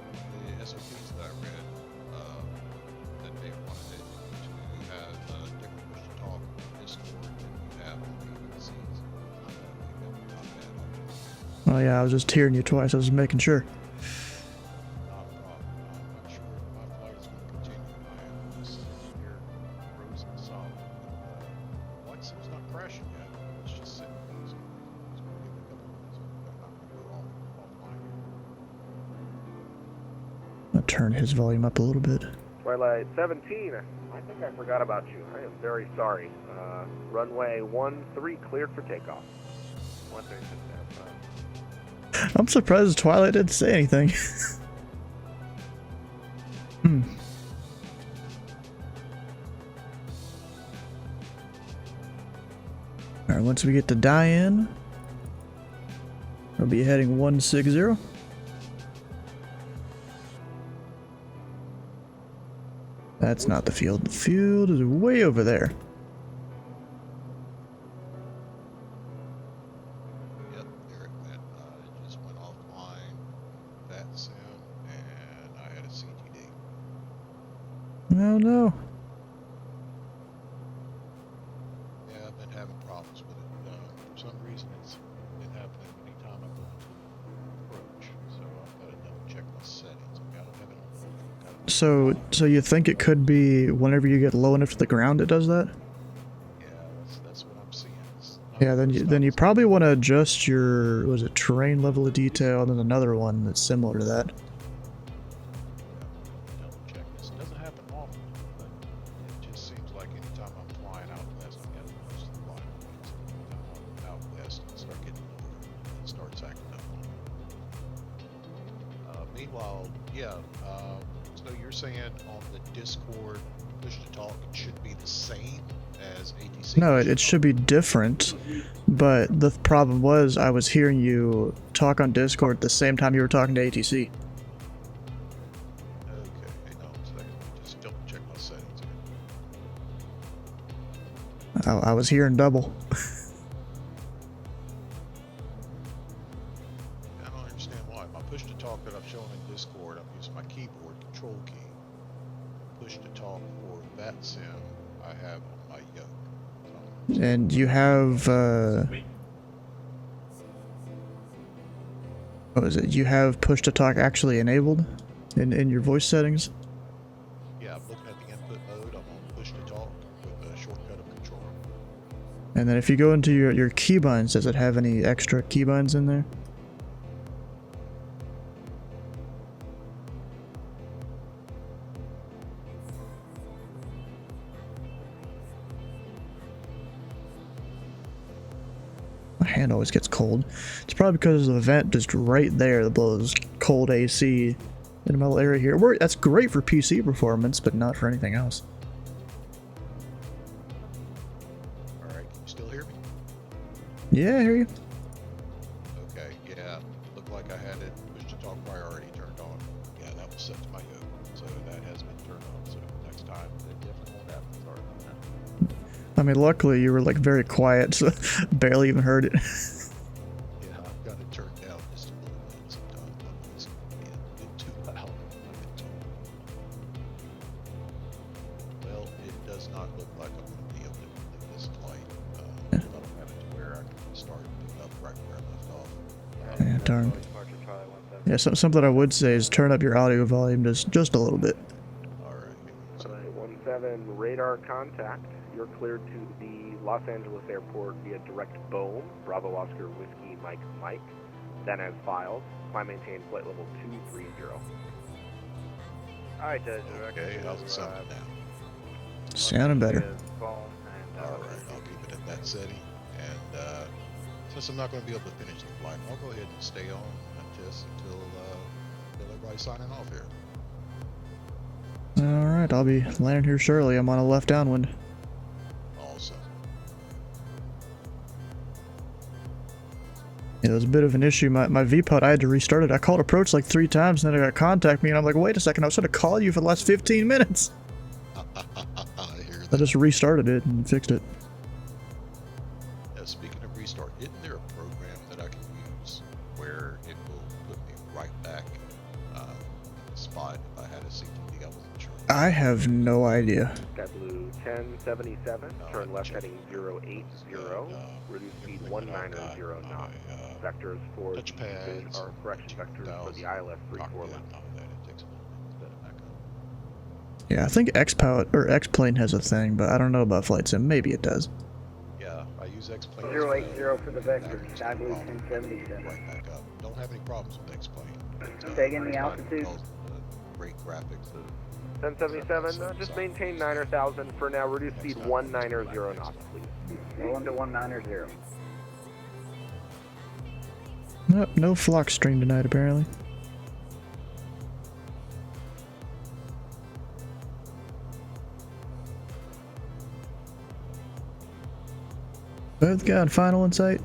the SOPs that I read, that they wanted it to have a different push to talk on Discord than you have on the ATCs. Oh yeah, I was just hearing you twice. I was making sure. Turn his volume up a little bit. Twilight 17, I think I forgot about you. I am very sorry. Runway 13 cleared for takeoff. One thing just I'm surprised Twilight didn't say anything. Alright, once we get to Diane, we'll be heading 160. That's not the field. The field is way over there. Yep, there it went. It just went offline. That sim, and I had a CTD. Oh no. Yeah, I've been having problems with it. For some reason, it's been happening anytime I go into approach. So I've got to double check my settings. I don't have it on full. So you think it could be whenever you get low enough to the ground it does that? Yeah, that's what I'm seeing. Yeah, then you probably want to adjust your, was it terrain level of detail, and then another one that's similar to that. Double check this. It doesn't happen often, but it just seems like anytime I'm flying out west, I get most of the flying points. Anytime I'm out west, I start getting lower. It starts acting up. Meanwhile, yeah. So you're saying on the Discord push to talk it should be the same as ATC? No, it should be different, but the problem was I was hearing you talk on Discord at the same time you were talking to ATC. Okay, hang on a second. Just double check my settings here. I was hearing double. I don't understand why. My push to talk that I've shown in Discord, I'm using my keyboard control key. Push to talk for that sim I have on my yoke. And you have, what is it? You have push to talk actually enabled in your voice settings? Yeah, I'm looking at the input mode. I'm on push to talk with a shortcut of control. And then if you go into your keybinds, does it have any extra keybinds in there? My hand always gets cold. It's probably because of the vent just right there that blows cold AC in my little area here. That's great for PC performance, but not for anything else. Alright, can you still hear me? Yeah, I hear you. Okay, yeah. Looked like I had it push to talk priority turned on. Yeah, that was set to my yoke. So that has been turned on. So next time it definitely won't happen. Sorry about that. I mean, luckily you were like very quiet, so barely even heard it. Yeah, I've got it turned down just a little bit sometimes. It's being a bit too loud. I've been told. Well, it does not look like I'm going to be able to complete this flight. I don't have it to where I can start and pick up right where I left off. Yeah, darn. Yeah, something I would say is turn up your audio volume just a little bit. Alright. 17 radar contact. You're cleared to the Los Angeles airport via direct Bohm, Bravo Oscar Whiskey Mike Mike. Then as filed, climb maintain flight level 230. Alright, okay, how's it sounding now? Sounding better. Alright, I'll keep it at that setting. And since I'm not going to be able to finish the flight, I'll go ahead and stay on until everybody's signing off here. Alright, I'll be landing here shortly. I'm on a left downwind. Awesome. Yeah, it was a bit of an issue. My VPod, I had to restart it. I called approach like 3 times, and then it got contact me, and I'm like, wait a second, I was trying to call you for the last 15 minutes. I just restarted it and fixed it. Yeah, speaking of restart, isn't there a program that I can use where it will put me right back in the spot if I had a CTD? I wasn't sure. I have no idea. Sky Blue 1077, turn left heading 080, reduce speed 190 knots. Vectors for the pads are correction vectors for the ILS 34 left. Yeah, I think X-Plane has a thing, but I don't know about Flight Sim. Maybe it does. Yeah, I use X-Plane. 080 for the vector, Sky Blue 1077. Right back up. Don't have any problems with X-Plane. Take in the altitude. Great graphics. 1077, just maintain 9,000 for now. Reduce speed 190 knots, please. Go into 190. Nope, no flock stream tonight, apparently. Do I have the guy on final in sight?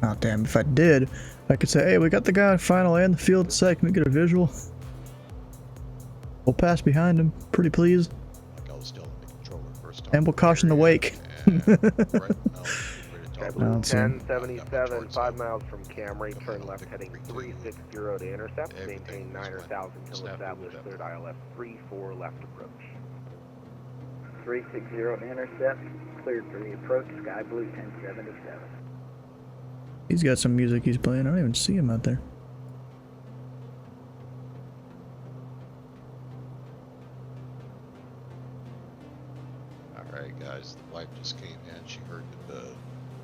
Oh damn, if I did, I could say, hey, we got the guy on final and the field in sight. Can we get a visual? We'll pass behind him. Pretty please. Like I was telling the controller first time. And we'll caution the wake. Blue 1077, 5 miles from Camry, turn left heading 360 to intercept, maintain 9,000 till established, third ILS 34 left approach. 360 to intercept, cleared for the approach, Sky Blue 1077. He's got some music he's playing. I don't even see him out there. Alright guys, the wife just came in. She heard that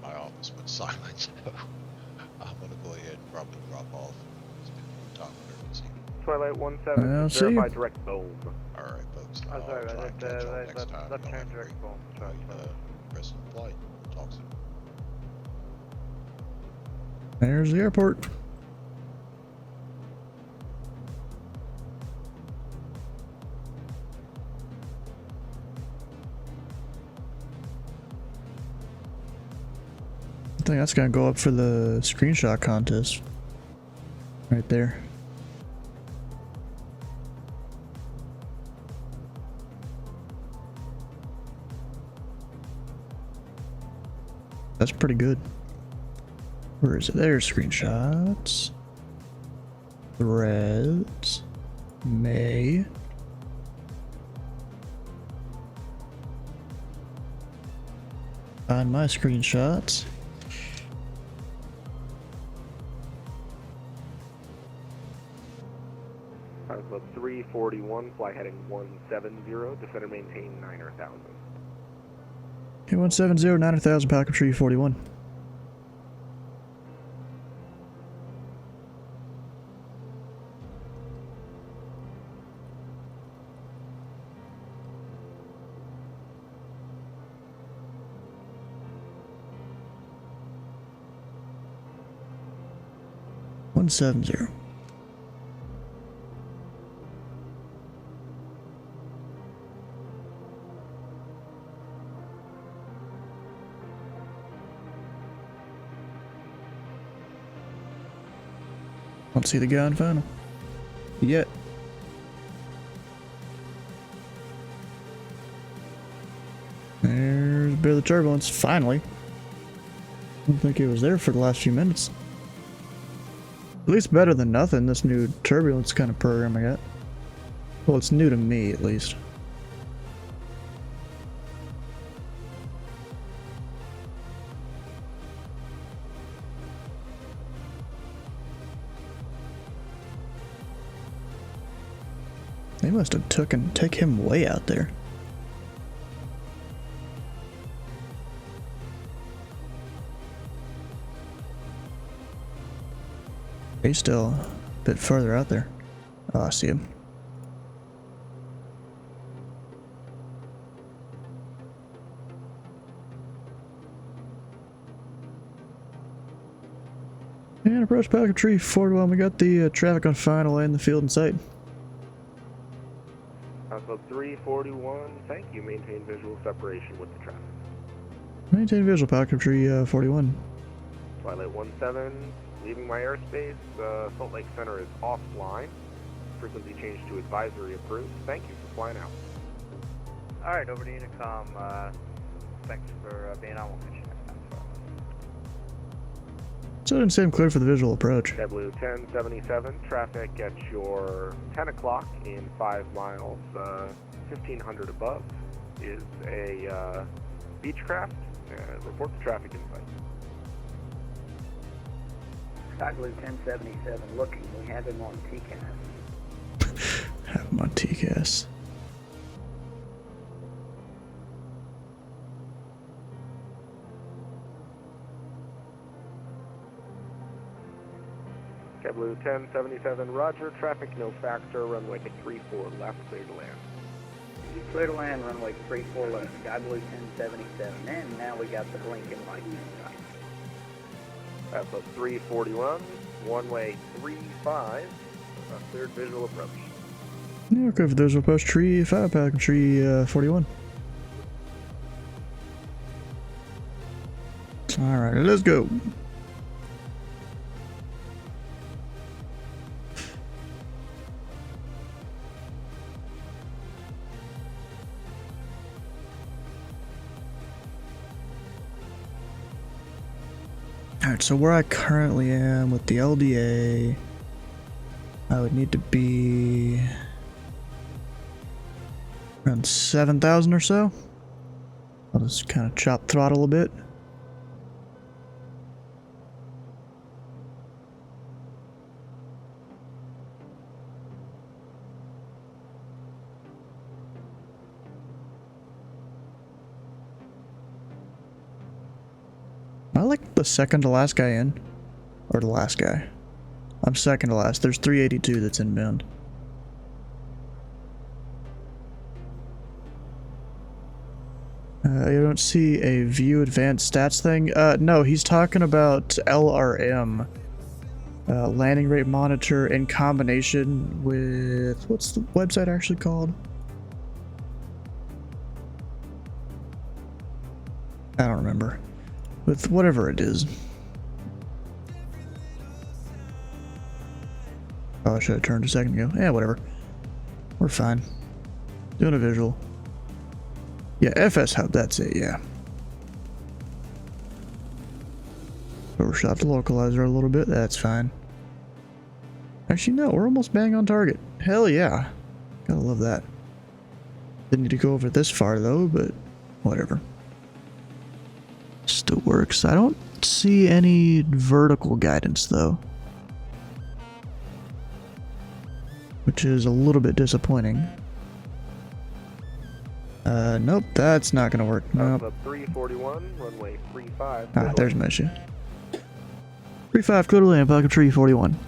my office went silent, so I'm gonna go ahead and probably drop off. Top emergency. Twilight 17, verify direct phone. Alright folks, I'm I'll sorry, try and catch y'all next time. left Y'all hand have a direct great phone. rest of the flight. Talk soon. There's the airport. I think that's gonna go up for the screenshot contest. Right there. That's pretty good. Where is it? There's screenshots. Threads. May. Find my screenshots. Club 341, fly heading 170, descend maintain 9,000. Okay, 170, 9,000, Falcon Tree 41. One 170. Don't see the guy in final yet. There's a bit of the turbulence, finally. I don't think it was there for the last few minutes. At least better than nothing, this new turbulence kind of program I got. Well, it's new to me, at least. They must have take him way out there. He's still a bit further out there. Oh, I see him. And approach Falcon Tree 41. We got the traffic on final and the field in sight. Club 341, thank you. Maintain visual separation with the traffic. Maintain visual, Falcon Tree 41. Twilight 17, leaving my airspace. Salt Lake Center is offline. Frequency changed to advisory approved. Thank you for flying out. Alright, over to Unicom. Thanks for being on. We'll catch you next time. So I didn't say I'm clear for the visual approach. Blue 1077, traffic at your 10 o'clock in 5 miles, 1500 above is a Beechcraft. Report the traffic in sight. Sky Blue 1077 looking. We have him on TCAS. Have him on TCAS. Blue 1077, roger, traffic no factor, runway 34 left, clear to land. Clear to land, runway 34 left, Sky Blue 1077, and now we got the blinking lights inside. That's a 341, one-way 35, cleared visual approach. Yeah, okay for the visual approach, Tree 5, Falcon Tree 41. Alright, let's go. Alright, so where I currently am with the LDA, I would need to be around 7,000 or so. I'll just kind of chop throttle a bit. Am I like the second to last guy in? Or the last guy? I'm second to last. There's 382 that's inbound. You don't see a view advanced stats thing? No, he's talking about LRM. Landing rate monitor in combination with... What's the website actually called? I don't remember. With whatever it is. Oh, I should have turned a second ago. Yeah, whatever. We're fine. Doing a visual. Yeah, FS Hub, that's it, yeah. Overshot the localizer a little bit, that's fine. Actually, no, we're almost bang on target. Hell yeah. Gotta love that. Didn't need to go over this far though, but whatever. Still works. I don't see any vertical guidance though, which is a little bit disappointing. Nope, that's not gonna work. Nope. 341, runway 35. Ah, there's my issue. 35, clear to land, pocket tree 41.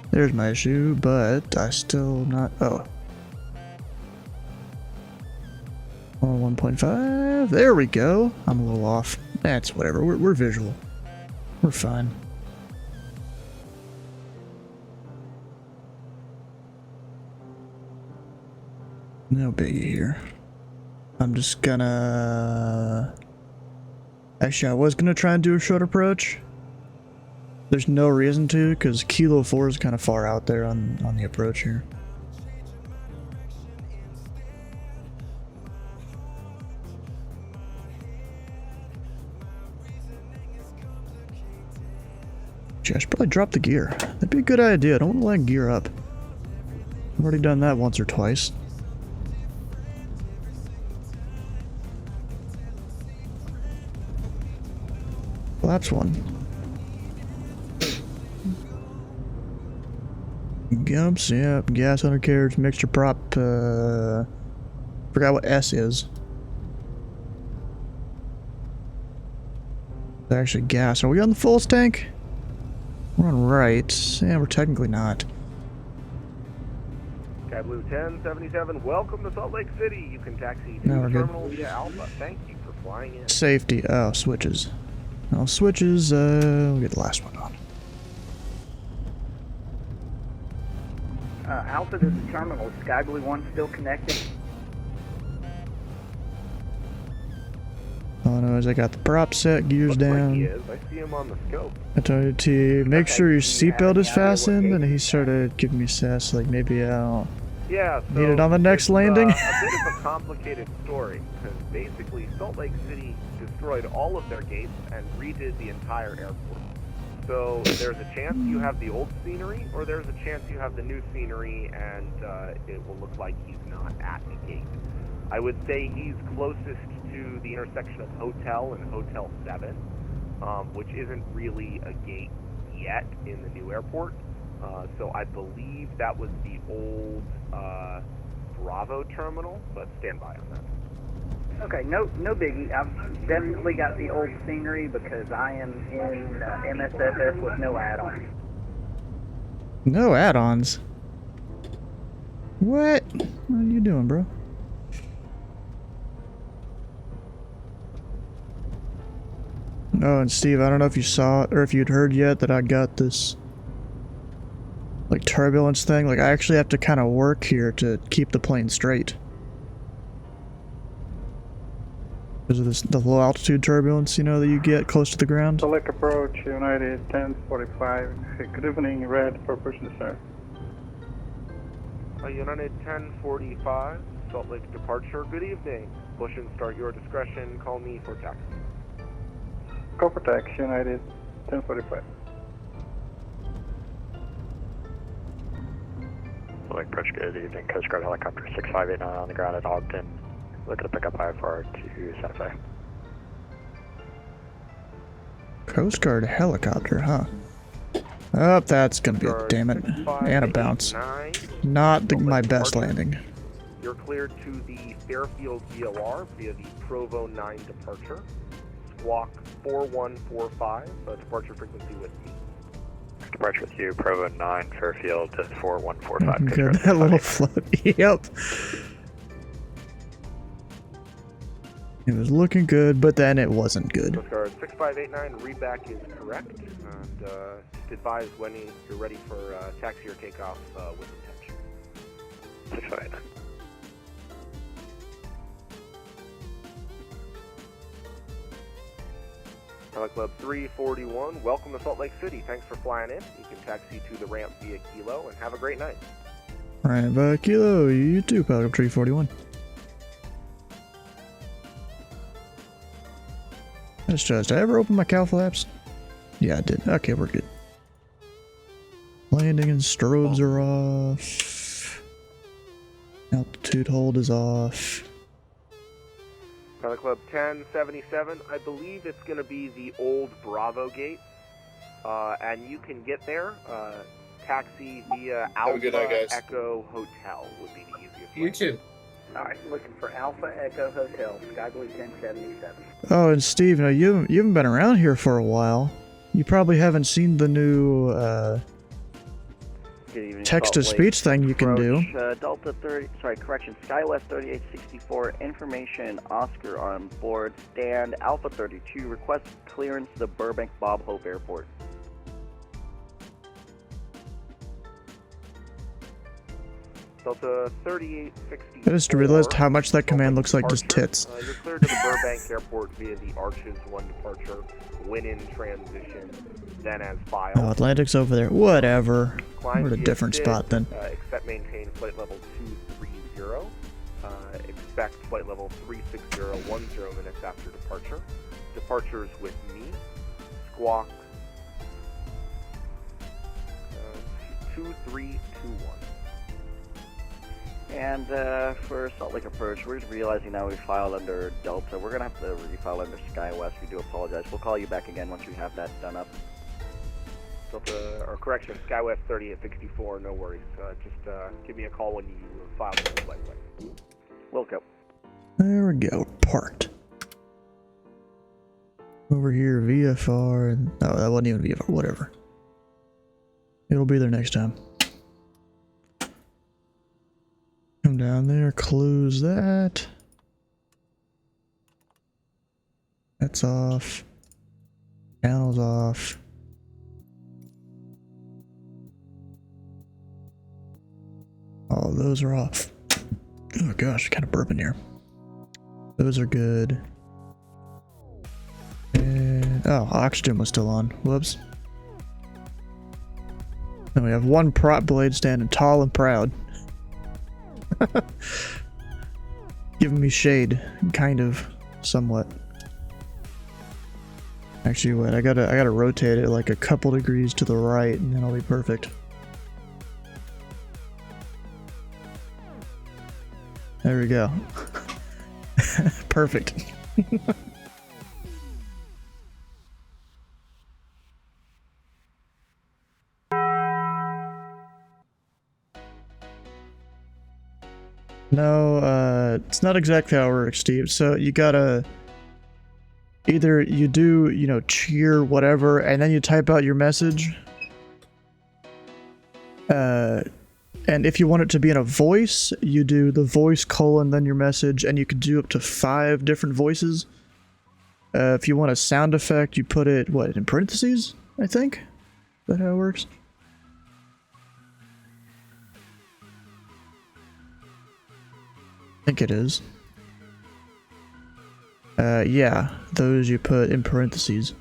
There's my issue, but I still not. Oh. 1.5. There we go. I'm a little off. That's whatever. We're visual. We're fine. No biggie here. I'm just gonna... Actually, I was gonna try and do a short approach. There's no reason to, because Kilo 4 is kind of far out there on the approach here. Actually, I should probably drop the gear. That'd be a good idea. I don't want to land gear up. I've already done that once or twice. That's one. Gumps, yep, gas undercarriage, mixture prop, forgot what S is. It's actually gas. Are we on the fullest tank? We're on right. Yeah, we're technically not. Sky Blue 1077, welcome to Salt Lake City. You can taxi to No, the we're good. terminal via Alpha. Thank you for flying in. Safety. Oh, switches. Oh, switches, we'll get the last one on. Alpha to the terminal. Sky Blue 1 still connected. All I know is I got the prop set, gears Looks like down. he is. I see him on the scope. I told you to make sure your seatbelt is fastened, and he started giving me sass, like maybe I don't Yeah, so need it on the next it's, landing. a bit of a complicated story, because basically Salt Lake City destroyed all of their gates and redid the entire airport. So there's a chance you have the old scenery, or there's a chance you have the new scenery, and it will look like he's not at the gate. I would say he's closest to the intersection of Hotel and Hotel 7, which isn't really a gate yet in the new airport. So I believe that was the old Bravo terminal, but stand by on that. Okay, no biggie. I've definitely got the old scenery because I am in MSFS with no add-ons. No add-ons? What? What are you doing, bro? Oh, and Steve, I don't know if you saw it or if you'd heard yet that I got this like turbulence thing. Like I actually have to kind of work here to keep the plane straight. Because of this, the low altitude turbulence, you know, that you get close to the ground. Select approach, United 1045. Good evening, red for push to start. United 1045, Salt Lake departure, good evening. Push and start your discretion, call me for taxi. Go for taxi, United 1045. Salt Lake approach, good evening. Coast Guard helicopter 6589 on the ground at Ogden. Looking to pick up IFR to Santa Fe. Coast Guard helicopter, huh? Oh, that's gonna be a damn it. And a bounce. Not my best landing. You're cleared to the Fairfield VOR via the Provo 9 departure. Squawk 4145, departure frequency with me. Departure with you, Provo 9, Fairfield to 4145. Good, that little float. Yep. It was looking good, but then it wasn't good. Coast Guard 6589, readback is correct. And just advise when you're ready for taxi or takeoff with intention. 6589. Club 341, welcome to Salt Lake City. Thanks for flying in. You can taxi to the ramp via Kilo and have a great night. Alright, Kilo, you too, Pelican 341. Did I ever open my cow flaps? Yeah, I did. Okay, we're good. Landing and strobes are off. Altitude hold is off. Pilot Club 1077, I believe it's going to be the old Bravo gate. And you can get there, taxi via Alpha Echo Hotel would be the easiest way. You too. Alright, looking for Alpha Echo Hotel, Sky Blue 1077. Oh, and Steve, no, you haven't been around here for a while. You probably haven't seen the new text-to-speech thing you can do. Delta 30, SkyWest 3864, information Oscar on board, stand Alpha 32, request clearance to the Burbank Bob Hope Airport. Delta 3864. I just realized how much that command looks like just tits. You're cleared to the Burbank Airport via the Arches 1 departure, when in transition, then as filed. Oh, Atlantic's over there. Whatever. Climb We're at a via different SID, spot then. Expect maintain flight level 230. Expect flight level 360 10 minutes after departure. Departures with me. Squawk 2321. And for Salt Lake approach, we're just realizing now we filed under Delta. We're going to have to refile under SkyWest. We do apologize. We'll call you back again once we have that done up. Delta, or correction, SkyWest 3864, no worries. Just give me a call when you file the flight way. Will go. There we go. Parked. Over here, VFR. And, oh, that wasn't even VFR. Whatever. It'll be there next time. Come down there, close that. That's off. Panel's off. All those are off. Oh gosh, kind of burping here. Those are good. And oh, oxygen was still on. Whoops. And we have one prop blade standing tall and proud. Giving me shade, kind of, somewhat. Actually, wait, I gotta rotate it like a couple degrees to the right, and then I'll be perfect. There we go. Perfect. No, it's not exactly how it works, Steve. So you gotta either you do, you know, cheer whatever, and then you type out your message. And if you want it to be in a voice, you do the voice colon then your message, and you can do up to 5 different voices. If you want a sound effect, you put it, what, in parentheses, I think? Is that how it works? I think it is. Yeah, those you put in parentheses.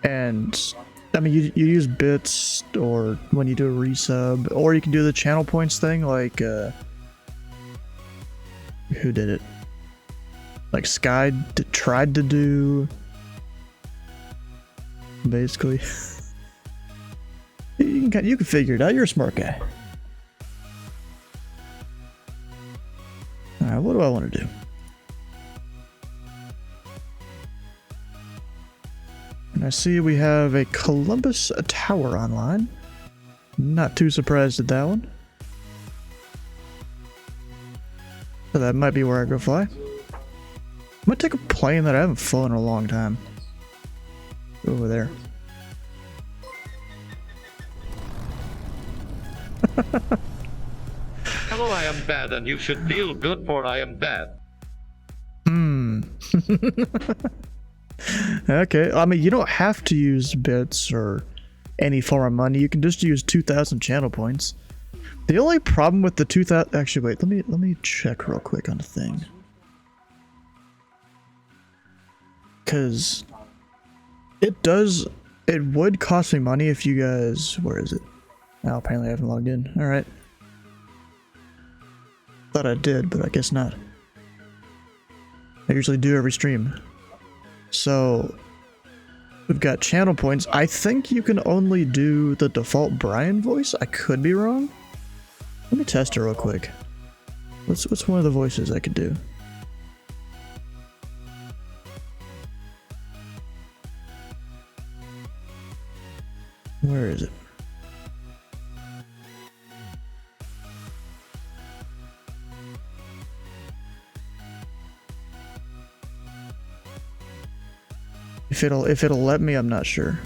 And I mean, you use bits, or when you do a resub, or you can do the channel points thing, like who did it? Like Sky tried to do, basically. You can figure it out. You're a smart guy. All right, what do I want to do? And I see we have a Columbus Tower online. Not too surprised at that one. So that might be where I go fly. I'm gonna take a plane that I haven't flown in a long time. Over there. Hello, I am bad, and you should feel good for I am bad. Okay, I mean, you don't have to use bits or any form of money. You can just use 2,000 channel points. The only problem with the 2,000... Actually, wait, let me check real quick on the thing. Because it would cost me money if you guys... Where is it? Oh, apparently I haven't logged in. Alright. Thought I did, but I guess not. I usually do every stream. So, we've got channel points. I think you can only do the default Brian voice. I could be wrong. Let me test it real quick. What's one of the voices I could do? Where is it? If it'll let me, I'm not sure.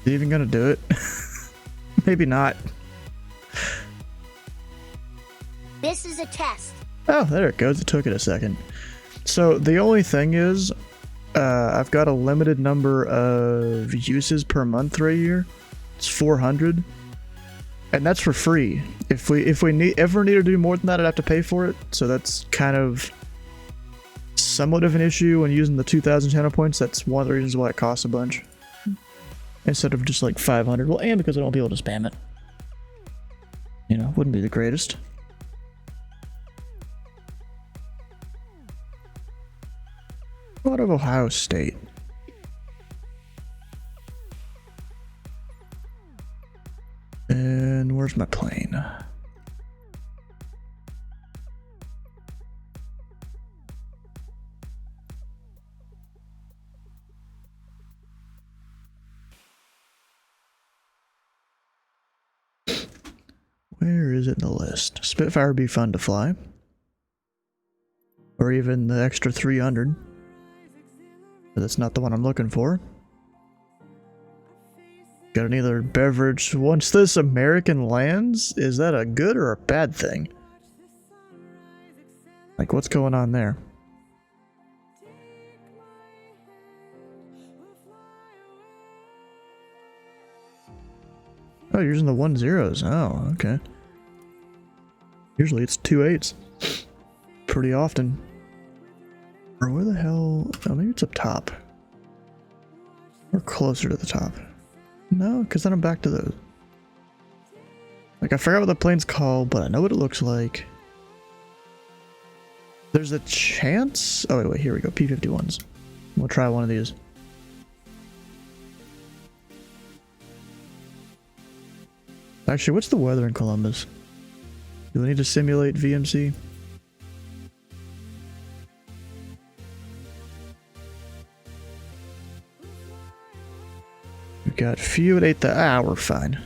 Is it even gonna do it? Maybe not. This is a test. Oh, there it goes. It took it a second. So the only thing is, I've got a limited number of uses per month right here. It's 400, and that's for free. If we ever need to do more than that, I'd have to pay for it. So that's kind of somewhat of an issue when using the 2,000 channel points. That's one of the reasons why it costs a bunch instead of just like 500. Well, and because I won't be able to spam it. You know, wouldn't be the greatest. Out of Ohio State. And where's my plane? Where is it in the list? Spitfire would be fun to fly. Or even the extra 300. But that's not the one I'm looking for. Got another beverage. Once this American lands, is that a good or a bad thing? Like, what's going on there? Oh, you're using the 1-0s. Oh, okay. Usually it's 2-8s. Pretty often. Or where the hell... Oh, maybe it's up top. Or closer to the top. No, because then I'm back to those. Like, I forgot what the plane's called, but I know what it looks like. There's a chance... Oh, wait, here we go. P-51s. We'll try one of these. Actually, what's the weather in Columbus? Do we need to simulate VMC? We've got few at 8 the hour, we're fine.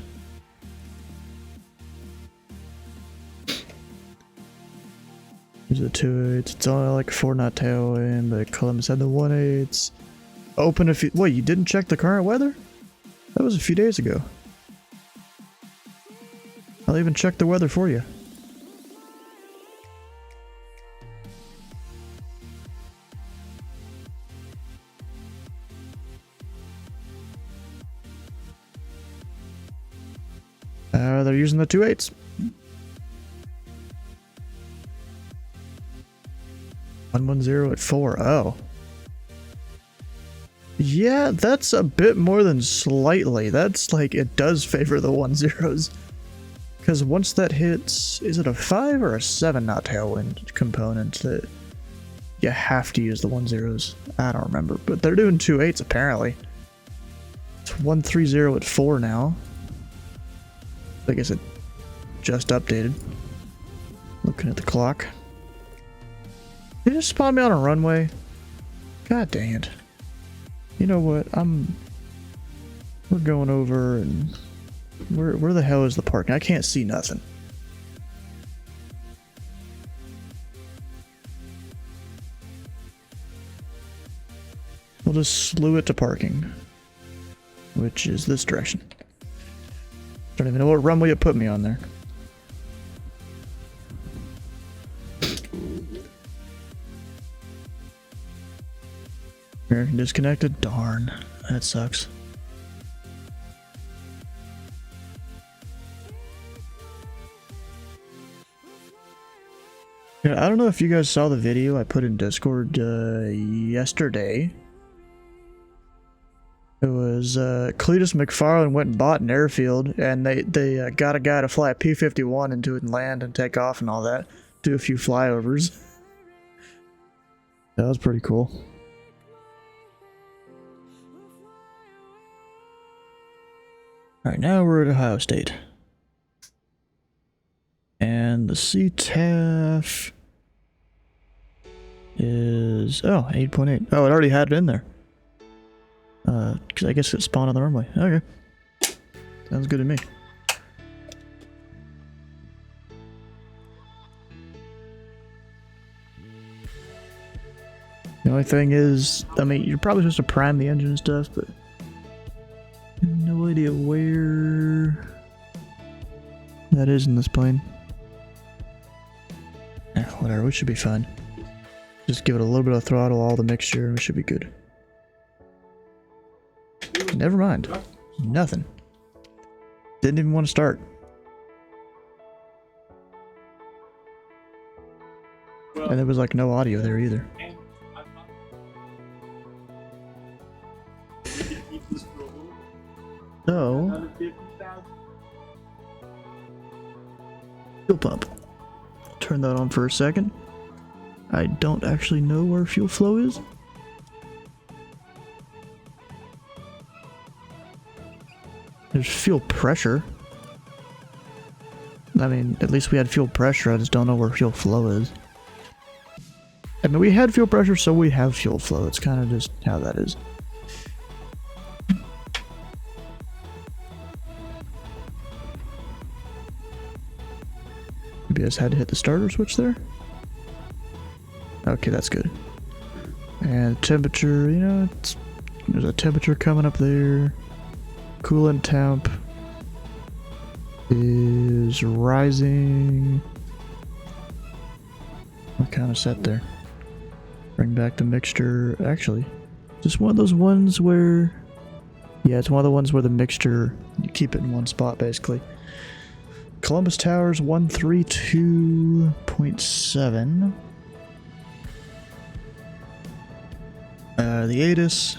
These are the 2-8s. It's only like 4-knot tailwind, but Columbus had the 1-8s. Open a few. Wait, you didn't check the current weather? That was a few days ago. I'll even check the weather for you. They're using the 2-8s. 110 at 4. Oh. Yeah, that's a bit more than slightly. That's like, it does favor the 10s. Because once that hits, is it a 5 or a 7 knot tailwind component that you have to use the 10s? I don't remember, but they're doing 2 8s apparently. It's 130 at 4 now. I guess it just updated. Looking at the clock. Did you just spawn me on a runway? God dang it. You know what? We're going over and where the hell is the parking? I can't see nothing. We'll just slew it to parking, which is this direction. Don't even know what runway it put me on there. American disconnected? Darn, that sucks. Yeah, I don't know if you guys saw the video I put in Discord yesterday. It was Cletus McFarlane went and bought an airfield, and they got a guy to fly a P-51 into it and land and take off and all that. Do a few flyovers. That was pretty cool. Alright, now we're at Ohio State. And the CTAF is... oh, 8.8. Oh, it already had it in there. Because I guess it spawned on the runway. Okay. Sounds good to me. The only thing is, I mean, you're probably supposed to prime the engine and stuff, but I have no idea where that is in this plane. Eh, whatever, we should be fine. Just give it a little bit of throttle, all the mixture, and we should be good. Never mind. Nothing. Didn't even want to start. And there was like no audio there either. So, fuel pump. Turn that on for a second. I don't actually know where fuel flow is. There's fuel pressure. I mean, at least we had fuel pressure, I just don't know where fuel flow is. I mean, we had fuel pressure, so we have fuel flow. It's kind of just how that is. Maybe I just had to hit the starter switch there? Okay, that's good. And temperature, you know, there's a temperature coming up there. Coolant temp is rising. We're kind of set there. Bring back the mixture. Actually, just one of those ones where... yeah, it's one of the ones where the mixture, you keep it in one spot basically. Columbus Towers 132.7. The ATIS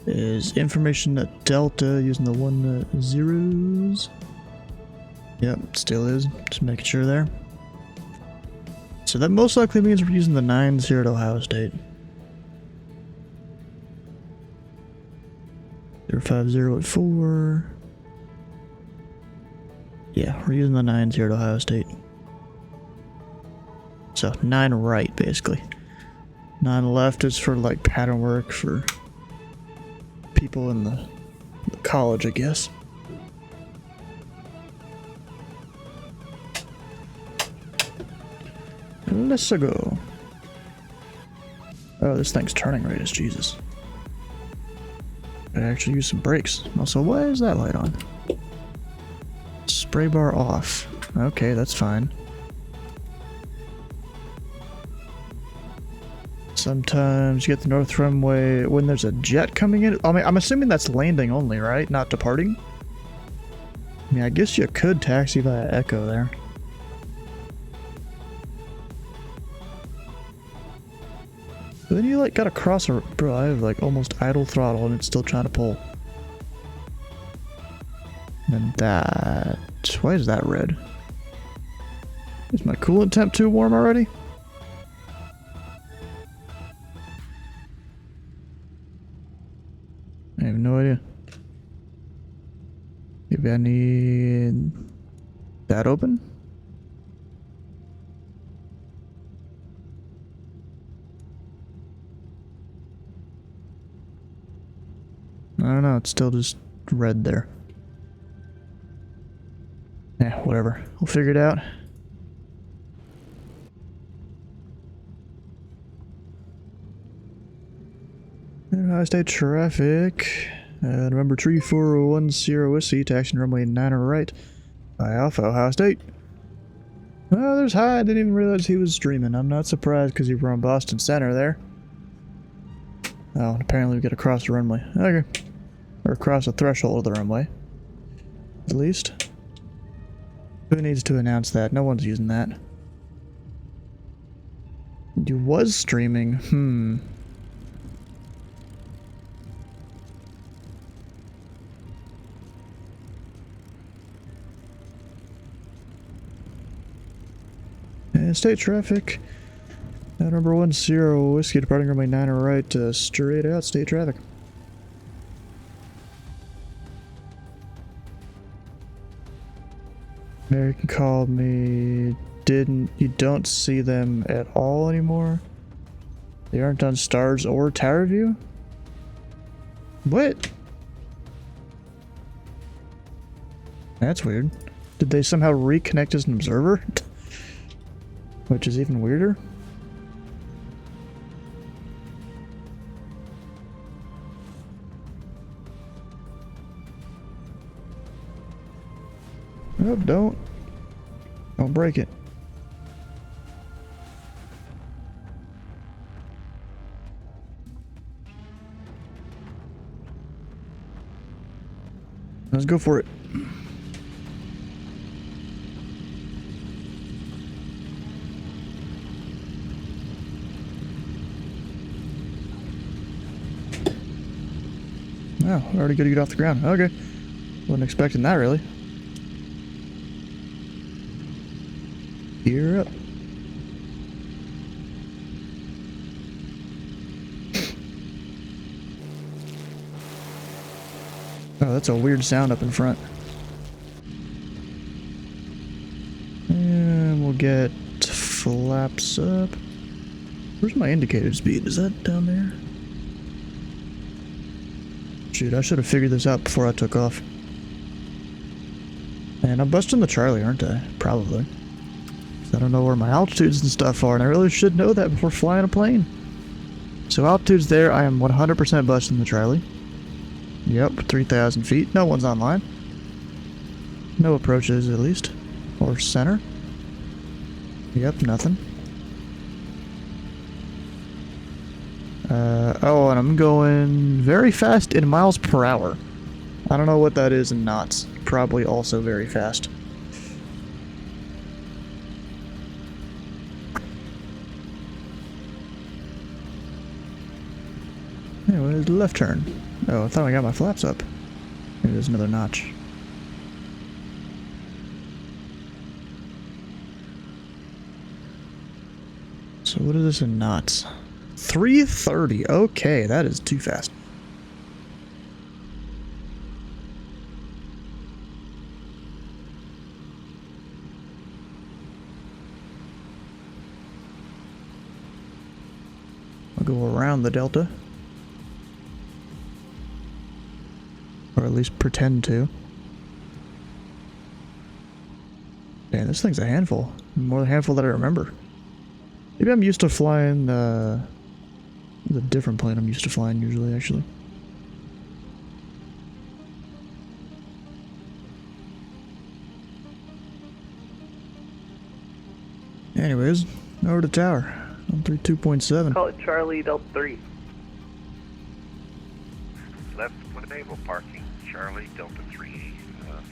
is information at Delta using the 10s. Yep, still is. Just making sure there. So that most likely means we're using the 90 at Ohio State. 050 at 4. Yeah, we're using the 90 at Ohio State. So 9 right, basically. 9 left is for like pattern work for people in the college, I guess. Let's go. Oh, this thing's turning radius, Jesus. I actually use some brakes. Also, why is that light on? Spray bar off. Okay, that's fine. Sometimes you get the north runway when there's a jet coming in. I mean, I'm assuming that's landing only, right? Not departing? I mean, I guess you could taxi via Echo there. But then you like gotta cross a... Bro, I have like almost idle throttle and it's still trying to pull. And that... Why is that red? Is my coolant temp too warm already? I have no idea. Maybe I need... that open? I don't know, it's still just red there. Yeah, whatever. We'll figure it out. High state traffic. November 3410 Whiskey, taxing runway 9 right. By Alpha, Ohio State. Oh, there's High. I didn't even realize he was streaming. I'm not surprised because you were on Boston Center there. Oh, and apparently we get across the runway. Okay. Or across the threshold of the runway. At least. Who needs to announce that? No one's using that. You was streaming. State traffic. Number 10 Whiskey, departing runway 9 right, straight out state traffic. American called me. You don't see them at all anymore? They aren't on stars or tower view? What? That's weird. Did they somehow reconnect as an observer? Which is even weirder. Oh, don't break it. Let's go for it. Oh, already good to get off the ground. Okay. Wasn't expecting that, really. Gear up. Oh, that's a weird sound up in front. And we'll get flaps up. Where's my indicated speed? Is that down there? Shoot, I should have figured this out before I took off. And I'm busting the Charlie, aren't I? Probably. I don't know where my altitudes and stuff are, and I really should know that before flying a plane. So altitudes there, I am 100% busting the Charlie. Yep, 3,000 feet. No one's online. No approaches, at least. Or center. Yep, nothing. Oh, and I'm going very fast in miles per hour. I don't know what that is in knots. Probably also very fast. Anyways, left turn. Oh, I thought I got my flaps up. Maybe there's another notch. So what is this in knots? 330. Okay, that is too fast. I'll go around the delta. Or at least pretend to. Man, this thing's a handful. More than a handful than I remember. Maybe I'm used to flying the different plane I'm used to flying usually, actually. Anyways, over to tower. I'm 32.7. Call it Charlie Delta 3. Left with naval parking, Charlie Delta 3,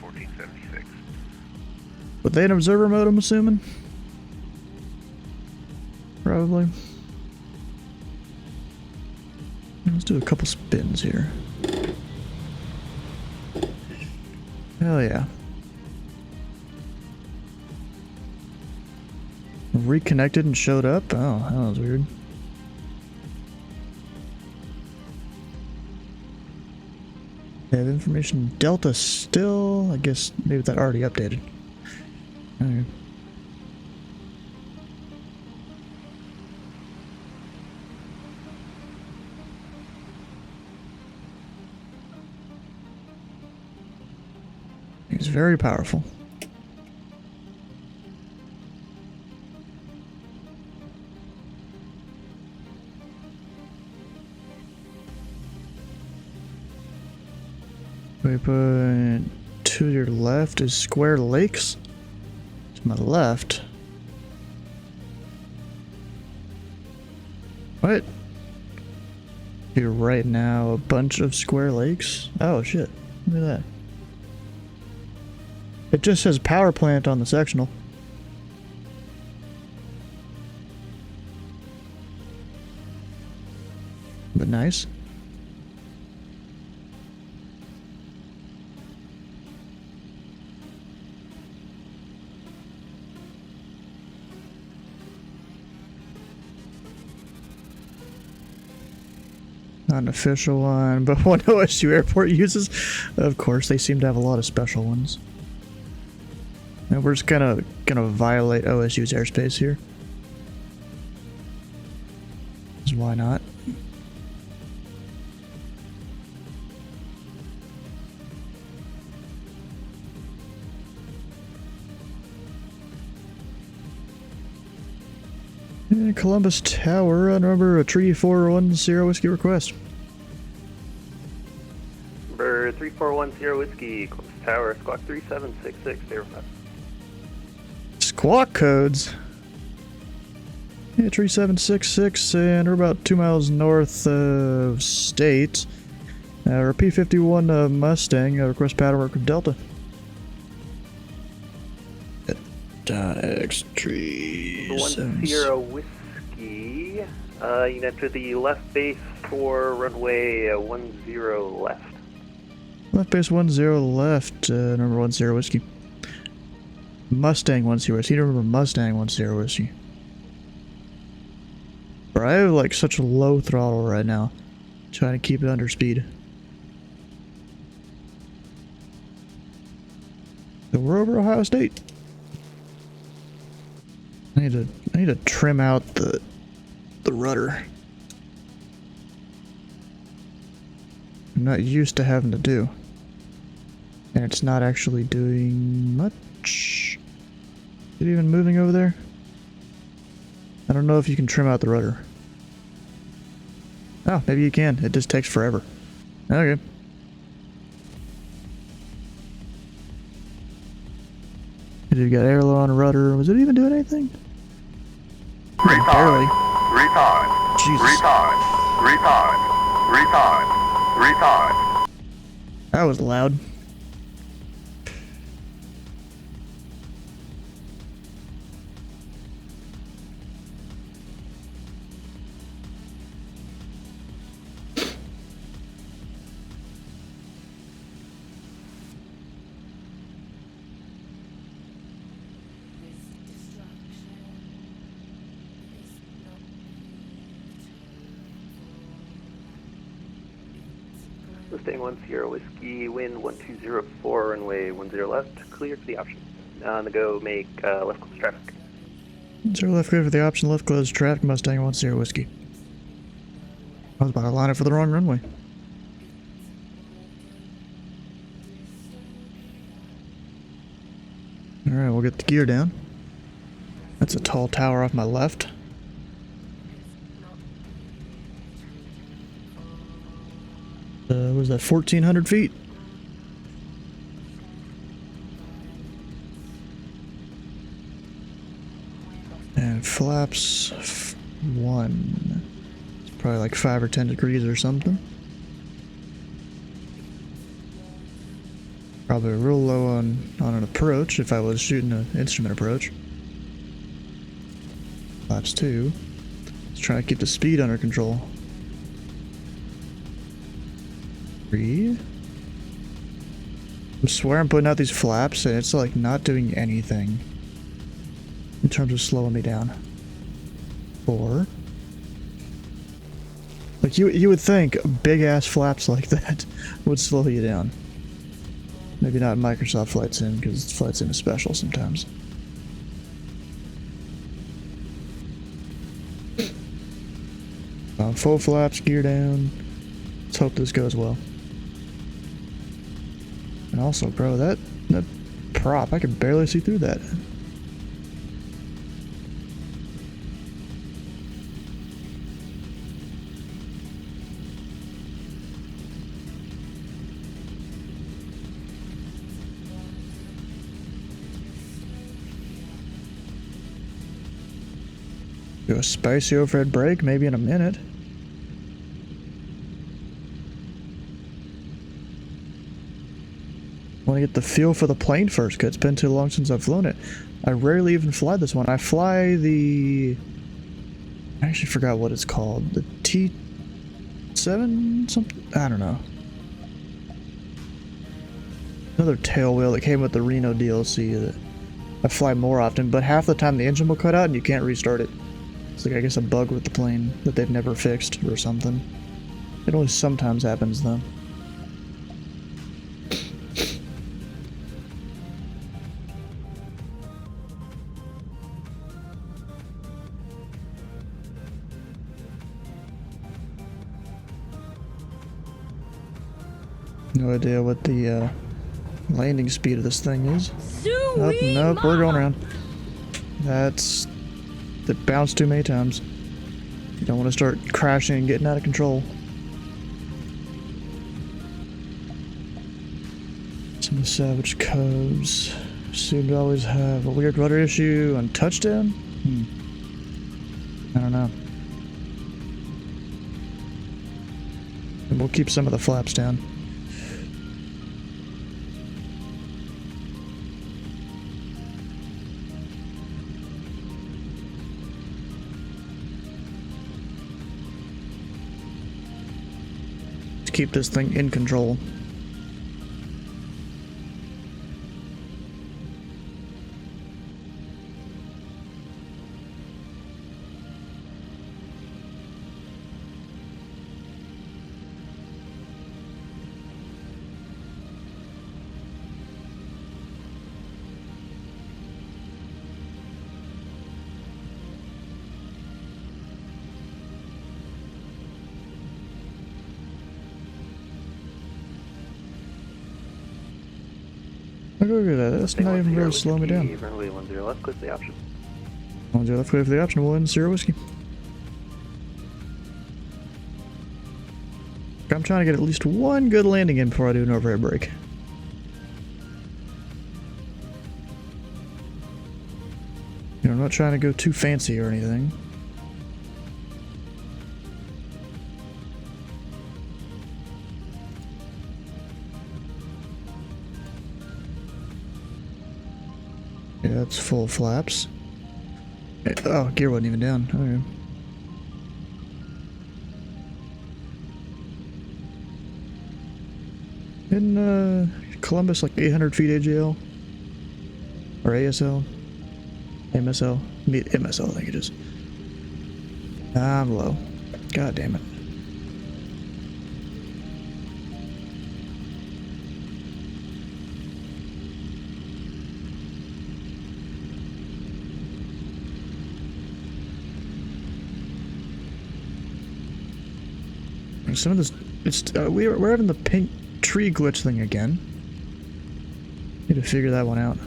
1476. But they in observer mode, I'm assuming? Probably. Let's do a couple spins here. Hell yeah. Reconnected and showed up? Oh, that was weird. I have information Delta still. I guess maybe that already updated. Okay. He's very powerful. We put to your left is Square Lakes. To my left. What? Here right now, a bunch of Square Lakes? Oh shit. Look at that. It just says power plant on the sectional. But nice. Not an official one, but one OSU airport uses. Of course, they seem to have a lot of special ones. And we're just gonna violate OSU's airspace here. 'Cause why not? Yeah, Columbus Tower, I remember a 3410 whiskey request. Number 3410 Whiskey, Columbus Tower, squawk 376605. Squawk codes? Yeah, 3766, and we're about 2 miles north of state. We're P-51 Mustang, request pattern work with Delta. X-Tree 10 Whiskey, you enter the left base for runway 10 left. Left base 10 left, number 10 Whiskey. Mustang 10 Whiskey. You don't remember Mustang 10 Whiskey. Bro, I have like such a low throttle right now. Trying to keep it under speed. So we're over Ohio State. I need to trim out the rudder. I'm not used to having to do. And it's not actually doing much. Is it even moving over there? I don't know if you can trim out the rudder. Oh, maybe you can. It just takes forever. Okay. You got aileron and rudder. Was it even doing anything? Barely. Retime. Jesus. Retime. Retime. Retime. Retime. That was loud. Mustang 10 Whiskey, wind 1204, runway 10 left, clear for the option. On the go, make left close traffic. 0 left clear for the option, left close traffic, Mustang 10 Whiskey. I was about to line it for the wrong runway. Alright, we'll get the gear down. That's a tall tower off my left. What was that, 1,400 feet? And flaps 1. It's probably like 5 or 10 degrees or something. Probably real low on an approach if I was shooting an instrument approach. Flaps 2. Let's try to keep the speed under control. 3. I swear I'm putting out these flaps and it's like not doing anything in terms of slowing me down. 4. Like you would think big ass flaps like that would slow you down. Maybe not Microsoft Flight Sim, because Flight Sim is special sometimes. Full flaps, gear down. Let's hope this goes well. And also, bro, that prop, I could barely see through that. Do a spicy overhead brake, maybe in a minute. Want to get the feel for the plane first, because it's been too long since I've flown it. I rarely even fly this one. I fly the... I actually forgot what it's called. The T7 something? I don't know. Another tail wheel that came with the Reno DLC that I fly more often, but half the time the engine will cut out and you can't restart it. It's like, I guess, a bug with the plane that they've never fixed or something. It only sometimes happens, though. No idea what the landing speed of this thing is. Oh, nope, we're going around. That bounced too many times. You don't want to start crashing and getting out of control. Some of the Savage Cubs seem to always have a weird rudder issue on touchdown. I don't know. And we'll keep some of the flaps down. Keep this thing in control. Look at that, that's not even really slowing me down. Runway 10 left, clear for the option. 10 left, clear for the option, 10 whiskey. I'm trying to get at least one good landing in before I do an overhead brake. You know, I'm not trying to go too fancy or anything. Yeah, that's full flaps. Oh, gear wasn't even down. Okay. In Columbus, like 800 feet AGL? Or ASL? MSL? MSL, I think it is. I'm low. God damn it. Some of this, we're having the pink tree glitch thing again. Need to figure that one out.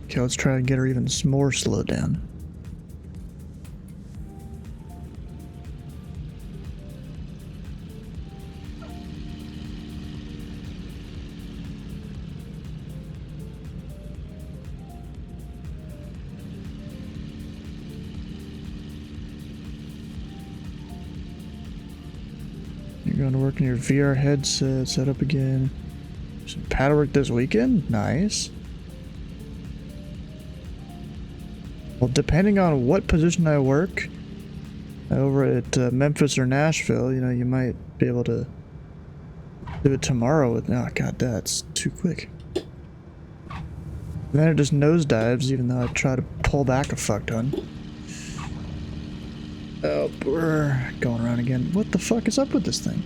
Okay, let's try and get her even more slowed down. Going to work on your VR headset, set up again. Some paddle work this weekend? Nice. Well, depending on what position I work, over at Memphis or Nashville, you know, you might be able to do it tomorrow with, oh god, that's too quick. And then it just nosedives, even though I try to pull back a fuck ton. Oh, brr, going around again. What the fuck is up with this thing?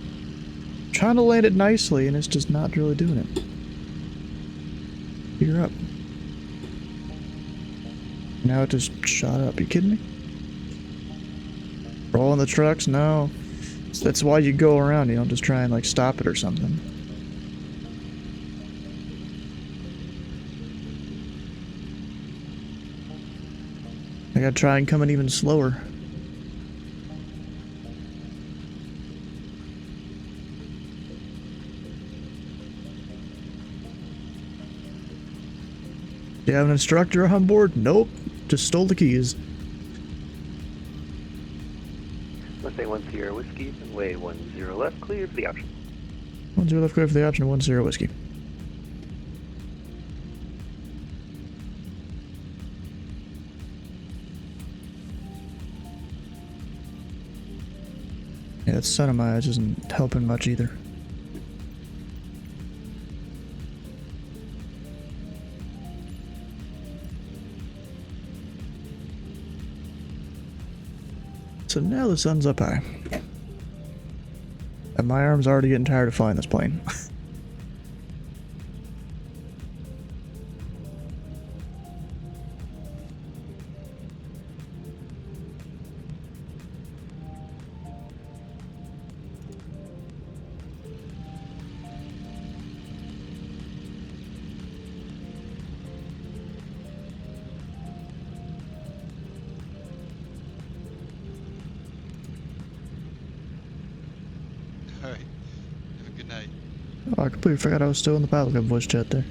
I'm trying to land it nicely and it's just not really doing it. You're up. Now it just shot up. You kidding me? Rolling the trucks? No. That's why you go around. You don't just try and like stop it or something. I gotta try and come in even slower. Do you have an instructor on board? Nope. Just stole the keys. Let's say 10 whiskey, runway 10 left, clear for the option. 10 left, clear for the option, 10 whiskey. Yeah, that son of my eyes isn't helping much either. So now the sun's up high. And my arm's already getting tired of flying this plane. Alright. Have a good night. Oh, I completely forgot I was still in the pilot club voice chat there.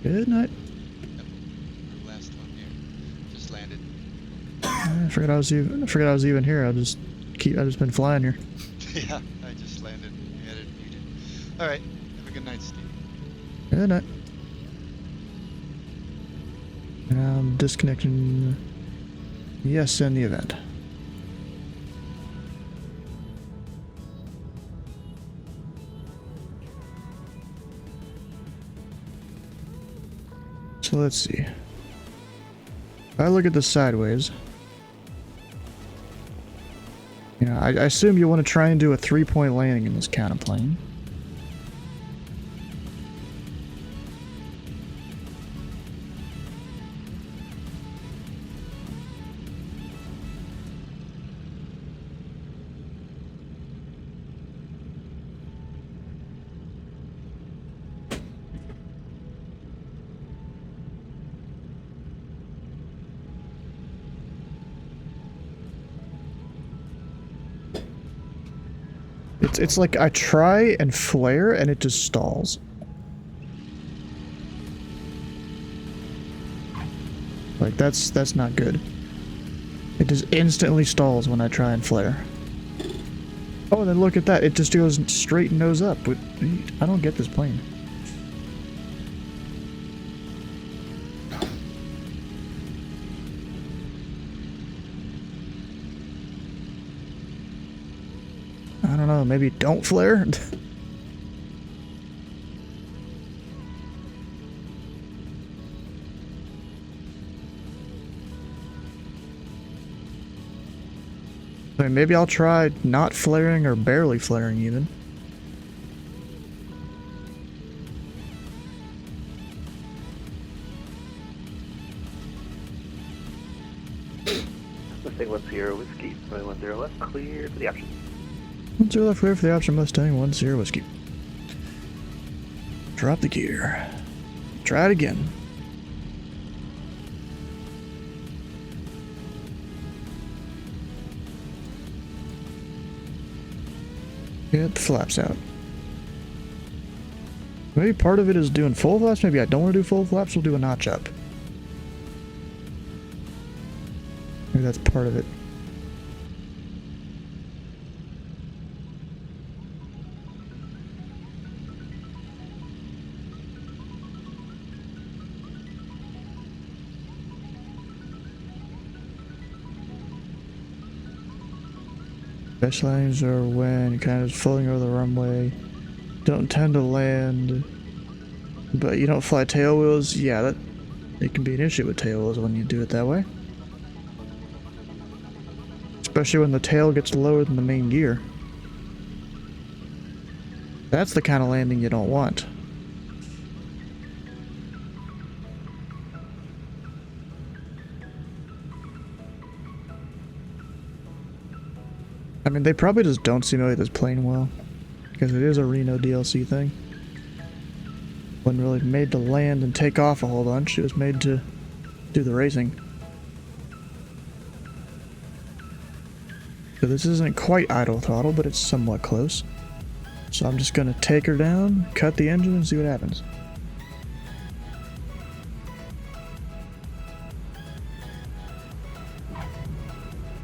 Good night. Yep. Last one here. Just landed. I forgot I was even here. I just been flying here. Yeah, I just landed. You had it muted. Alright. Have a good night, Steve. Good night. And I'm disconnecting. Yes, in the event. So let's see. If I look at this sideways, I assume you want to try and do a 3-point landing in this kind of plane. It's like I try and flare and it just stalls. Like that's not good. It just instantly stalls when I try and flare. Oh, and then look at that. It just goes straight nose up. I don't get this plane. I don't know, maybe don't flare? I mean, maybe I'll try not flaring or barely flaring even. Mustang 10 whiskey, runway 10 left, clear for the option. 10 left, clear for the option, Mustang 10 whiskey. Drop the gear. Try it again. Get the flaps out. Maybe part of it is doing full flaps, maybe I don't want to do full flaps, we'll do a notch up. Maybe that's part of it. Best landings are when you're kind of floating over the runway. Don't tend to land, but you don't fly tail wheels. Yeah, it can be an issue with tail wheels when you do it that way. Especially when the tail gets lower than the main gear. That's the kind of landing you don't want. I mean, they probably just don't simulate this plane well, because it is a Reno DLC thing. Wasn't really made to land and take off a whole bunch, it was made to do the racing. So this isn't quite idle throttle, but it's somewhat close. So I'm just gonna take her down, cut the engine, and see what happens.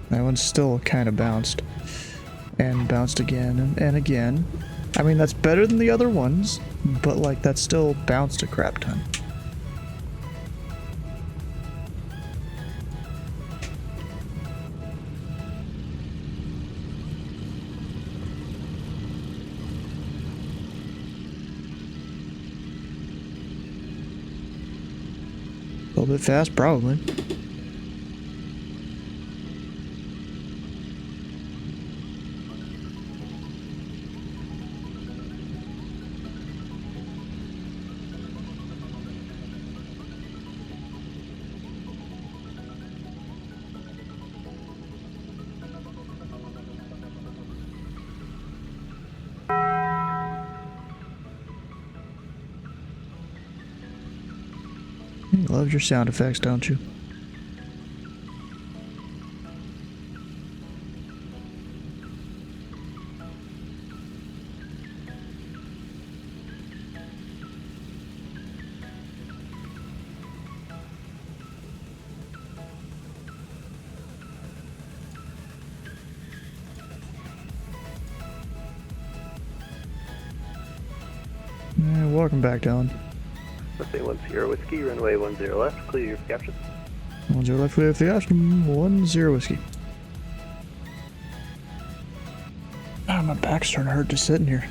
That one's still kind of bounced. And bounced again and again. I mean, that's better than the other ones, but like, that's still bounced a crap ton. A little bit fast, probably. You love your sound effects, don't you? Welcome back, Dylan. Let's say 10 whiskey, runway 10 left, clear for capture. 10 left, clear for the option, 10 whiskey. Ah, my back's starting to hurt just sitting here.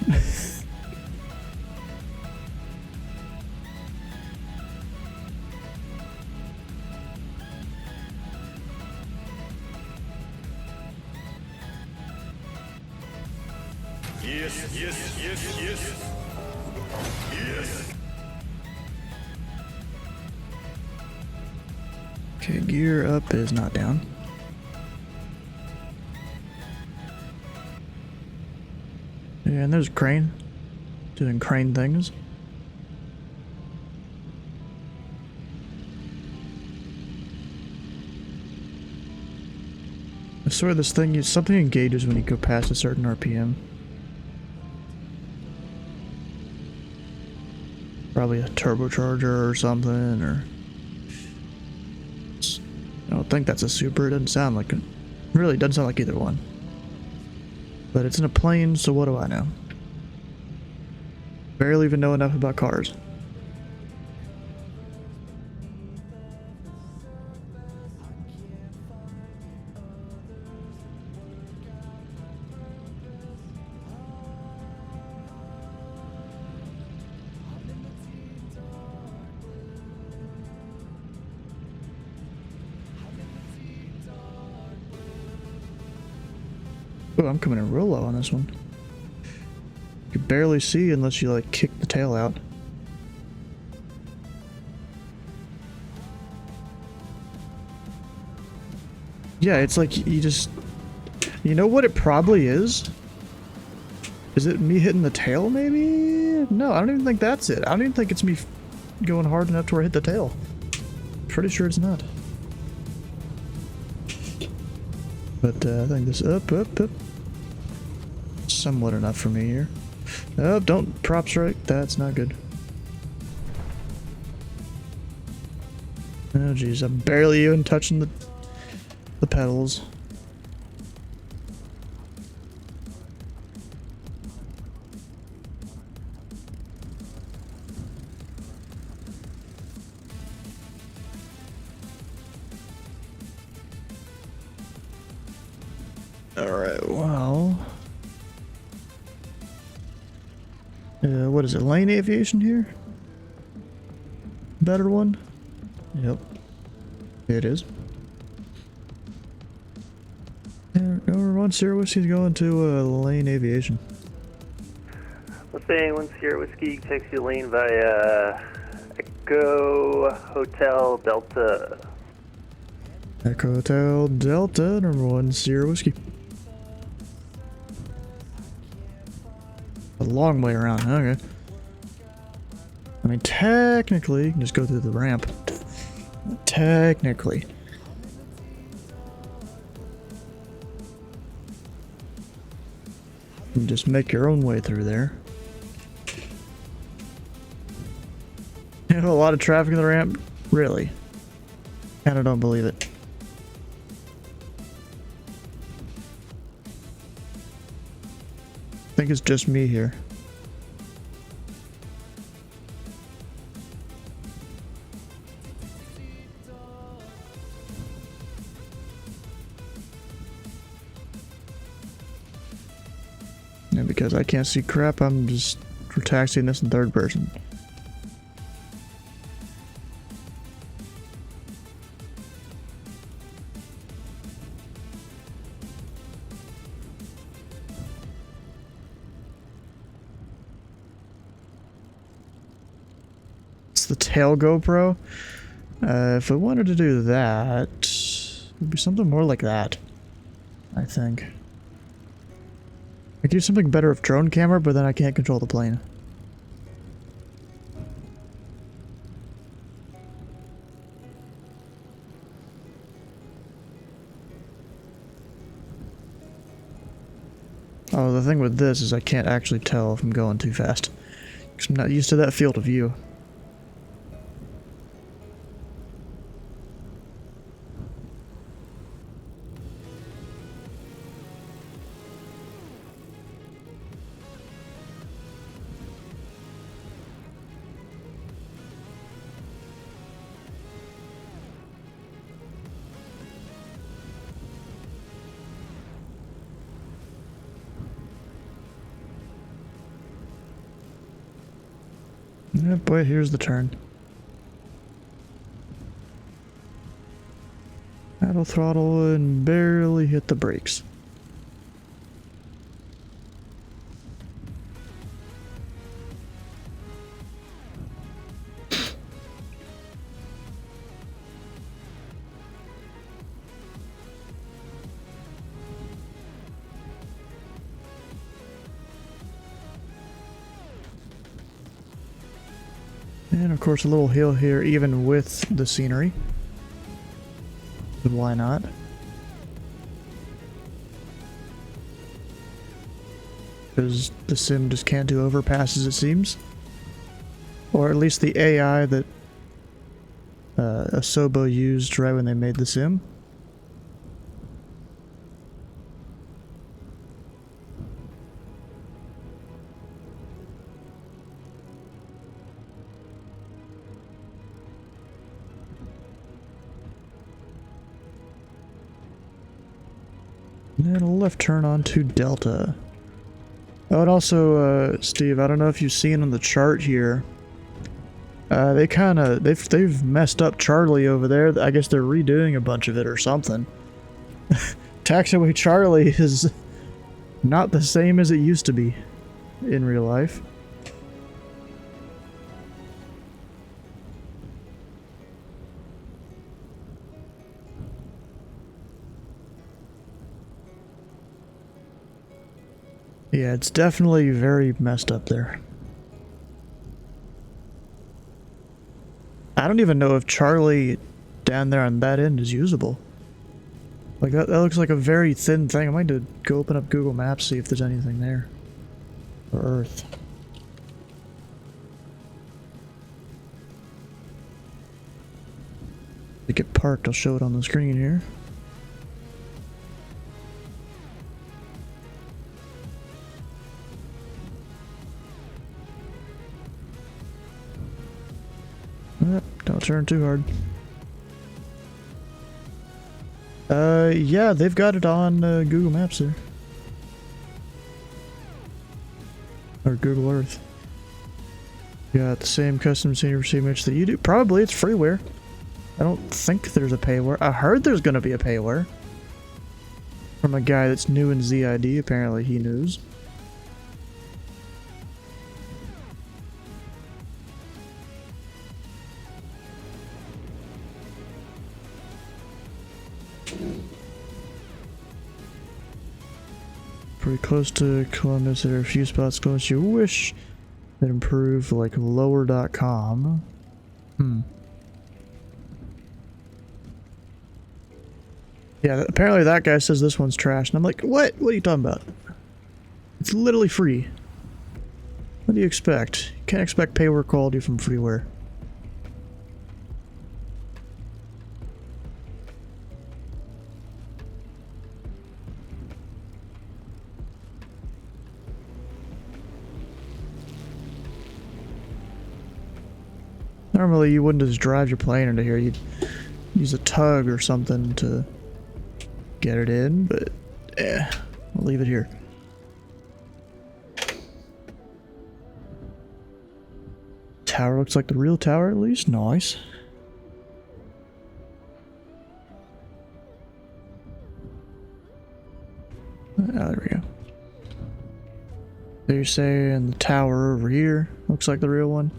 Yes, yes, yes, yes. Yes. Okay, gear up is not down. Yeah, and there's a crane doing crane things. I swear this thing, something engages when you go past a certain RPM. Probably a turbocharger or something, or... I don't think that's a super, it doesn't sound like it. Really, doesn't sound like either one. But it's in a plane, so what do I know? Barely even know enough about cars. Oh, I'm coming in real low on this one. You can barely see unless you like kick the tail out. Yeah, it's like you just... You know what it probably is? Is it me hitting the tail maybe? No, I don't even think that's it. I don't even think it's me going hard enough to where I hit the tail. Pretty sure it's not. But I think this up. Somewhat enough for me here. Oh, don't prop strike. That's not good. Oh geez, I'm barely even touching the pedals. Alright, well... is it, lane aviation here? Better one? Yep. It is. Number 1 Sierra Whiskey's going to lane aviation. Let's say 1 Sierra Whiskey takes you lane via Echo Hotel Delta. Echo Hotel Delta, number 1 Sierra Whiskey. A long way around, okay. I mean, technically, you can just go through the ramp. Technically. You can just make your own way through there. You have a lot of traffic in the ramp? Really? Kinda don't believe it. I think it's just me here. And because I can't see crap, I'm just taxiing this in third person. The tail GoPro. If I wanted to do that, it would be something more like that, I think. I could do something better with drone camera, but then I can't control the plane. Oh, the thing with this is I can't actually tell if I'm going too fast, because I'm not used to that field of view. Yeah, boy, here's the turn. That'll throttle and barely hit the brakes. And of course a little hill here even with the scenery. But why not? Because the sim just can't do overpasses, it seems. Or at least the AI that Asobo used right when they made the sim. And then a left turn onto Delta. Oh, and also, Steve, I don't know if you've seen on the chart here. They've messed up Charlie over there. I guess they're redoing a bunch of it or something. Taxiway Charlie is not the same as it used to be in real life. Yeah, it's definitely very messed up there. I don't even know if Charlie down there on that end is usable. Like, that looks like a very thin thing. I might need to go open up Google Maps, see if there's anything there. Or Earth. If you get parked, I'll show it on the screen here. Don't turn too hard. Yeah, they've got it on Google Maps there. Or Google Earth. Got the same custom senior image that you do. Probably it's freeware. I don't think there's a payware. I heard there's gonna be a payware. From a guy that's new in ZID, apparently he knows. Pretty close to Columbus. There are a few spots close. You wish that improved, like lower.com. Yeah, apparently that guy says this one's trash, and I'm like, what? What are you talking about? It's literally free. What do you expect? You can't expect payware quality from freeware. Normally you wouldn't just drive your plane into here, you'd use a tug or something to get it in, but we'll leave it here. Tower looks like the real tower at least, nice. There we go. They're saying the tower over here looks like the real one.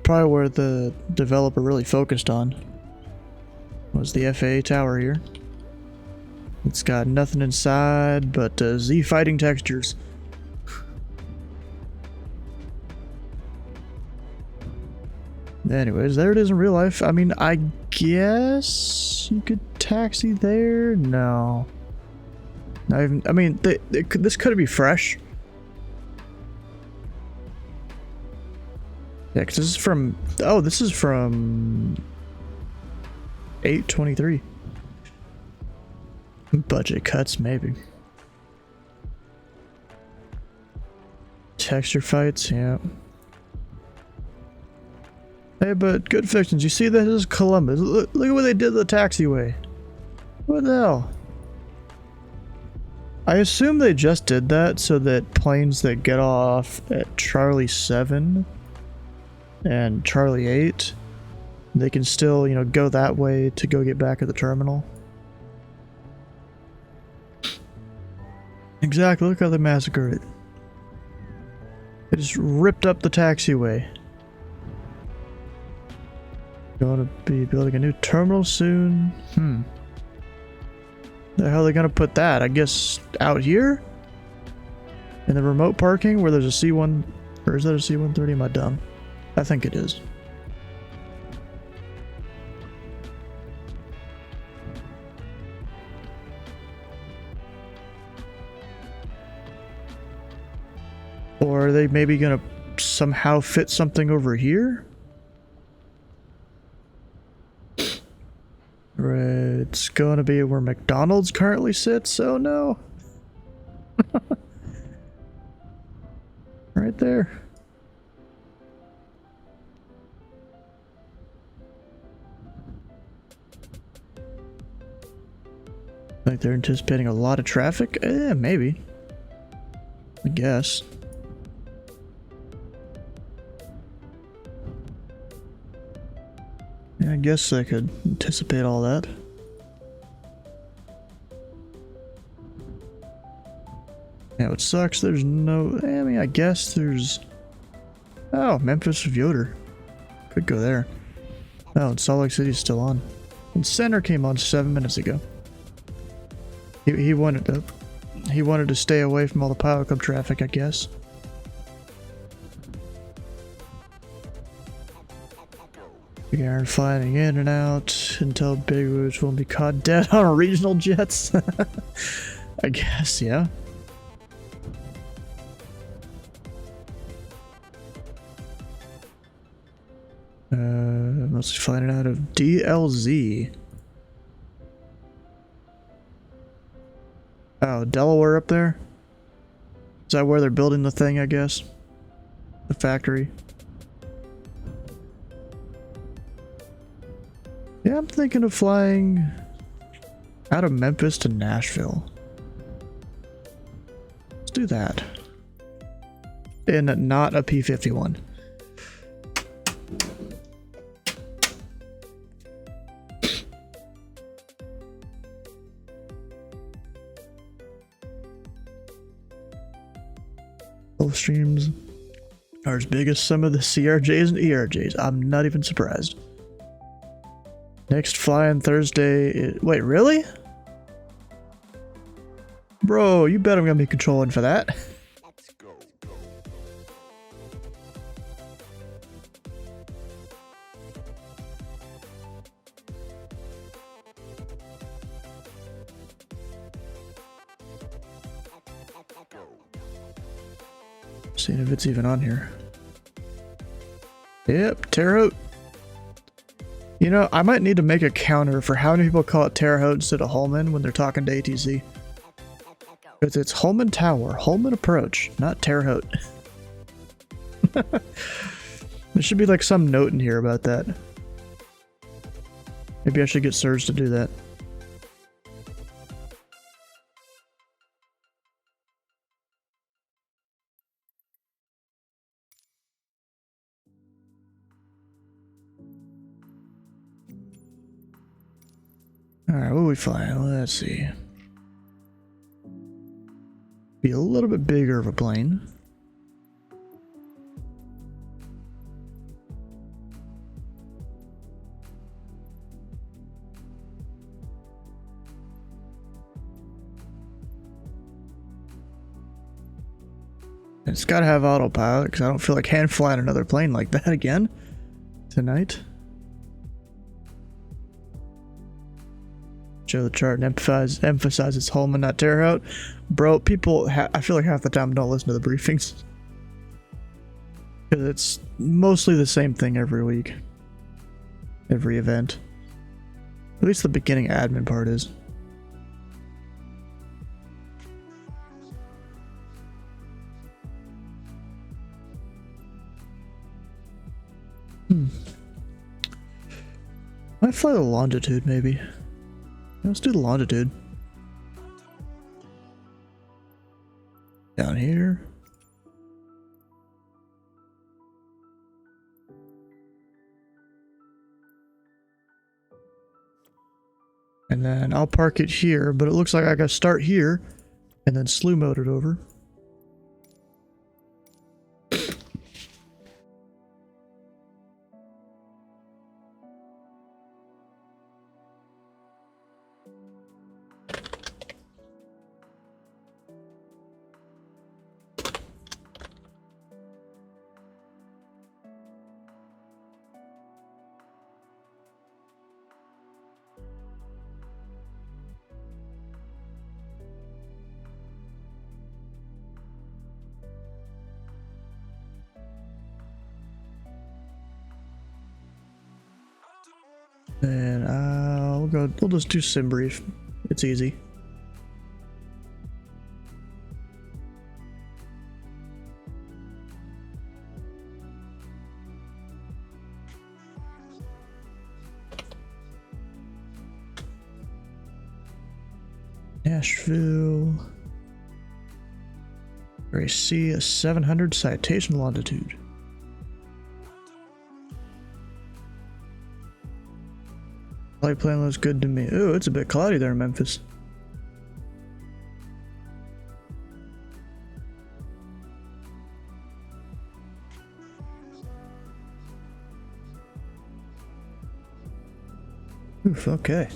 Probably where the developer really focused on was the FAA tower here. It's got nothing inside but Z fighting textures. Anyways, there it is in real life. I mean, I guess you could taxi there? No. Not even, I mean, this could be fresh. Yeah, because this is from... Oh, this is from... 8/23. Budget cuts, maybe. Texture fights, yeah. Hey, but good fictions. You see that? This is Columbus. Look at what they did to the taxiway. What the hell? I assume they just did that so that planes that get off at Charlie 7... and Charlie 8, they can still, you know, go that way to go get back at the terminal. Exactly, look how they massacred it. They just ripped up the taxiway. Going to be building a new terminal soon. The hell are they gonna put that? I guess out here? In the remote parking where there's a C1, or is that a C-130? Am I dumb? I think it is. Or are they maybe gonna somehow fit something over here? Right, it's gonna be where McDonald's currently sits, oh no. Right there. Like they're anticipating a lot of traffic? Maybe. I guess. Yeah, I guess I could anticipate all that. Yeah, it sucks. There's no... I mean, I guess there's... Oh, Memphis of Yoder. Could go there. Oh, and Salt Lake City's still on. And Center came on 7 minutes ago. He wanted to stay away from all the Pilot Club traffic, I guess. We are flying in and out until Big Woods won't be caught dead on regional jets. I guess, yeah. Mostly flying out of DLZ. Oh, Delaware up there? Is that where they're building the thing, I guess? The factory? Yeah, I'm thinking of flying out of Memphis to Nashville. Let's do that. And not a P-51. Both streams are as big as some of the CRJs and ERJs. I'm not even surprised. Next fly-in Thursday. Wait, really? Bro, you bet I'm gonna be controlling for that. Seeing if it's even on here. Yep, Terre Haute. You know, I might need to make a counter for how many people call it Terre Haute instead of Holman when they're talking to ATC. Because it's Holman Tower, Holman Approach, not Terre Haute. There should be like some note in here about that. Maybe I should get Surge to do that. Alright, what are we flying? Let's see. Be a little bit bigger of a plane. It's gotta have autopilot because I don't feel like hand flying another plane like that again tonight. Show the chart and emphasize it's Holman, not Terre Haute. Bro, people, I feel like half the time don't listen to the briefings. Because it's mostly the same thing every week. Every event. At least the beginning admin part is. Might fly the longitude, maybe. Let's do the longitude. Down here. And then I'll park it here, but it looks like I gotta start here and then slew mode it over. And we'll just do sim brief. It's easy. Nashville. I see a 700 citation longitude. Flight plan looks good to me. Ooh, it's a bit cloudy there in Memphis. Oof, okay.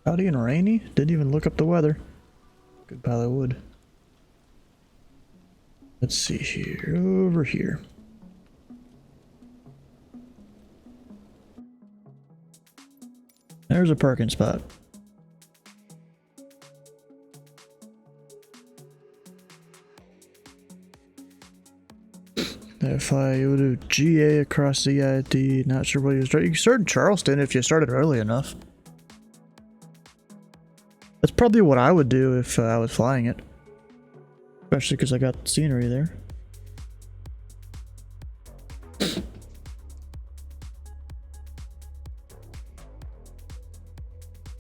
Cloudy and rainy? Didn't even look up the weather. Good pile of wood. Let's see here. Over here. There's a parking spot. If I would do GA across the ID, not sure what you start. You can start in Charleston if you started early enough. That's probably what I would do if I was flying it. Especially because I got scenery there.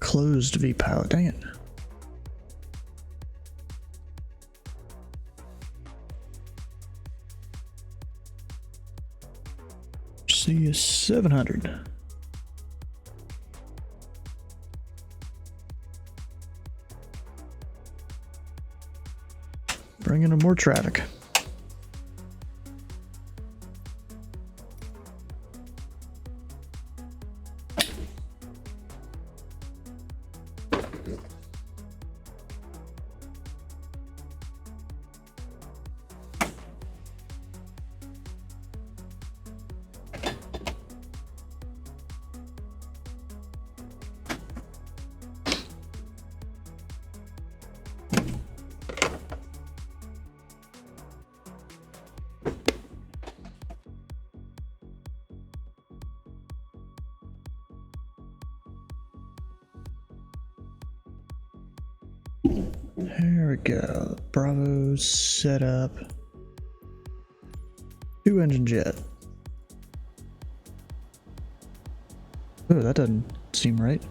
Closed V pilot, dang it. SLC 700. Bringing in more traffic. There we go. Bravo set up. 2-engine jet. Oh, that doesn't seem right.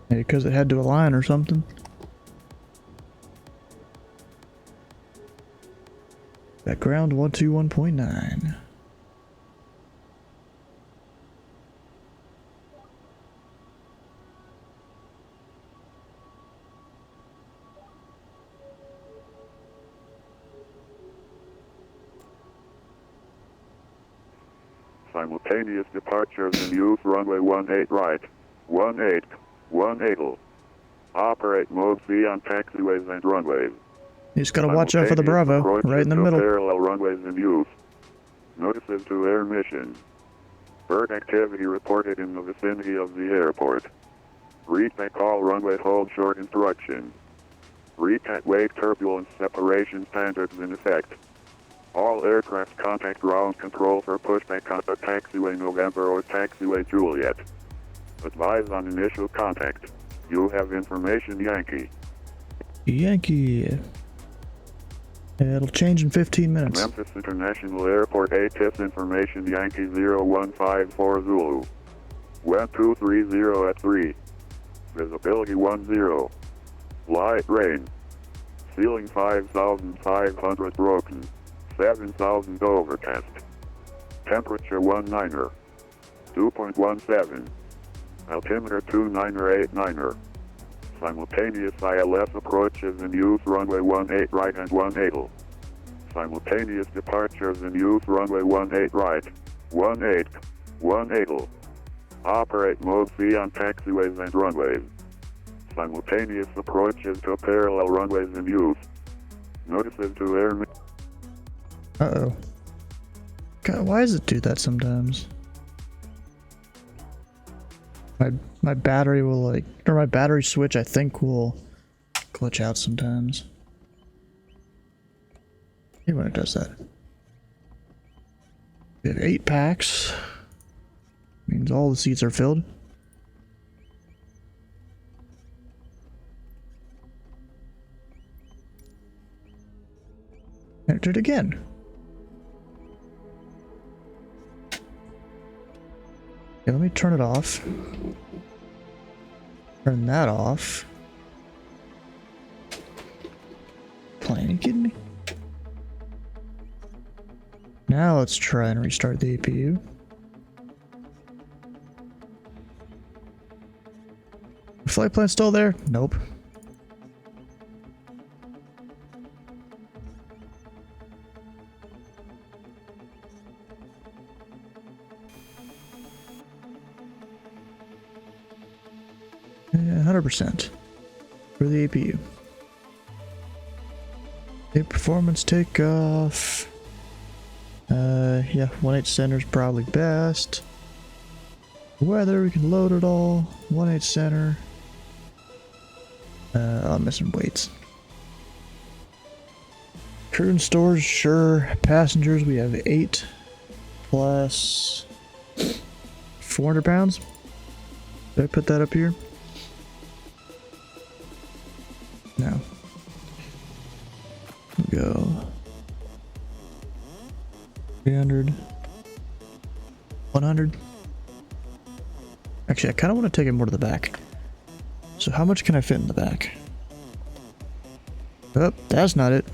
Maybe because it had to align or something. Background 121.9. Simultaneous departures in use runway 18 right, 18, 18. Operate mode C on taxiways and runways. You just gotta watch out for the Bravo, right in the middle. Parallel runways in use. Notices to air mission. Bird activity reported in the vicinity of the airport. Recheck all runway hold short instruction. Recheck wake turbulence separation standards in effect. All aircraft contact ground control for pushback on the taxiway November or taxiway Juliet. Advise on initial contact. You have information Yankee. Yankee. It'll change in 15 minutes. Memphis International Airport ATIS information Yankee 0154 Zulu. Wind 230 at 3. Visibility 10. Light rain. Ceiling 5,500 broken. 7,000 overcast. Temperature 19er. 2.17. Altimeter 29er. Simultaneous ILS approaches in use runway 18 right and 18. Simultaneous departures in use runway 18 right, 18. Operate mode C on taxiways and runways. Simultaneous approaches to parallel runways in use. Notices to air. Uh-oh. God, why does it do that sometimes? My battery will or my battery switch I think will glitch out sometimes. Hey, when it does that. We have 8 packs. Means all the seats are filled. Entered again. Okay, let me turn it off. Turn that off. Plane, you kidding me? Now let's try and restart the APU. Flight plan still there? Nope. Yeah, 100% for the APU. The performance takeoff. Yeah, 1.8 center is probably best. Weather, we can load it all. 1.8 center. I'm missing weights. Crew and stores, sure. Passengers, we have 8 plus 400 pounds. Did I put that up here? No. Go. 300. 100. Actually, I kind of want to take it more to the back. So how much can I fit in the back? Oh, that's not it.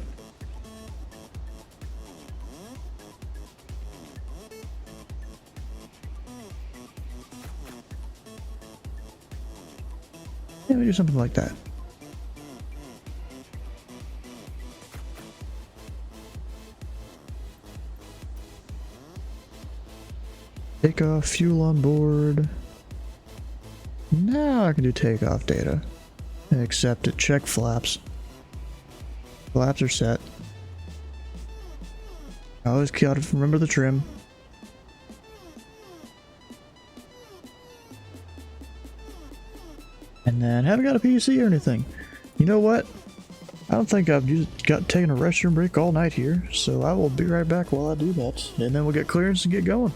Yeah, we do something like that. Takeoff fuel on board. Now I can do takeoff data. Accept it. Check flaps. Flaps are set. I always gotta remember the trim. And then haven't got a PC or anything. You know what? I don't think I've taken a restroom break all night here, so I will be right back while I do that. And then we'll get clearance and get going.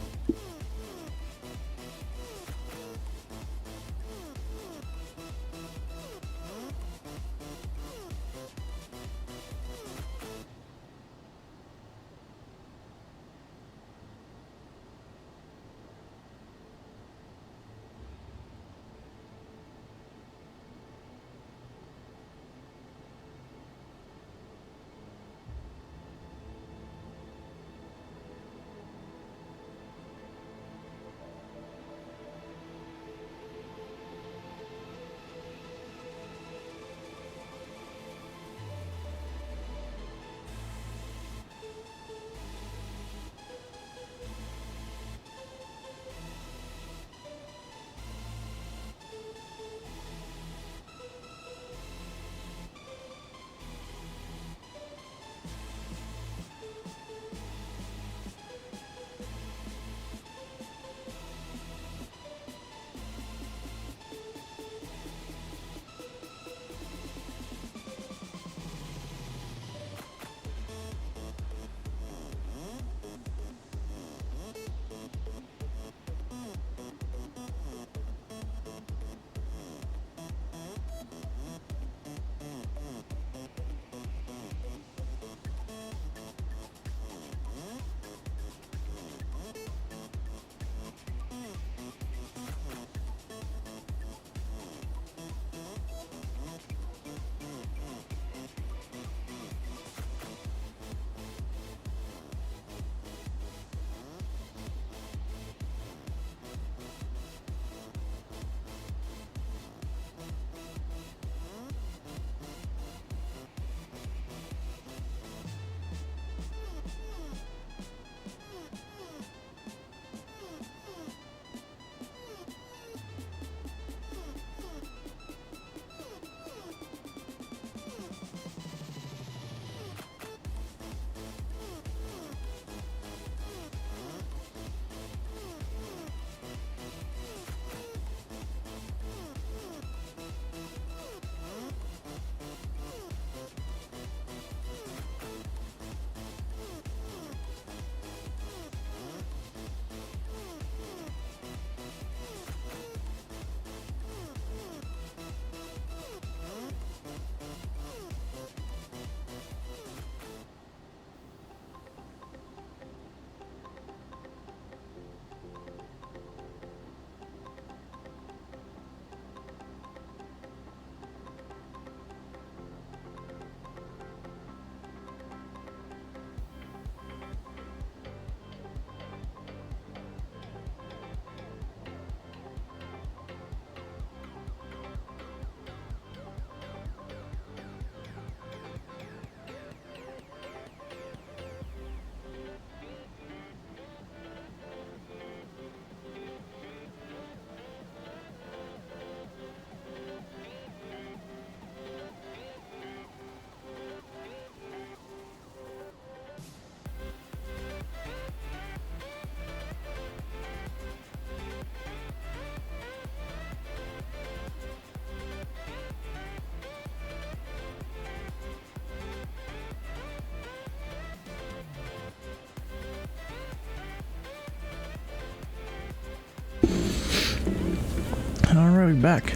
Alright, we're back.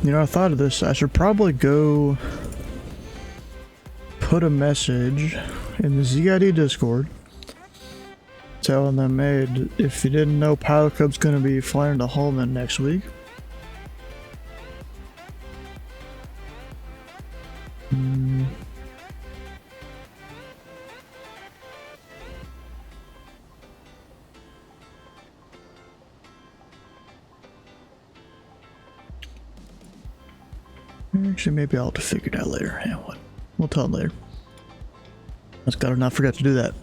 You know, I thought of this. I should probably go put a message in the ZID Discord telling them, hey, if you didn't know, Pilot Club's going to be flying to Holman next week. Actually, maybe I'll have to figure it out later. Yeah, what? We'll tell him later. Just gotta not forget to do that.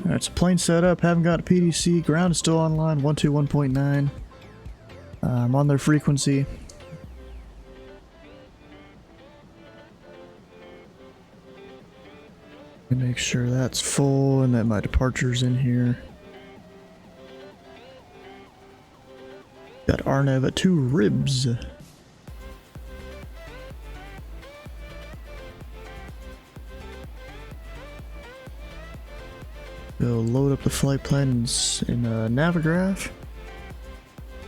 Alright, so plane setup, haven't got a PDC, ground is still online, 121.9. I'm on their frequency. Make sure that's full and that my departure's in here. Got Arnev at 2 ribs. We'll load up the flight plans in Navigraph.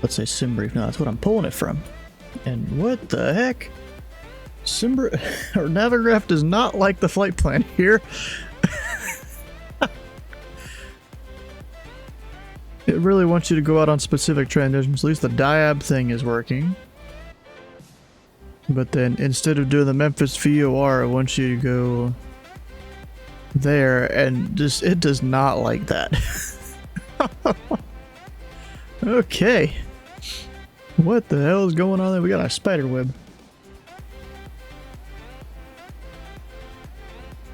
Let's say SimBrief. No, that's what I'm pulling it from. And what the heck? Or Navigraph does not like the flight plan here. It really wants you to go out on specific transitions. At least the diab thing is working. But then instead of doing the Memphis VOR, it wants you to go there, and just it does not like that. Okay. What the hell is going on there? We got a spider web.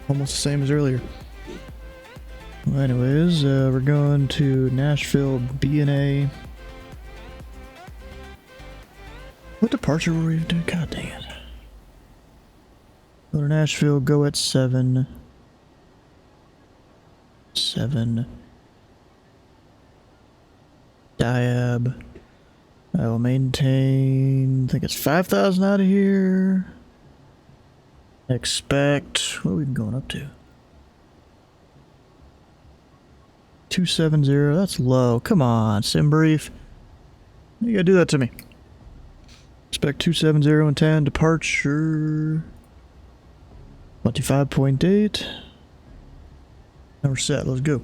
Almost the same as earlier. Well, anyways, we're going to Nashville B&A. What departure were we doing? God dang it. Go to Nashville, go at 7. 7. Diab. I will maintain, I think it's 5,000 out of here. Expect, what are we going up to? 270, that's low. Come on, SimBrief. You gotta do that to me. Expect 270 and 10, departure 25.8. Now we're set, let's go.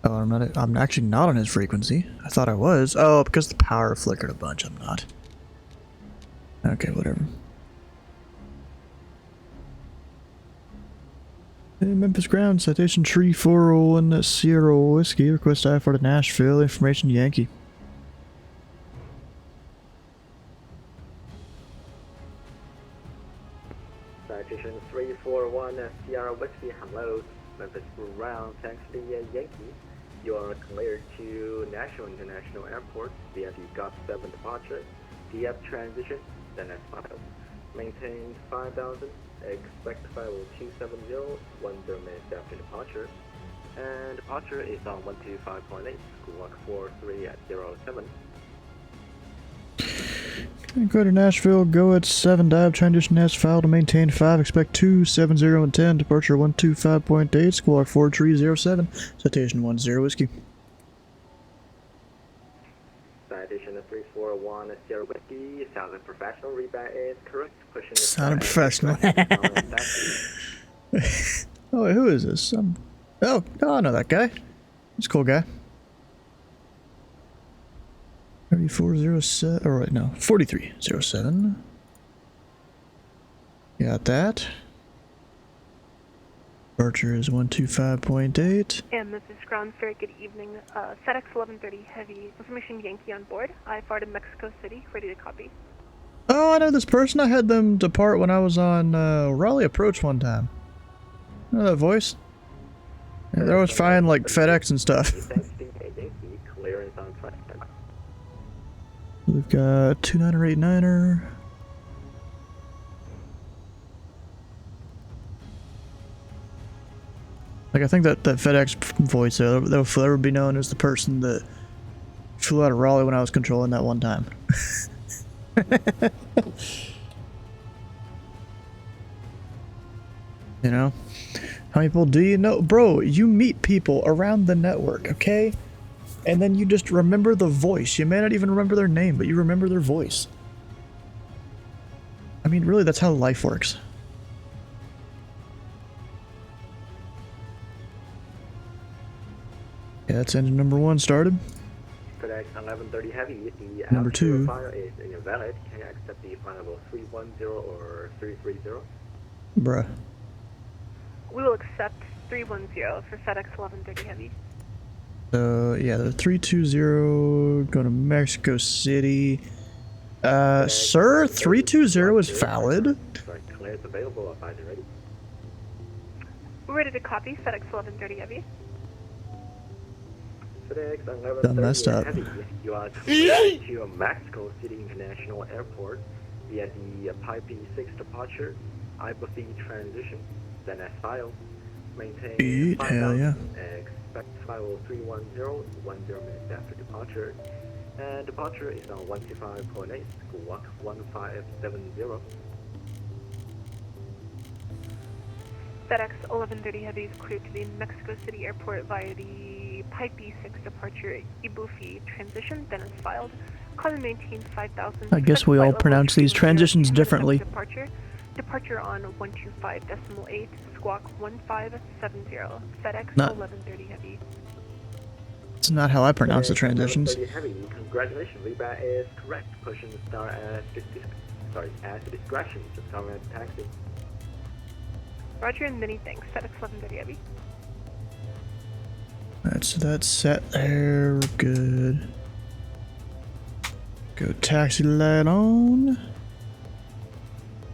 Oh, I'm actually not on his frequency. I thought I was. Oh, because the power flickered a bunch, I'm not. Okay, whatever. Hey, Memphis ground, citation tree 401 Sierra Whiskey, request I for to Nashville, information Yankee. Citation 341 Sierra Whiskey, hello, Memphis ground, thanks to the Yankee. You are cleared to National International Airport via the GOT 7 departure, DF transition, then S5. Maintain 5,000. Expect final 270, 10 minutes after departure. And departure is on 125.8, squawk 43 at 07. Go to Nashville, go at 7, dive, transition S, file to maintain 5, expect 270 and 10, departure 125.8, squawk 4307, citation 10 whiskey. Citation 341 Sierra Whiskey, sounded professional, readback is correct, pushing the Sounded professional. Oh, wait, who is this? Oh, I know that guy. He's a cool guy. 3407, or right, no, 4307. Got that. Departure is 125.8. And this is ground, very good evening. FedEx 1130 Heavy, information Yankee on board. I fired in Mexico City, ready to copy. Oh, I know this person. I had them depart when I was on Raleigh Approach one time. You know that voice? Yeah, they're always flying like FedEx and stuff. Clearance on track. We've got 2989er. Like, I think that FedEx voice there, that will forever be known as the person that flew out of Raleigh when I was controlling that one time. You know? How many people do you know? Bro, you meet people around the network, okay? And then you just remember the voice. You may not even remember their name, but you remember their voice. I mean, really, that's how life works. Yeah, that's engine number 1 started. FedEx 1130 Heavy, the Number 2. file is invalid. Can you accept the final 310 or 330? Bruh. We will accept 310 for FedEx 1130 Heavy. So, yeah, the 320 going to Mexico City. Sir, 320 is valid. Sorry, clears available. Advisor ready. We're ready to copy. FedEx 1130 Heavy. FedEx Done messed 1130 up. Heavy. You are cleared to Mexico City International Airport via the Pi P6 departure, Iberfee transition, then as filed. Maintain Beat, hell yeah. Expect flight 310, 10 minutes after departure. And departure is on 125.8, squawk 1570. FedEx 1130 Heavy is cleared to the Mexico City Airport via the Pi P6 departure, Ibufi transition, then as filed. Climb maintain 5,000. I guess we all pronounce these transitions differently. Departure on 125.8, squawk 1570. FedEx Not- 1130 Heavy. It's not how I pronounce the transitions. 1130 Heavy, congratulations, rebat is correct. Pushing the star as discretion to come at taxi. Roger and many thanks. FedEx 1130 Heavy. That's set there. We're good. Go taxi light on.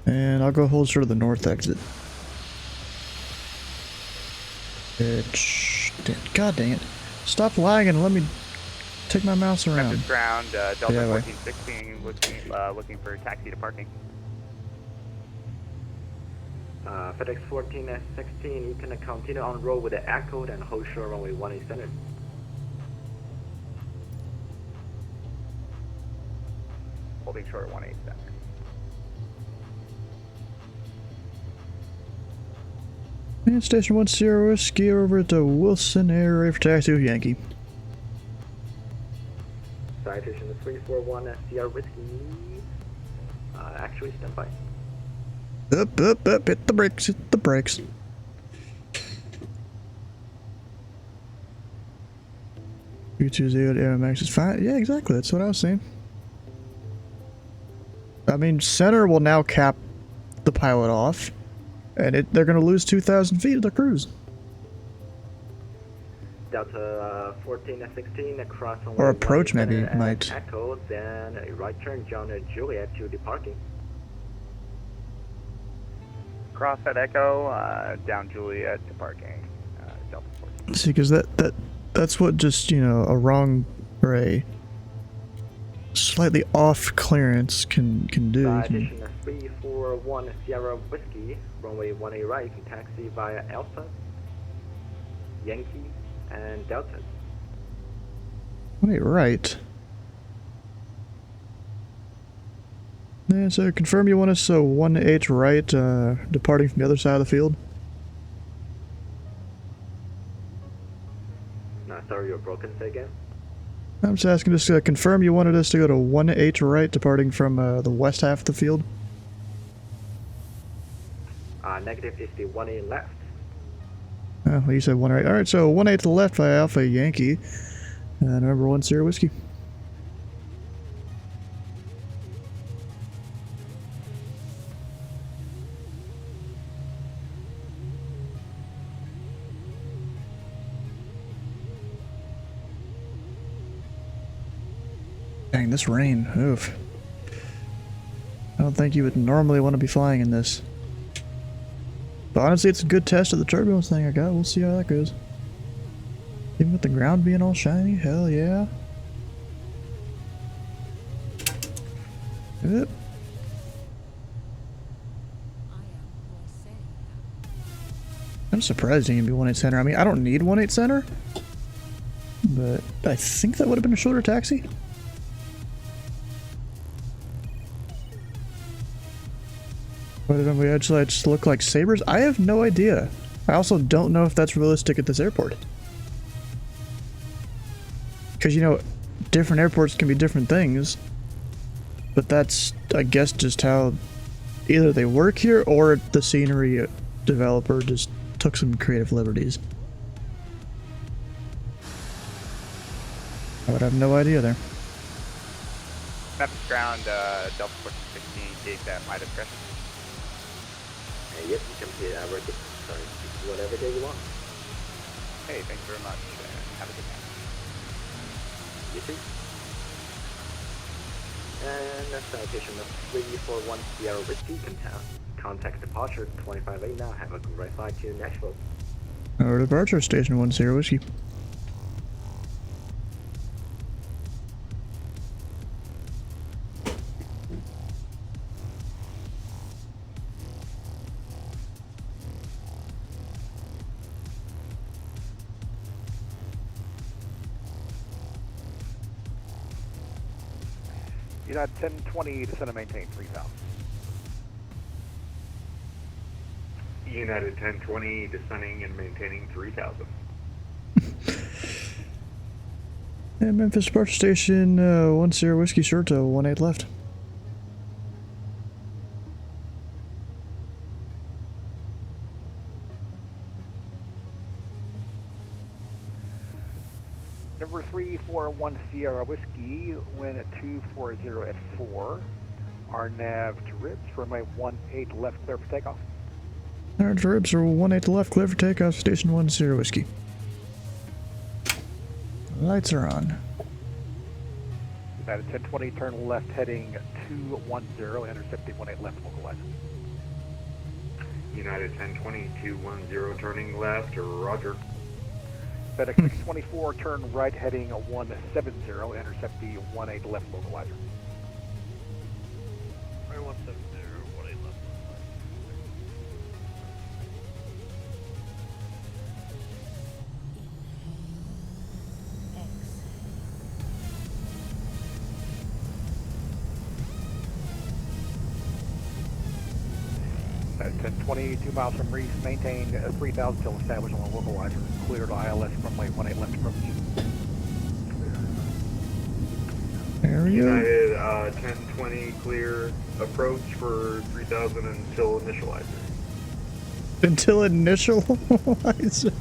And I'll go hold short of the north exit. God dang it. Stop lagging and let me take my mouse around. Memphis ground, Delta Yeah, wait. 1416, looking for taxi to parking. FedEx 14 at 16, you can continue on roll with the Echo and hold short runway 18 center. Holding short 18 center. And station 10 Whiskey over at the Wilson area for taxi with Yankee. Citation 341 SCR Whiskey. Actually, stand by. Up, hit the brakes, hit the brakes. U20 MMX is fine. Yeah, exactly, that's what I was saying. I mean, center will now cap the pilot off, and they're going to lose 2,000 feet of their cruise. Delta 14 at 16 across on Or approach, maybe, it might. Echo, then a right turn John Juliet to departing. Cross at Echo, down Juliet to parking, Delta 14. See, because that's what just, you know, a wrong or a slightly off clearance can do. Citation 341 Sierra Whiskey, runway 18 right, can taxi via Alpha, Yankee, and Delta. Wait, right. Yeah, so confirm you want us 1H right, departing from the other side of the field. No, sorry, you're broken. Say again. I'm just asking, just confirm you wanted us to go to 1H right, departing from the west half of the field. Negative is the 18 left. Oh, well, you said 1 right. Alright, so 1 8 to the left by Alpha Yankee. And remember 1 Sierra Whiskey. Dang, this rain. Oof. I don't think you would normally want to be flying in this. But honestly, it's a good test of the turbulence thing I got. We'll see how that goes. Even with the ground being all shiny, hell yeah. Yep. I'm surprised it can be 1-8 center. I mean, I don't need 1-8 center, but I think that would have been a shorter taxi. What did we actually just look like sabers? I have no idea. I also don't know if that's realistic at this airport. Because, you know, different airports can be different things. But that's, I guess, just how either they work here or the scenery developer just took some creative liberties. I would have no idea there. Memphis ground, Delta 1416, gate at my discretion. Yes, you can see our ticket. Sorry, whatever day you want. Hey, thanks very much, and have a good night. You too. And citation of 341 Sierra Whiskey, contact departure 25A now. Have a great flight to Nashville. Our departure, Station 1 Sierra Whiskey. United 1020, descend and maintain 3000. United 1020, descending and maintaining 3000. And Memphis Departure Station 1 Sierra Whiskey short to 18 left. Number 341 Sierra Whiskey, wind at 240 at 4. Our nav to ribs, runway 18 left, clear for takeoff. Our ribs are 18 left, clear for takeoff, Station 1 Sierra Whiskey. Lights are on. United 1020, turn left heading 210, intercept the 18 left localizer. United 1020, 210, turning left, roger. FedEx 624, turn right heading 170, intercept the 18 left localizer. Right 170, 18 left. At 1020, 2 miles from Reese, maintain 3000 till established on the localizer. Clear to ILS runway 18 left approach. There we go. United 1020, clear approach for 3000 until initializer. Until initializer?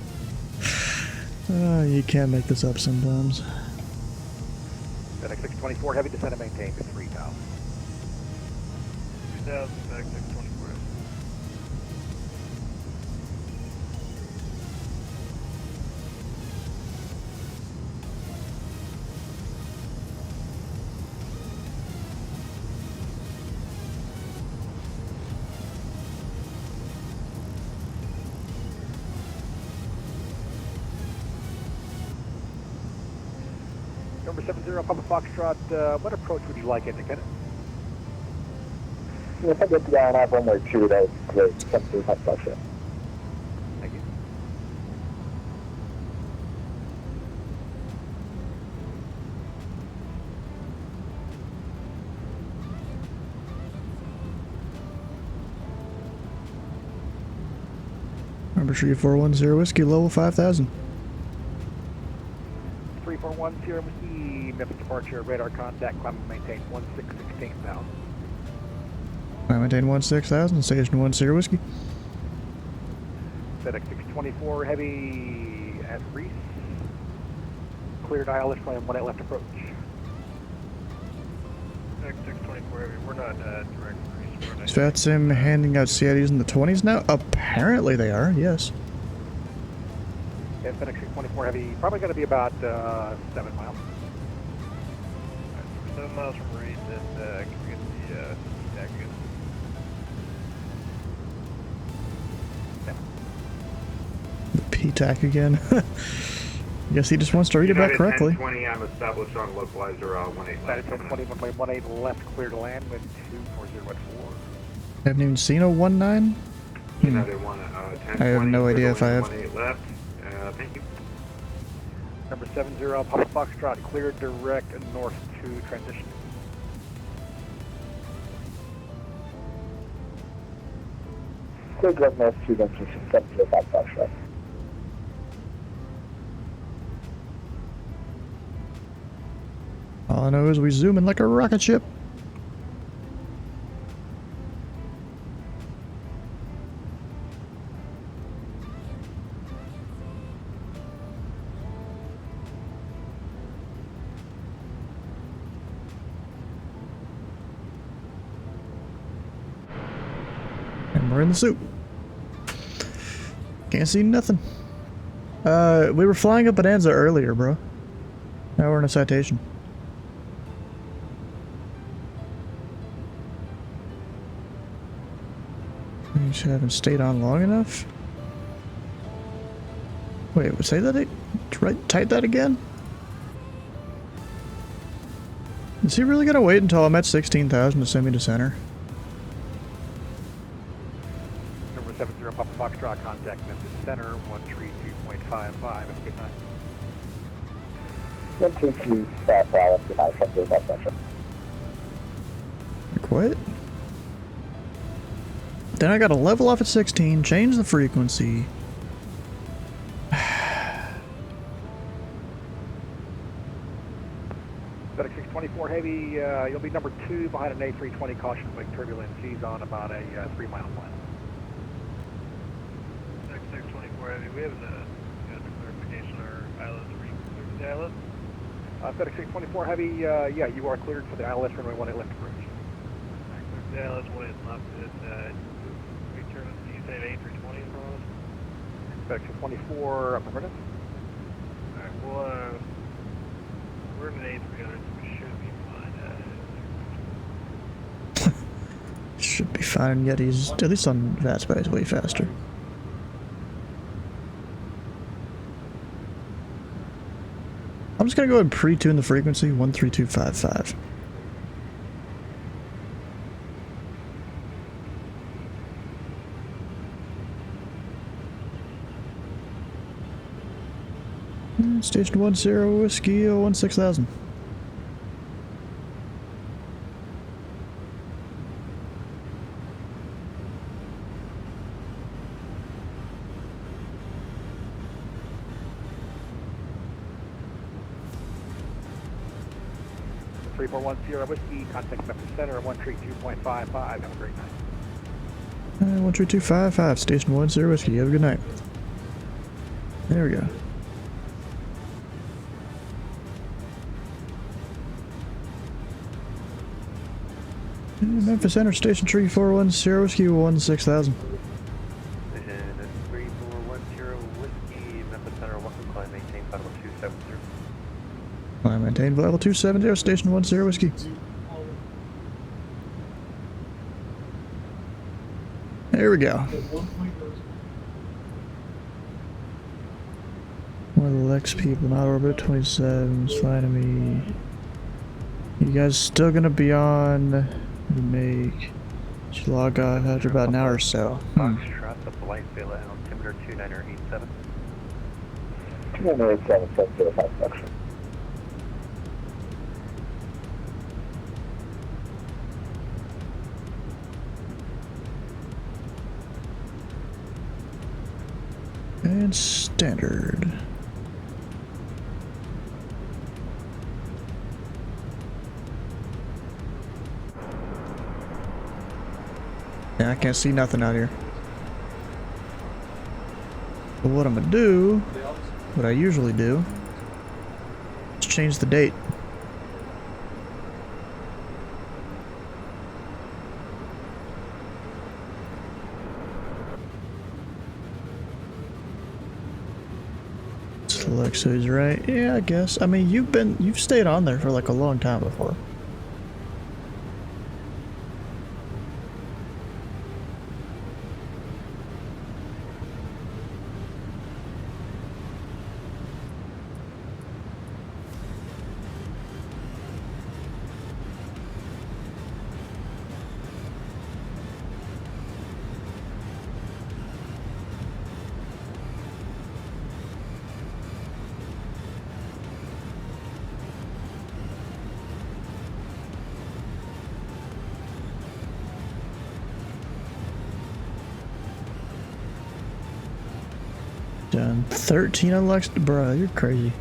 You can't make this up sometimes. FedEx 624, heavy descent and maintain to 3000. 3000, FedEx 624. Number 70, Papa Foxtrot, what approach would you like indicated? If I get the guy on up runway 2, that would be great. Something Papa Foxtrot. Thank you. Number 3410 Whiskey, level 5000. 341 Sierra Whiskey, Memphis departure, radar contact, climb and maintain 16,000. I maintain 16,000, Station 1 Sierra Whiskey. FedEx 624 heavy at Reese. Cleared ILS plan 18 left approach. FedEx 624 heavy, we're not direct Reese. We're Is FATSIM handing out CIDs in the 20s now? Apparently they are, yes. Yeah, FedEx 624 heavy, probably going to be about 7 miles. 7 miles from Reese, and can we get the tag again? The P-TAC again. Guess he just wants to read it back correctly. 1020, I'm established on localizer 18 left. 1020, 18 left, clear to land, wind 240 at 4. Haven't even seen a 19? United 1020, I have no idea if I have. 18 left. Thank you. Number 70, Papa Foxtrot, clear direct north to transition. Clear direct north to transition, 70 Papa Foxtrot. All I know is we zoom in like a rocket ship. And we're in the soup. Can't see nothing. We were flying up Bonanza earlier, bro. Now we're in a citation. You just haven't stayed on long enough? Wait, say that type that again? Is he really gonna wait until I'm at 16,000 to send me to center? Number 70 Papa Foxtrot, contact Memphis Center, 132.55. Have a good night. 132.55, good night, from the session. Like what? Then I gotta level off at 16, change the frequency. FedEx 624 Heavy, you'll be number 2 behind an A320, caution wake turbulence. He's on about a 3-mile line. FedEx 624 Heavy, we have the clarification or ILS cleared the ILS? FedEx 624 Heavy, yeah, you are cleared for the ILS runway 18 left approach. The ILS 1 is left. Return, you say A320 is on us? FedEx 624, affirmative. Alright, well, we're in an A300, so we should be fine. Should be fine, yet he's, at least on that space, way faster. I'm just gonna go ahead and pre-tune the frequency, 13255. Station 10 Whiskey 16000. Whiskey, contact Memphis Center, 132.55. Have a great night. 13255, Station 10 Whiskey. Have a good night. There we go. Memphis Center, Station 3410 Whiskey 16000. Station 3410 Whiskey, Memphis Center, welcome, climb maintain level 270. Climb maintain level 270, Station 10 Whiskey. There we go. One of the Lex people, not orbit 27, flying to me. You guys still gonna be on? Make log off after about an hour or so. Foxtrot, the flight fail at altimeter 2987. 2987, 705 section. And standard. Yeah, I can't see nothing out here. But what I'm gonna do, what I usually do, is change the date. Select so he's right. Yeah, I guess. I mean, you've stayed on there for like a long time before. Done 13 unlocks, bro. You're crazy.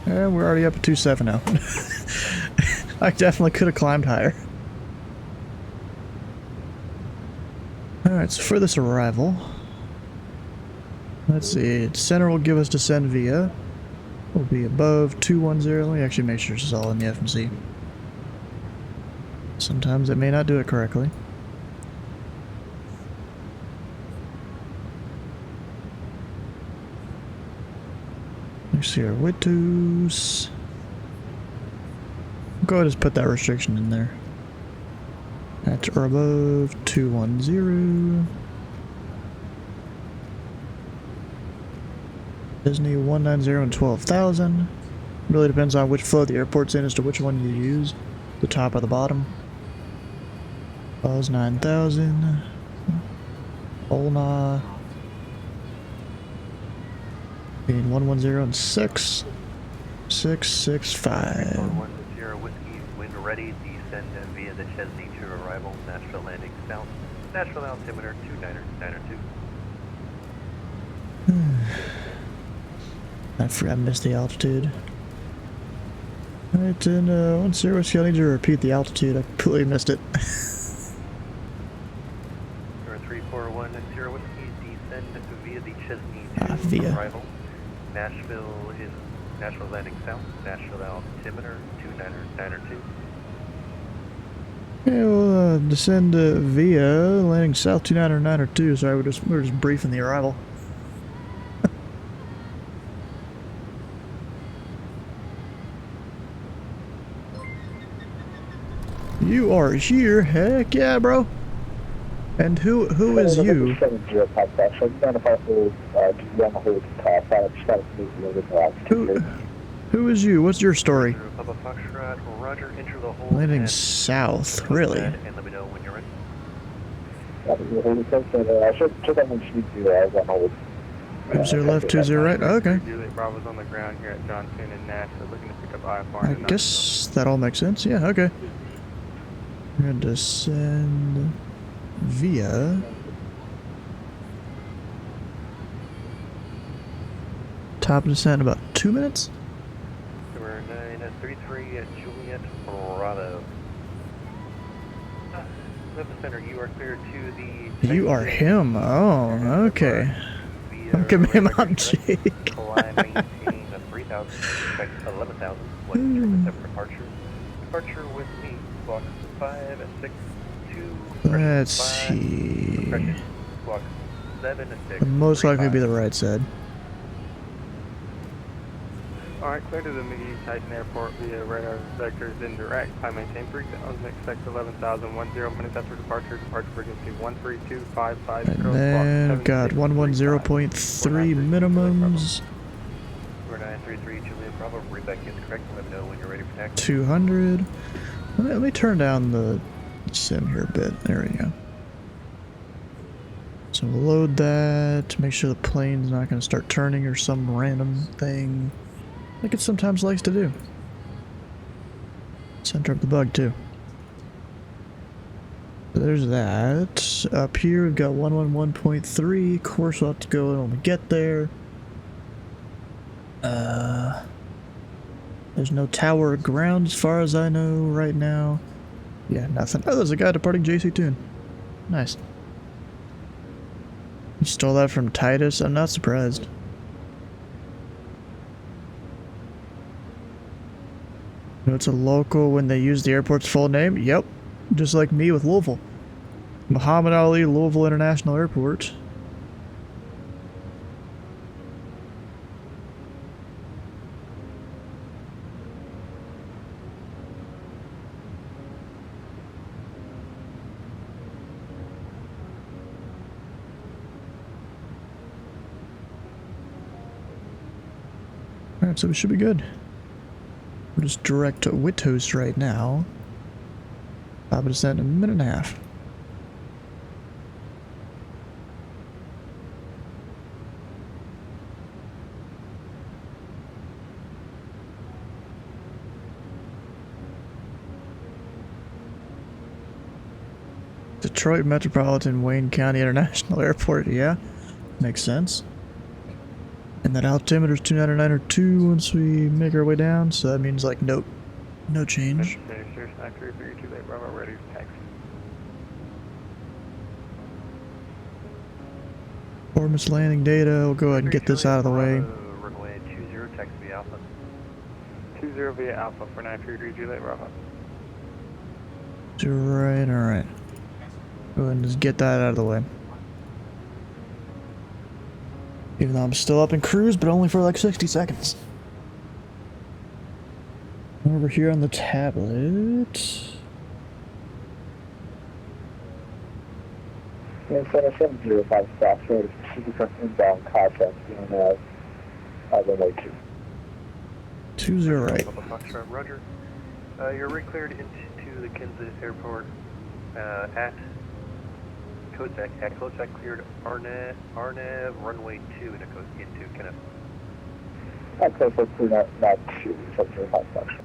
And we're already up at 2.7 now. I definitely could have climbed higher. Alright, so for this arrival, let's see. Center will give us descend via. Will be above 210. Let me actually make sure this is all in the FMC. Sometimes it may not do it correctly. Let's see here, Witus. Go ahead and just put that restriction in there. At or above 210. Disney 190 and 12,000. Really depends on which flow the airport's in as to which one you use. The top or the bottom. Buzz 9,000. Olna. We need 110 and 6. 665. 110 Whiskey, wind ready, descend via the Chesney to arrival, Nashville landing south, Nashville altimeter 2992. I missed the altitude. Alright, and 10 Whiskey, I need you to repeat the altitude. I completely missed it. 3410 Whiskey, descend via the Chesney to via. arrival. Nashville is Nashville landing south, Nashville altimeter 2992. Yeah, we'll descend via landing south 2992. Sorry, we're just briefing the arrival. You are here, heck yeah, bro. And who is you? Who is you? What's your story? Landing south, really? And let me know when you're ready. Is there left 20 right? Okay. Bravo's on the ground here at Johnson and Nashville looking to pick up Alpine. I guess that all makes sense. Yeah, okay. We're gonna descend via top descent in about 2 minutes. Number 933 at Juliet Bravo. Center, you are cleared to the. You are him. Oh, okay. Okay, ma'am, I'm Jake. Climb maintaining the 3,000, expect 11,000. 107 departure. Departure with me. Block 562. Let's see. Block 76. It'll most likely be the right side. Alright, clear to the McGee Titan Airport via radar vectors indirect. I maintain 3,000, expect 11,000, 10 minutes after departure, departure frequency 132,550. And then I've got 110.3 minimums. Number 933 Juliet Bravo, read back is correct. Let me know when you're ready for taxi. 200. Let me turn down the sim here a bit. There we go. So we'll load that to make sure the plane's not going to start turning or some random thing like it sometimes likes to do. Center up the bug too. So there's that. Up here we've got 111.3. Of course we'll have to go when we get there. There's no tower or ground as far as I know right now. Yeah, nothing. Oh, there's a guy departing JC Toon. Nice. You stole that from Titus? I'm not surprised. You know, it's a local when they use the airport's full name? Yep. Just like me with Louisville. Muhammad Ali Louisville International Airport. Alright, so we should be good. We're just direct to Witos right now. About to descend in a minute and a half. Detroit Metropolitan Wayne County International Airport, yeah. Makes sense. And that altimeter's 299.2 once we make our way down, so that means like no change. Performance landing data, we'll go ahead and get this out of the way. Runway 20, taxi via Alpha. 20 via Alpha for 933 Juliet Bravo. Alright. Go ahead and just get that out of the way. Even though I'm still up in cruise, but only for like 60 seconds. Over here on the tablet. Center 705 stop, so this is from inbound contact on runway 2. 208. Foxtrot, Roger. You're re-cleared into the Kansas Airport at Kozak. At Kozak, cleared Arnev runway 2 into Kenneth. Okay, so clear not 2, 705 Foxtrot.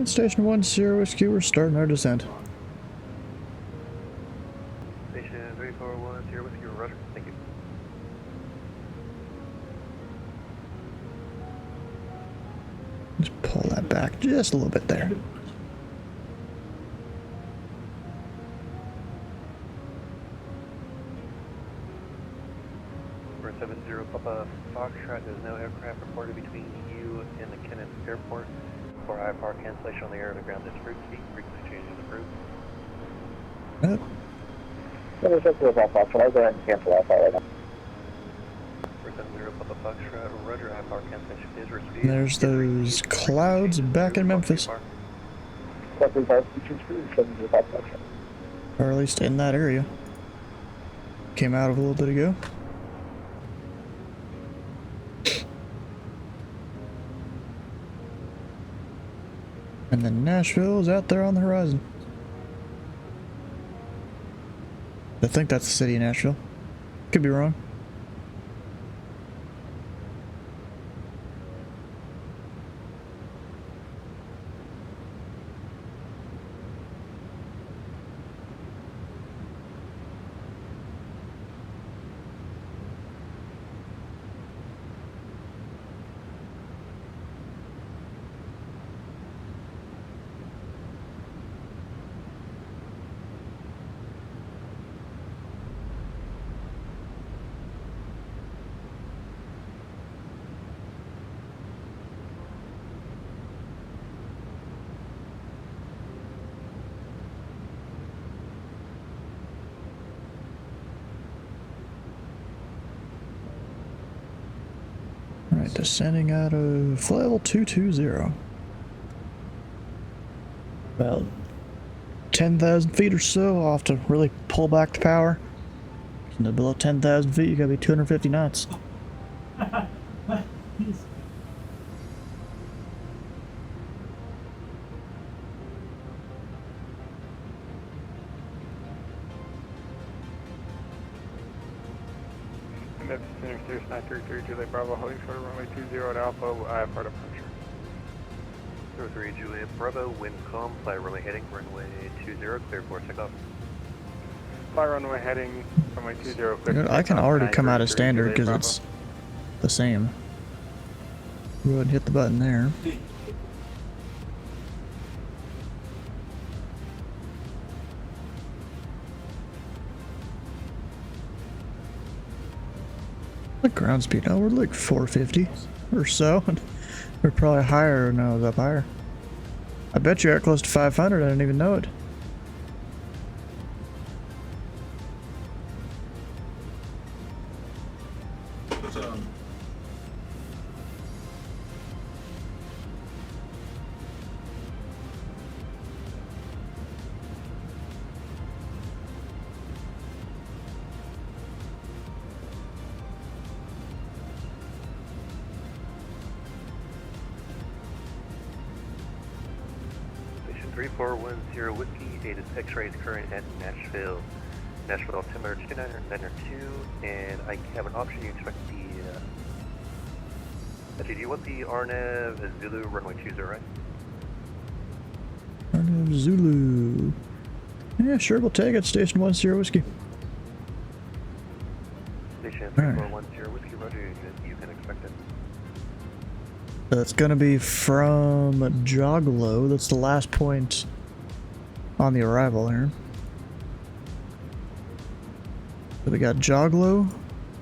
Station 1 Sierra Whiskey, we're starting our descent. Station 341 Sierra Whiskey, Roger. Thank you. Just pull that back just a little bit there. We're 70 Papa Foxtrot. There's no aircraft reported between you and the Kenneth Airport. For high power cancellation on the air of the ground is frequency changes approved. Yep. Center 705 Foxtrot, I'll go ahead and cancel Alpine right now. For 70 Papa Foxtrot, Roger, high power cancellation is received. There's those clouds back in Memphis. Or at least in that area. Came out of a little bit ago. And then Nashville is out there on the horizon. I think that's the city of Nashville. Could be wrong. Alright, descending out of level 220. About 10,000 feet or so. I'll have to really pull back the power. And below 10,000 feet, you gotta be 250 knots. Memphis Center, Sirius 933 Juliet Bravo, holding short of runway 20 at Alpha, IFR departure. 03 Juliet Bravo, wind calm, fly runway heading, runway 20, clear for takeoff. Fly runway heading, runway 20, clear. You know, I can already come out of standard because it's the same. Go ahead and hit the button there. The ground speed now, we're like 450 or so. We're probably higher now, up higher. I bet you're at close to 500, I didn't even know it. Station 3410 Whiskey, 8 is X-rays current at Nashville. Nashville altimeter 2992, and I have an option. You expect the actually, do you want the Arnev Zulu runway 20, right? Arnev Zulu. Yeah, sure, we'll take it. Station 10 Whiskey. Station 3410 Whiskey, Roger, you can expect it. That's gonna be from Joglo. That's the last point on the arrival here. So we got Joglo.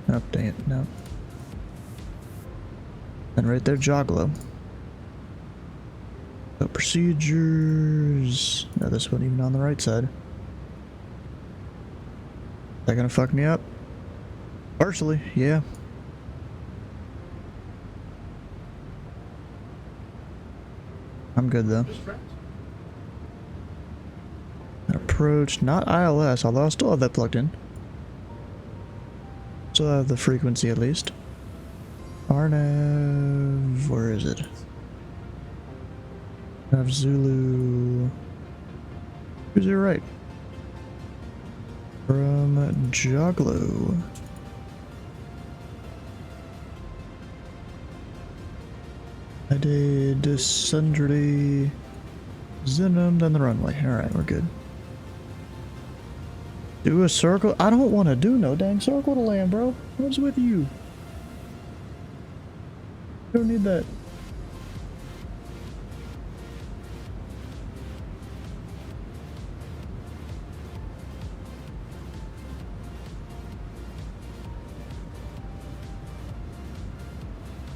Oh, dang it, no. And right there, Joglo. So procedures. No, this one even on the right side. that gonna fuck me up? Partially, yeah. I'm good though. Approach, not ILS, although I still have that plugged in. Still have the frequency at least. Arnav, where is it? I have Zulu. Who's your right? From Joglo. I did sundry Zenum down the runway. Alright, we're good. Do a circle? I don't want to do no dang circle to land, bro. What's with you? You don't need that.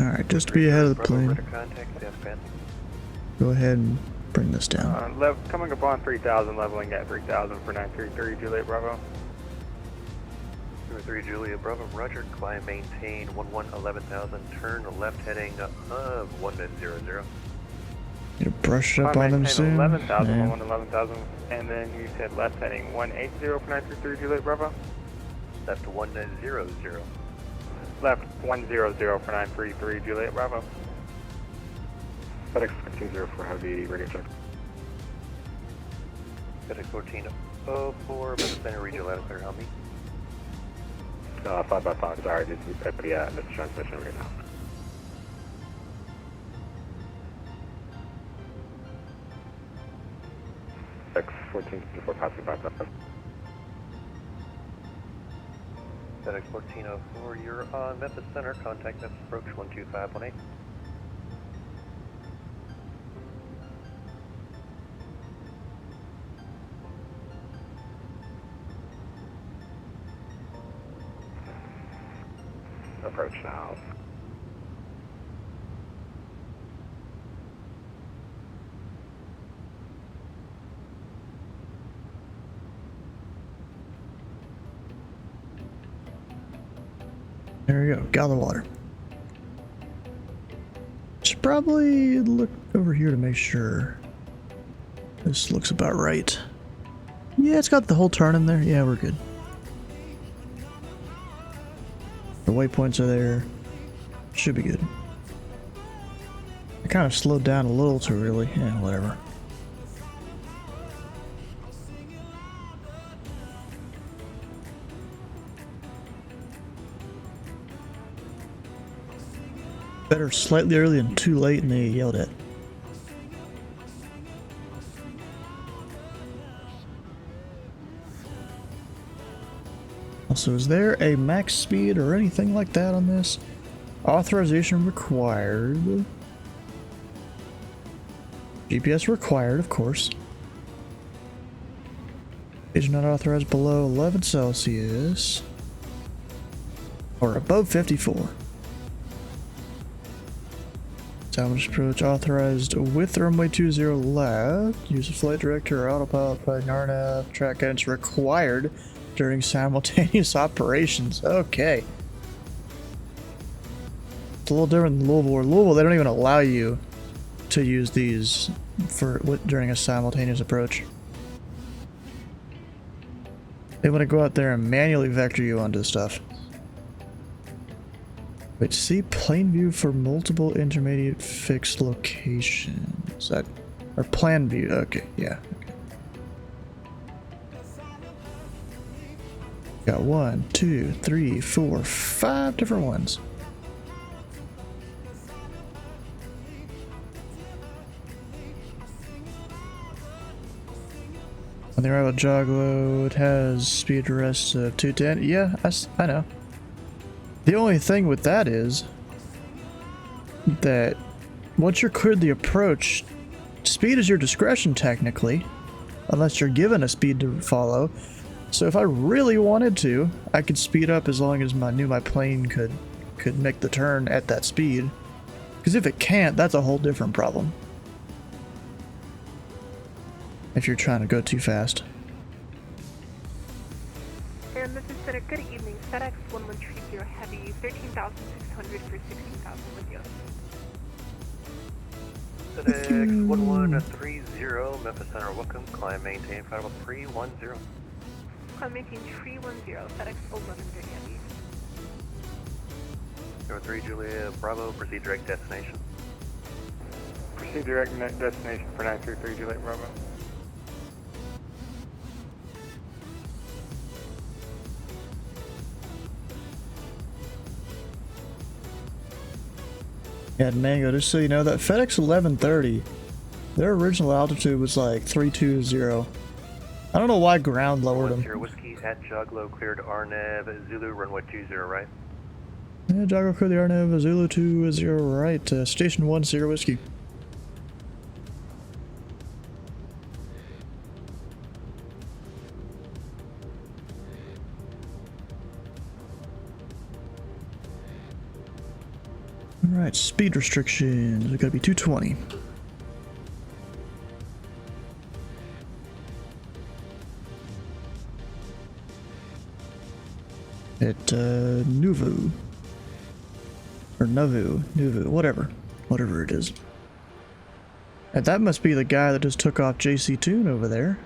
Alright, just to be ahead of the plane. Go ahead and bring this down. Coming up on 3000, leveling at 3000 for 933 Juliet Bravo. 3 Juliet Bravo, roger. Climb, maintain 11,000, turn left heading of 100. You brush up on them soon. 11,000, yeah. 11,000, and then you said left heading 180 for 933 Juliet Bravo. Left 100. Left 100 for 933 Juliet Bravo. FedEx 14-0 for heavy radio check. FedEx 1404, Memphis Center, regional loud and clear, help me. 5x5, sorry, this is at the transmission right now. FedEx 14-4 passing 5x5. FedEx 1404, you're on Memphis Center, contact Memphis approach 12518. Approach now. There we go, gather water. Should probably look over here to make sure. This looks about right. Yeah, it's got the whole turn in there. Yeah, we're good. The waypoints are there. Should be good. I kind of slowed down a little too early. Yeah, whatever. Better slightly early than too late and they yelled at. Also, is there a max speed or anything like that on this? Authorization required. GPS required, of course. Is not authorized below 11 Celsius. Or above 54. Salvage approach authorized with runway 20 left. Use of flight director or autopilot by RNAV. Track guidance required during simultaneous operations. Okay. It's a little different than Louisville. Louisville, they don't even allow you to use these for during a simultaneous approach. They want to go out there and manually vector you onto stuff. Wait, see plane view for multiple intermediate fixed locations. That, or plan view. Okay, yeah. Okay. Got 1, 2, 3, 4, 5 different ones. On the arrival Joglo, it has speed rest of 210. Yeah, I know. The only thing with that is that once you're cleared the approach, speed is your discretion technically, unless you're given a speed to follow. So if I really wanted to, I could speed up as long as I knew my plane could make the turn at that speed. Because if it can't, that's a whole different problem. If you're trying to go too fast. And this is Good evening. FedEx 1130 Heavy, 13,600 for 16,000 with you. FedEx 1130 Memphis Center, welcome. Climb, maintain, flight level 310. Climb, maintain 310, FedEx 1130 Heavy. Number 3 Julia Bravo, proceed direct destination. Proceed direct destination for 933 Juliet Bravo. Yeah, Mango, just so you know, that FedEx 1130, their original altitude was like 320. I don't know why ground lowered them. Whiskey at Joglo, cleared RNAV, Zulu, runway 20, right? Yeah, Joglo clear the Arnav, Zulu 20 right, station 10 whiskey. Alright, speed restrictions, we gotta be 220. At Nuvu. Or Nuvu, whatever it is. And that must be the guy that just took off JC Toon over there.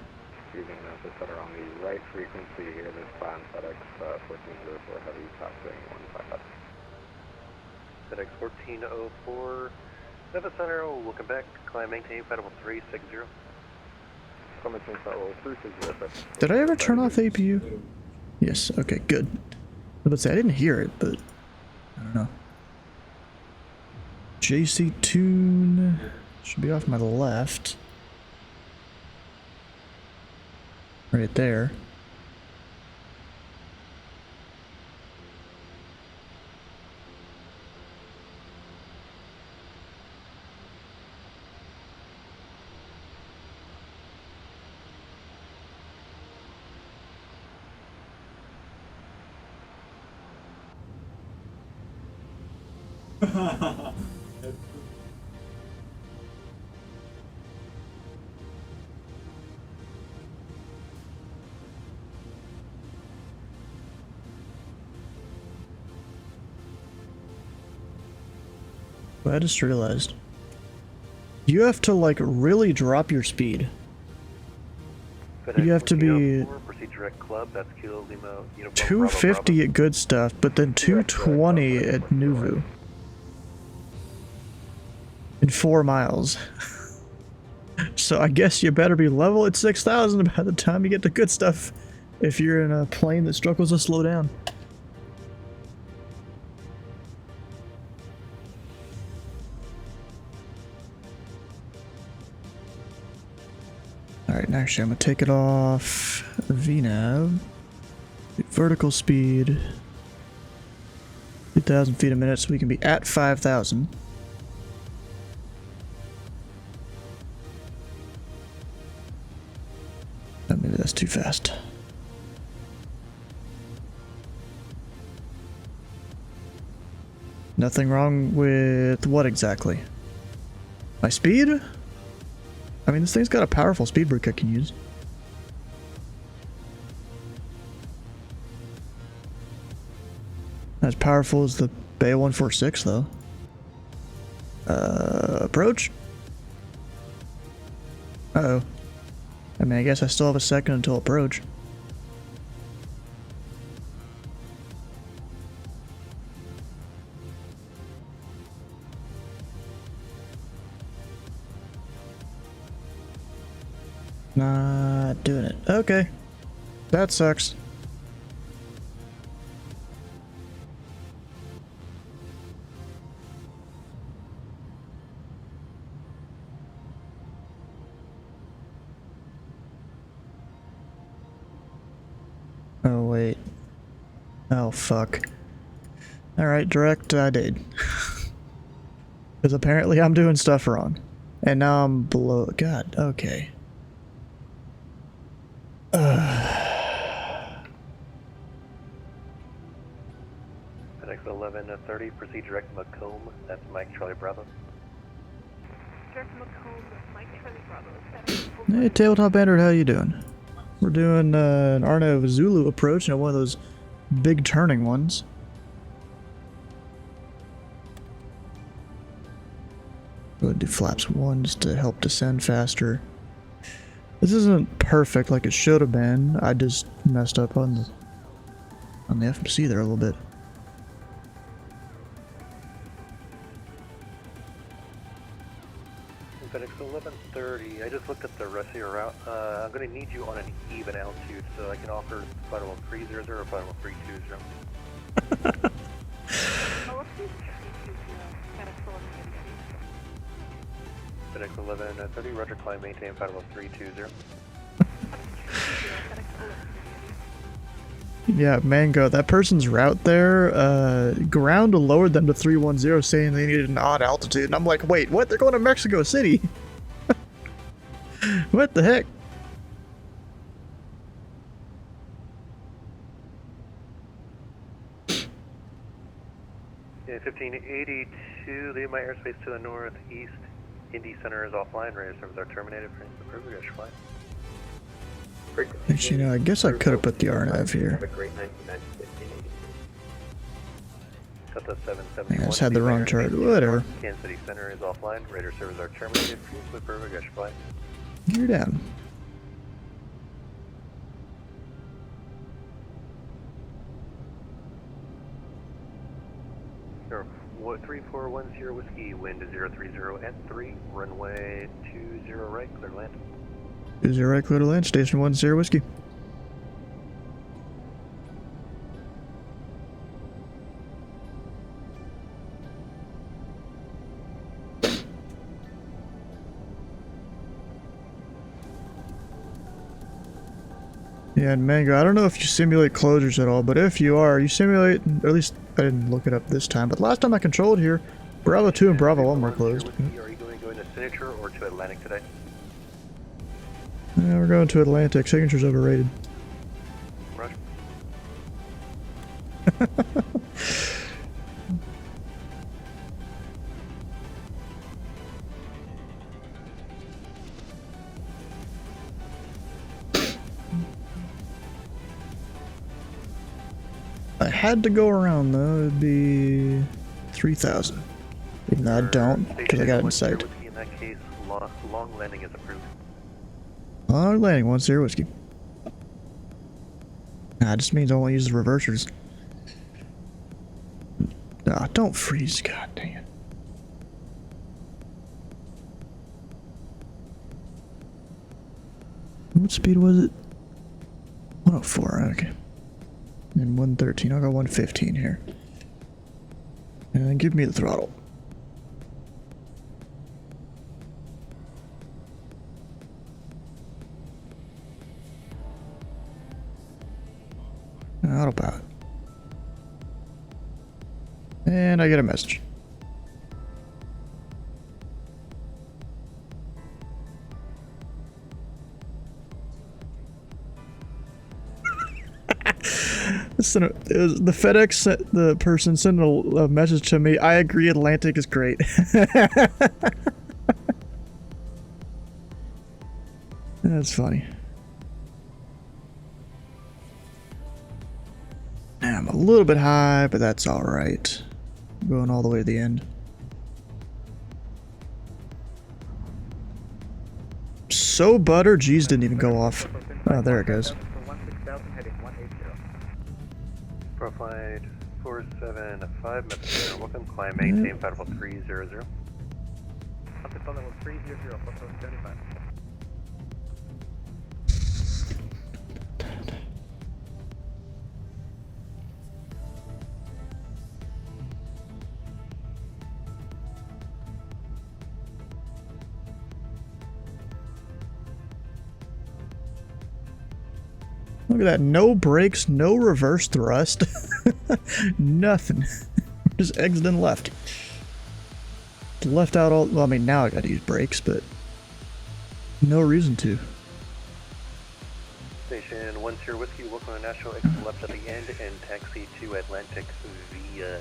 Using Memphis that are on the right frequency here, this plan FedEx 1404 Heavy, passing 155. FedEx 1404, Memphis Center, welcome back. Climb, maintain, flight level 360. Climb, maintain, flight level 360. Did I ever turn off the APU? Yes, okay, good. Let's say I didn't hear it, but I don't know. JC Toon should be off my left. Right there. I just realized you have to like really drop your speed. You have to be 250 at good stuff, but then 220 at Nuvu in 4 miles. So I guess you better be level at 6,000 by the time you get to good stuff if you're in a plane that struggles to slow down. Alright, actually I'm gonna take it off VNAV. Vertical speed 2,000 feet a minute, so we can be at 5,000. Oh, maybe that's too fast. Nothing wrong with what exactly? My speed? I mean, this thing's got a powerful speed brake I can use. Not as powerful as the Bay 146 though. Approach? Uh-oh. I mean, I guess I still have a second until approach. Not doing it. Okay. That sucks. Oh, wait. Oh, fuck. Alright, direct, I did. Because apparently I'm doing stuff wrong. And now I'm below. God, okay. FedEx 1130, proceed direct Macomb. That's Mike Charlie Bravo. Direct Macomb, Mike Charlie Bravo. FedEx Hey, Tabletop Android, how you doing? We're doing an Arnav Zulu approach, and one of those big turning ones. Go ahead and do flaps 1 just to help descend faster. This isn't perfect like it should have been. I just messed up on the FMC there a little bit. FedEx 1130, I just looked at the rest of your route. I'm going to need you on an even altitude so I can offer Final 300 or Final 320. FedEx 1130, roger, climb, maintain Final 320. Yeah, Mango, that person's route there, ground lowered them to 310 saying they needed an odd altitude. And I'm like, wait, what? They're going to Mexico City. What the heck? Yeah, 1582, leave my airspace to the northeast. Indy Center is offline, radar service are terminated for the privilege flight. Actually, you know, I guess I could have put the RNAV here. Have a great night. Delta I 771. just had the wrong chart. Whatever. Kansas City Center is offline, radar service are terminated for privilege flight. You're down. Sure. 3410 Whiskey, wind 030 at 3, runway 20 right, clear to land. 20 right, clear to land, station 10 Whiskey. Yeah, and Mango, I don't know if you simulate closures at all, but if you are, you simulate, or at least I didn't look it up this time, but last time I controlled here, Bravo 2 and Bravo 1 were closed. Are you going to go into Signature or to Atlantic today? Yeah, we're going to Atlantic. Signature's overrated. Roger. I had to go around though, it'd be 3,000. Even though I don't, because I got it in sight. In that case, long landing is approved. Long landing, 10 Whiskey. Nah, it just means I won't use the reversers. Nah, don't freeze, god dang it. What speed was it? 104, okay. And 113, I'll go 115 here. And then give me the throttle. Autopilot. And I get a message. It was the FedEx, the person sent a message to me. I agree, Atlantic is great. That's funny. I'm a little bit high, but that's alright. Going all the way to the end. So butter, G's didn't even go off. Oh, there it goes. Profile 475, Metro, welcome, climb, maintain, Final 300. Up to level 300, plus 75. Look at that, no brakes, no reverse thrust, nothing. Just exiting left. Left out all, well, I mean, now I gotta use brakes, but no reason to. Station 10 Whiskey, welcome to National, exit left at the end and taxi to Atlantic via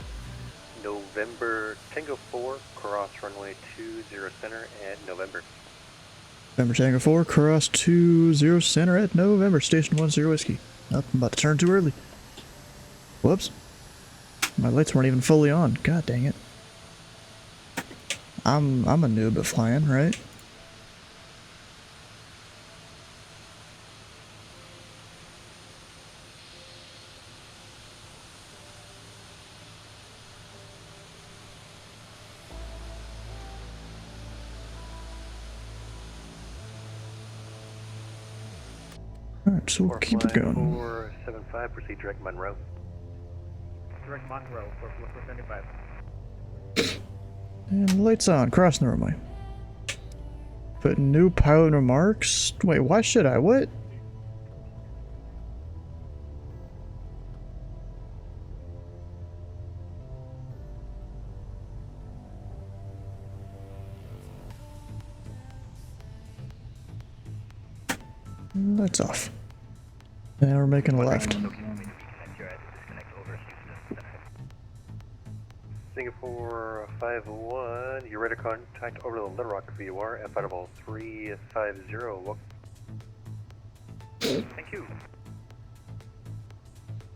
November Tango 4, cross runway 20 center at November. November Tango 4, cross 20 center at November, station 10 Whiskey. Oh, I'm about to turn too early. Whoops. My lights weren't even fully on. God dang it. I'm a noob at flying, right? Alright, so we'll keep it going. 475, proceed direct Monroe. Direct Monroe, 475. And the lights on, crossing the runway. Put new pilot remarks? Wait, why should I? What? Lights off. Now we're making a left. Singapore 501, you're ready to contact over to the Little Rock VOR at Flight 350. Welcome. Thank you.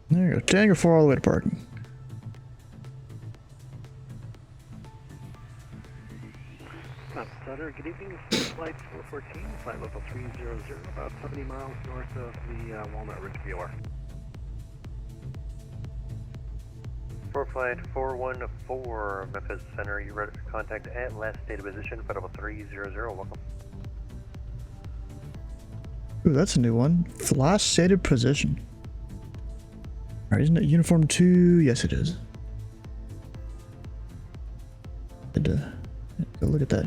There you go. Tango 4 all the way to parking. Sutter, good evening. Flight 414, flight level 300, about 70 miles north of the Walnut Ridge VOR. For flight 414, Memphis Center, you're ready for contact at last data position, Flight 300. Welcome. Ooh, that's a new one. Last stated position. Alright, isn't it uniform 2? Yes, it is. Go look at that.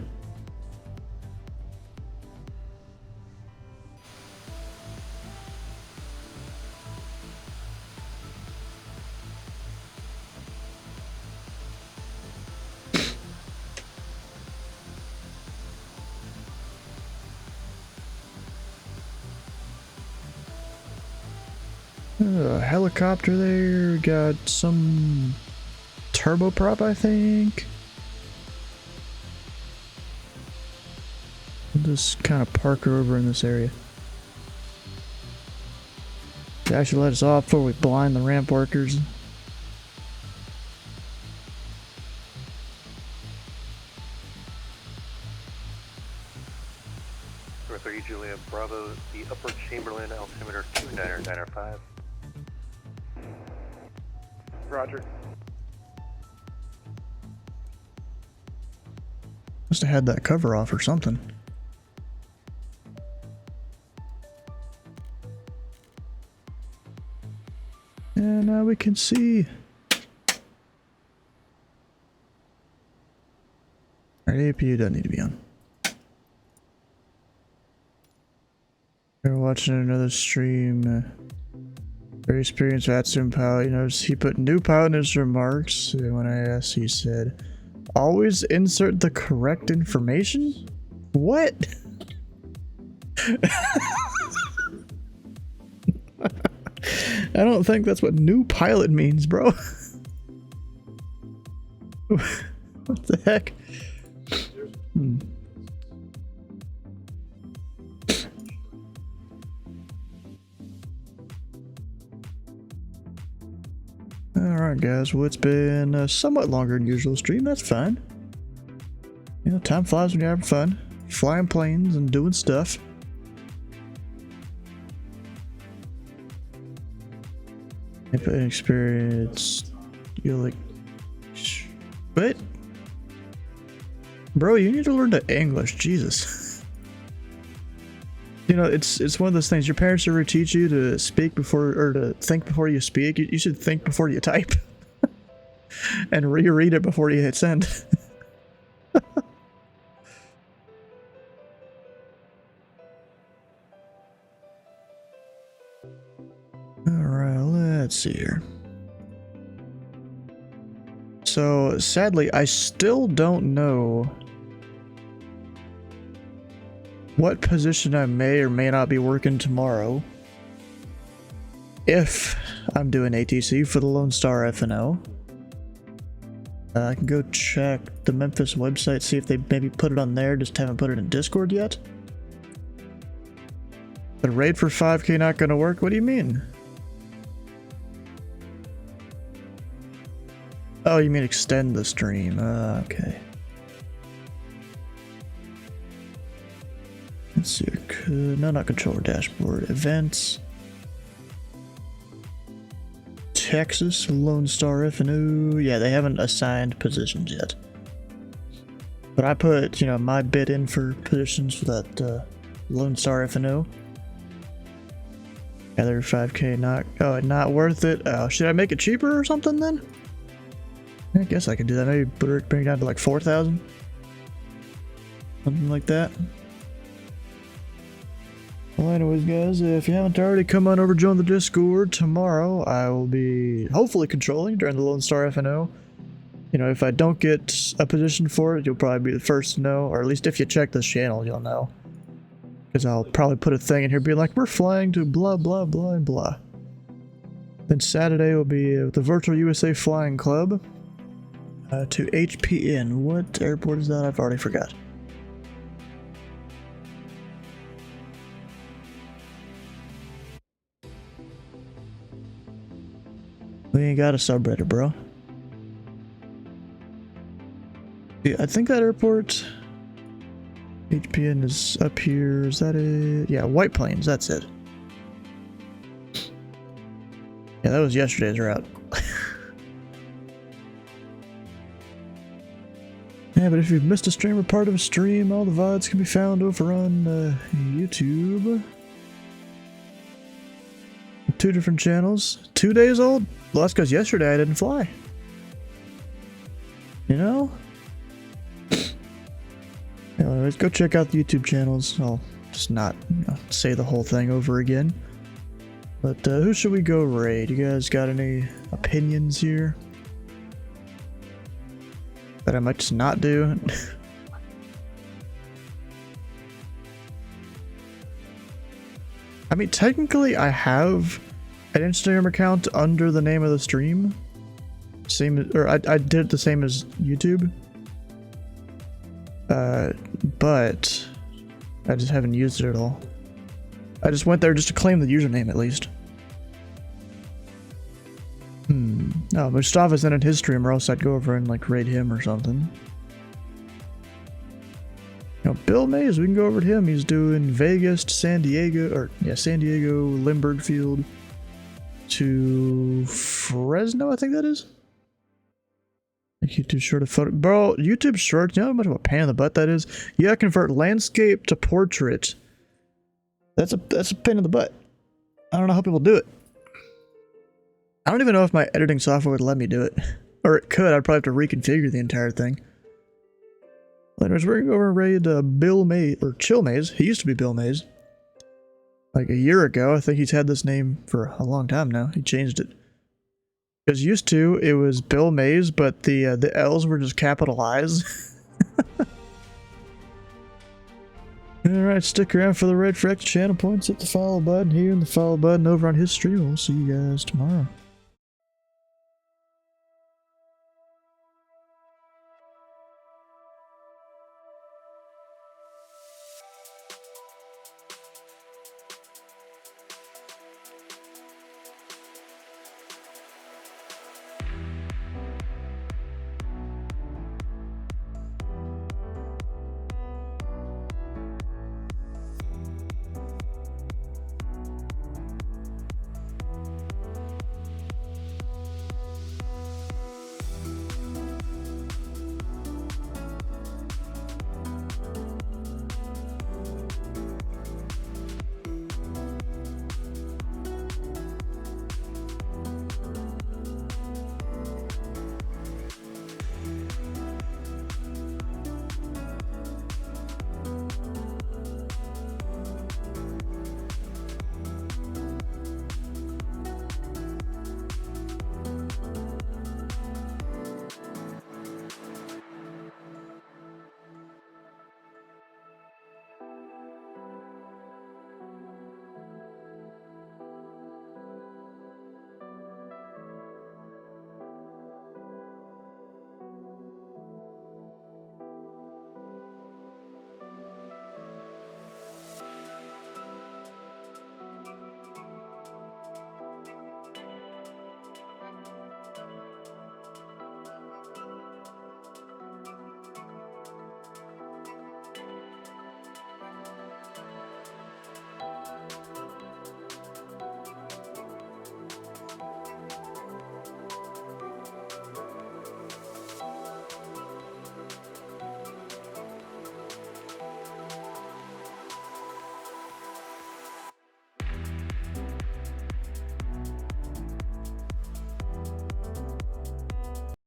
Helicopter there, got some turboprop, I think. We'll just kind of park her over in this area. They actually let us off before we blind the ramp workers. North 3 Juliet Bravo, the Upper Chamberlain altimeter 29905. Roger. Must have had that cover off or something. And now we can see. Alright, APU doesn't need to be on. We're watching another stream. Very experienced Vatsun pilot. You notice he put new pilot in his remarks. And when I asked, he said, always insert the correct information? What? I don't think that's what new pilot means, bro. What the heck? Alright guys, well it's been a somewhat longer than usual stream, that's fine. You know, time flies when you're having fun. Flying planes and doing stuff. If an experience, you're like, what? Bro, you need to learn the English, Jesus. You know, it's one of those things, your parents ever teach you to speak before, or to think before you speak? You should think before you type. And reread it before you hit send. Alright, let's see here. So, sadly, I still don't know what position I may or may not be working tomorrow. If I'm doing ATC for the Lone Star FNO. I can go check the Memphis website, see if they maybe put it on there, just haven't put it in Discord yet. The raid for 5K not gonna work? What do you mean? Oh, you mean extend the stream? Okay. Let's see. No, not controller dashboard. Events. Texas, Lone Star FNO. Yeah, they haven't assigned positions yet. But I put, you know, my bid in for positions for that Lone Star FNO. Gather 5K, not worth it. Oh, should I make it cheaper or something then? I guess I could do that. Maybe bring it down to like 4,000. Something like that. Well, anyways, guys, if you haven't already, come on over, join the Discord. Tomorrow, I will be hopefully controlling during the Lone Star FNO. You know, if I don't get a position for it, you'll probably be the first to know, or at least if you check this channel, you'll know. Because I'll probably put a thing in here being like, we're flying to blah, blah, blah, and blah. Then Saturday will be the Virtual USA Flying Club to HPN. What airport is that? I've already forgot. We ain't got a subreddit, bro. Yeah, I think that airport... HPN is up here. Is that it? Yeah, White Plains, that's it. Yeah, that was yesterday's route. Yeah, but if you've missed a stream or part of a stream, all the VODs can be found over on YouTube. 2 different channels. 2 days old? Well, that's because yesterday I didn't fly. You know? Anyways, go check out the YouTube channels. I'll just not, you know, say the whole thing over again. But who should we go raid? You guys got any opinions here that I might just not do? I mean, technically I have an Instagram account under the name of the stream. Same, or I did it the same as YouTube. But I just haven't used it at all. I just went there just to claim the username at least. No, Mustafa's in his stream, or else I'd go over and like raid him or something. You know, Bill Mays, we can go over to him. He's doing Vegas to San Diego, or yeah, San Diego, Lindbergh Field to Fresno, I think that is. YouTube short of photo, bro. YouTube short, you know how much of a pain in the butt that is. You gotta convert landscape to portrait. That's a pain in the butt. I don't know how people do it. I don't even know if my editing software would let me do it, or it could. I'd probably have to reconfigure the entire thing. Anyways, we're gonna go over and raid Bill Mays, or Chill Mays. He used to be Bill Mays. Like a year ago, I think he's had this name for a long time now. He changed it. Because used to, it was Bill Mays, but the L's were just capital I's. Alright, stick around for the red for extra channel points. Hit the follow button here and the follow button over on his stream. We'll see you guys tomorrow.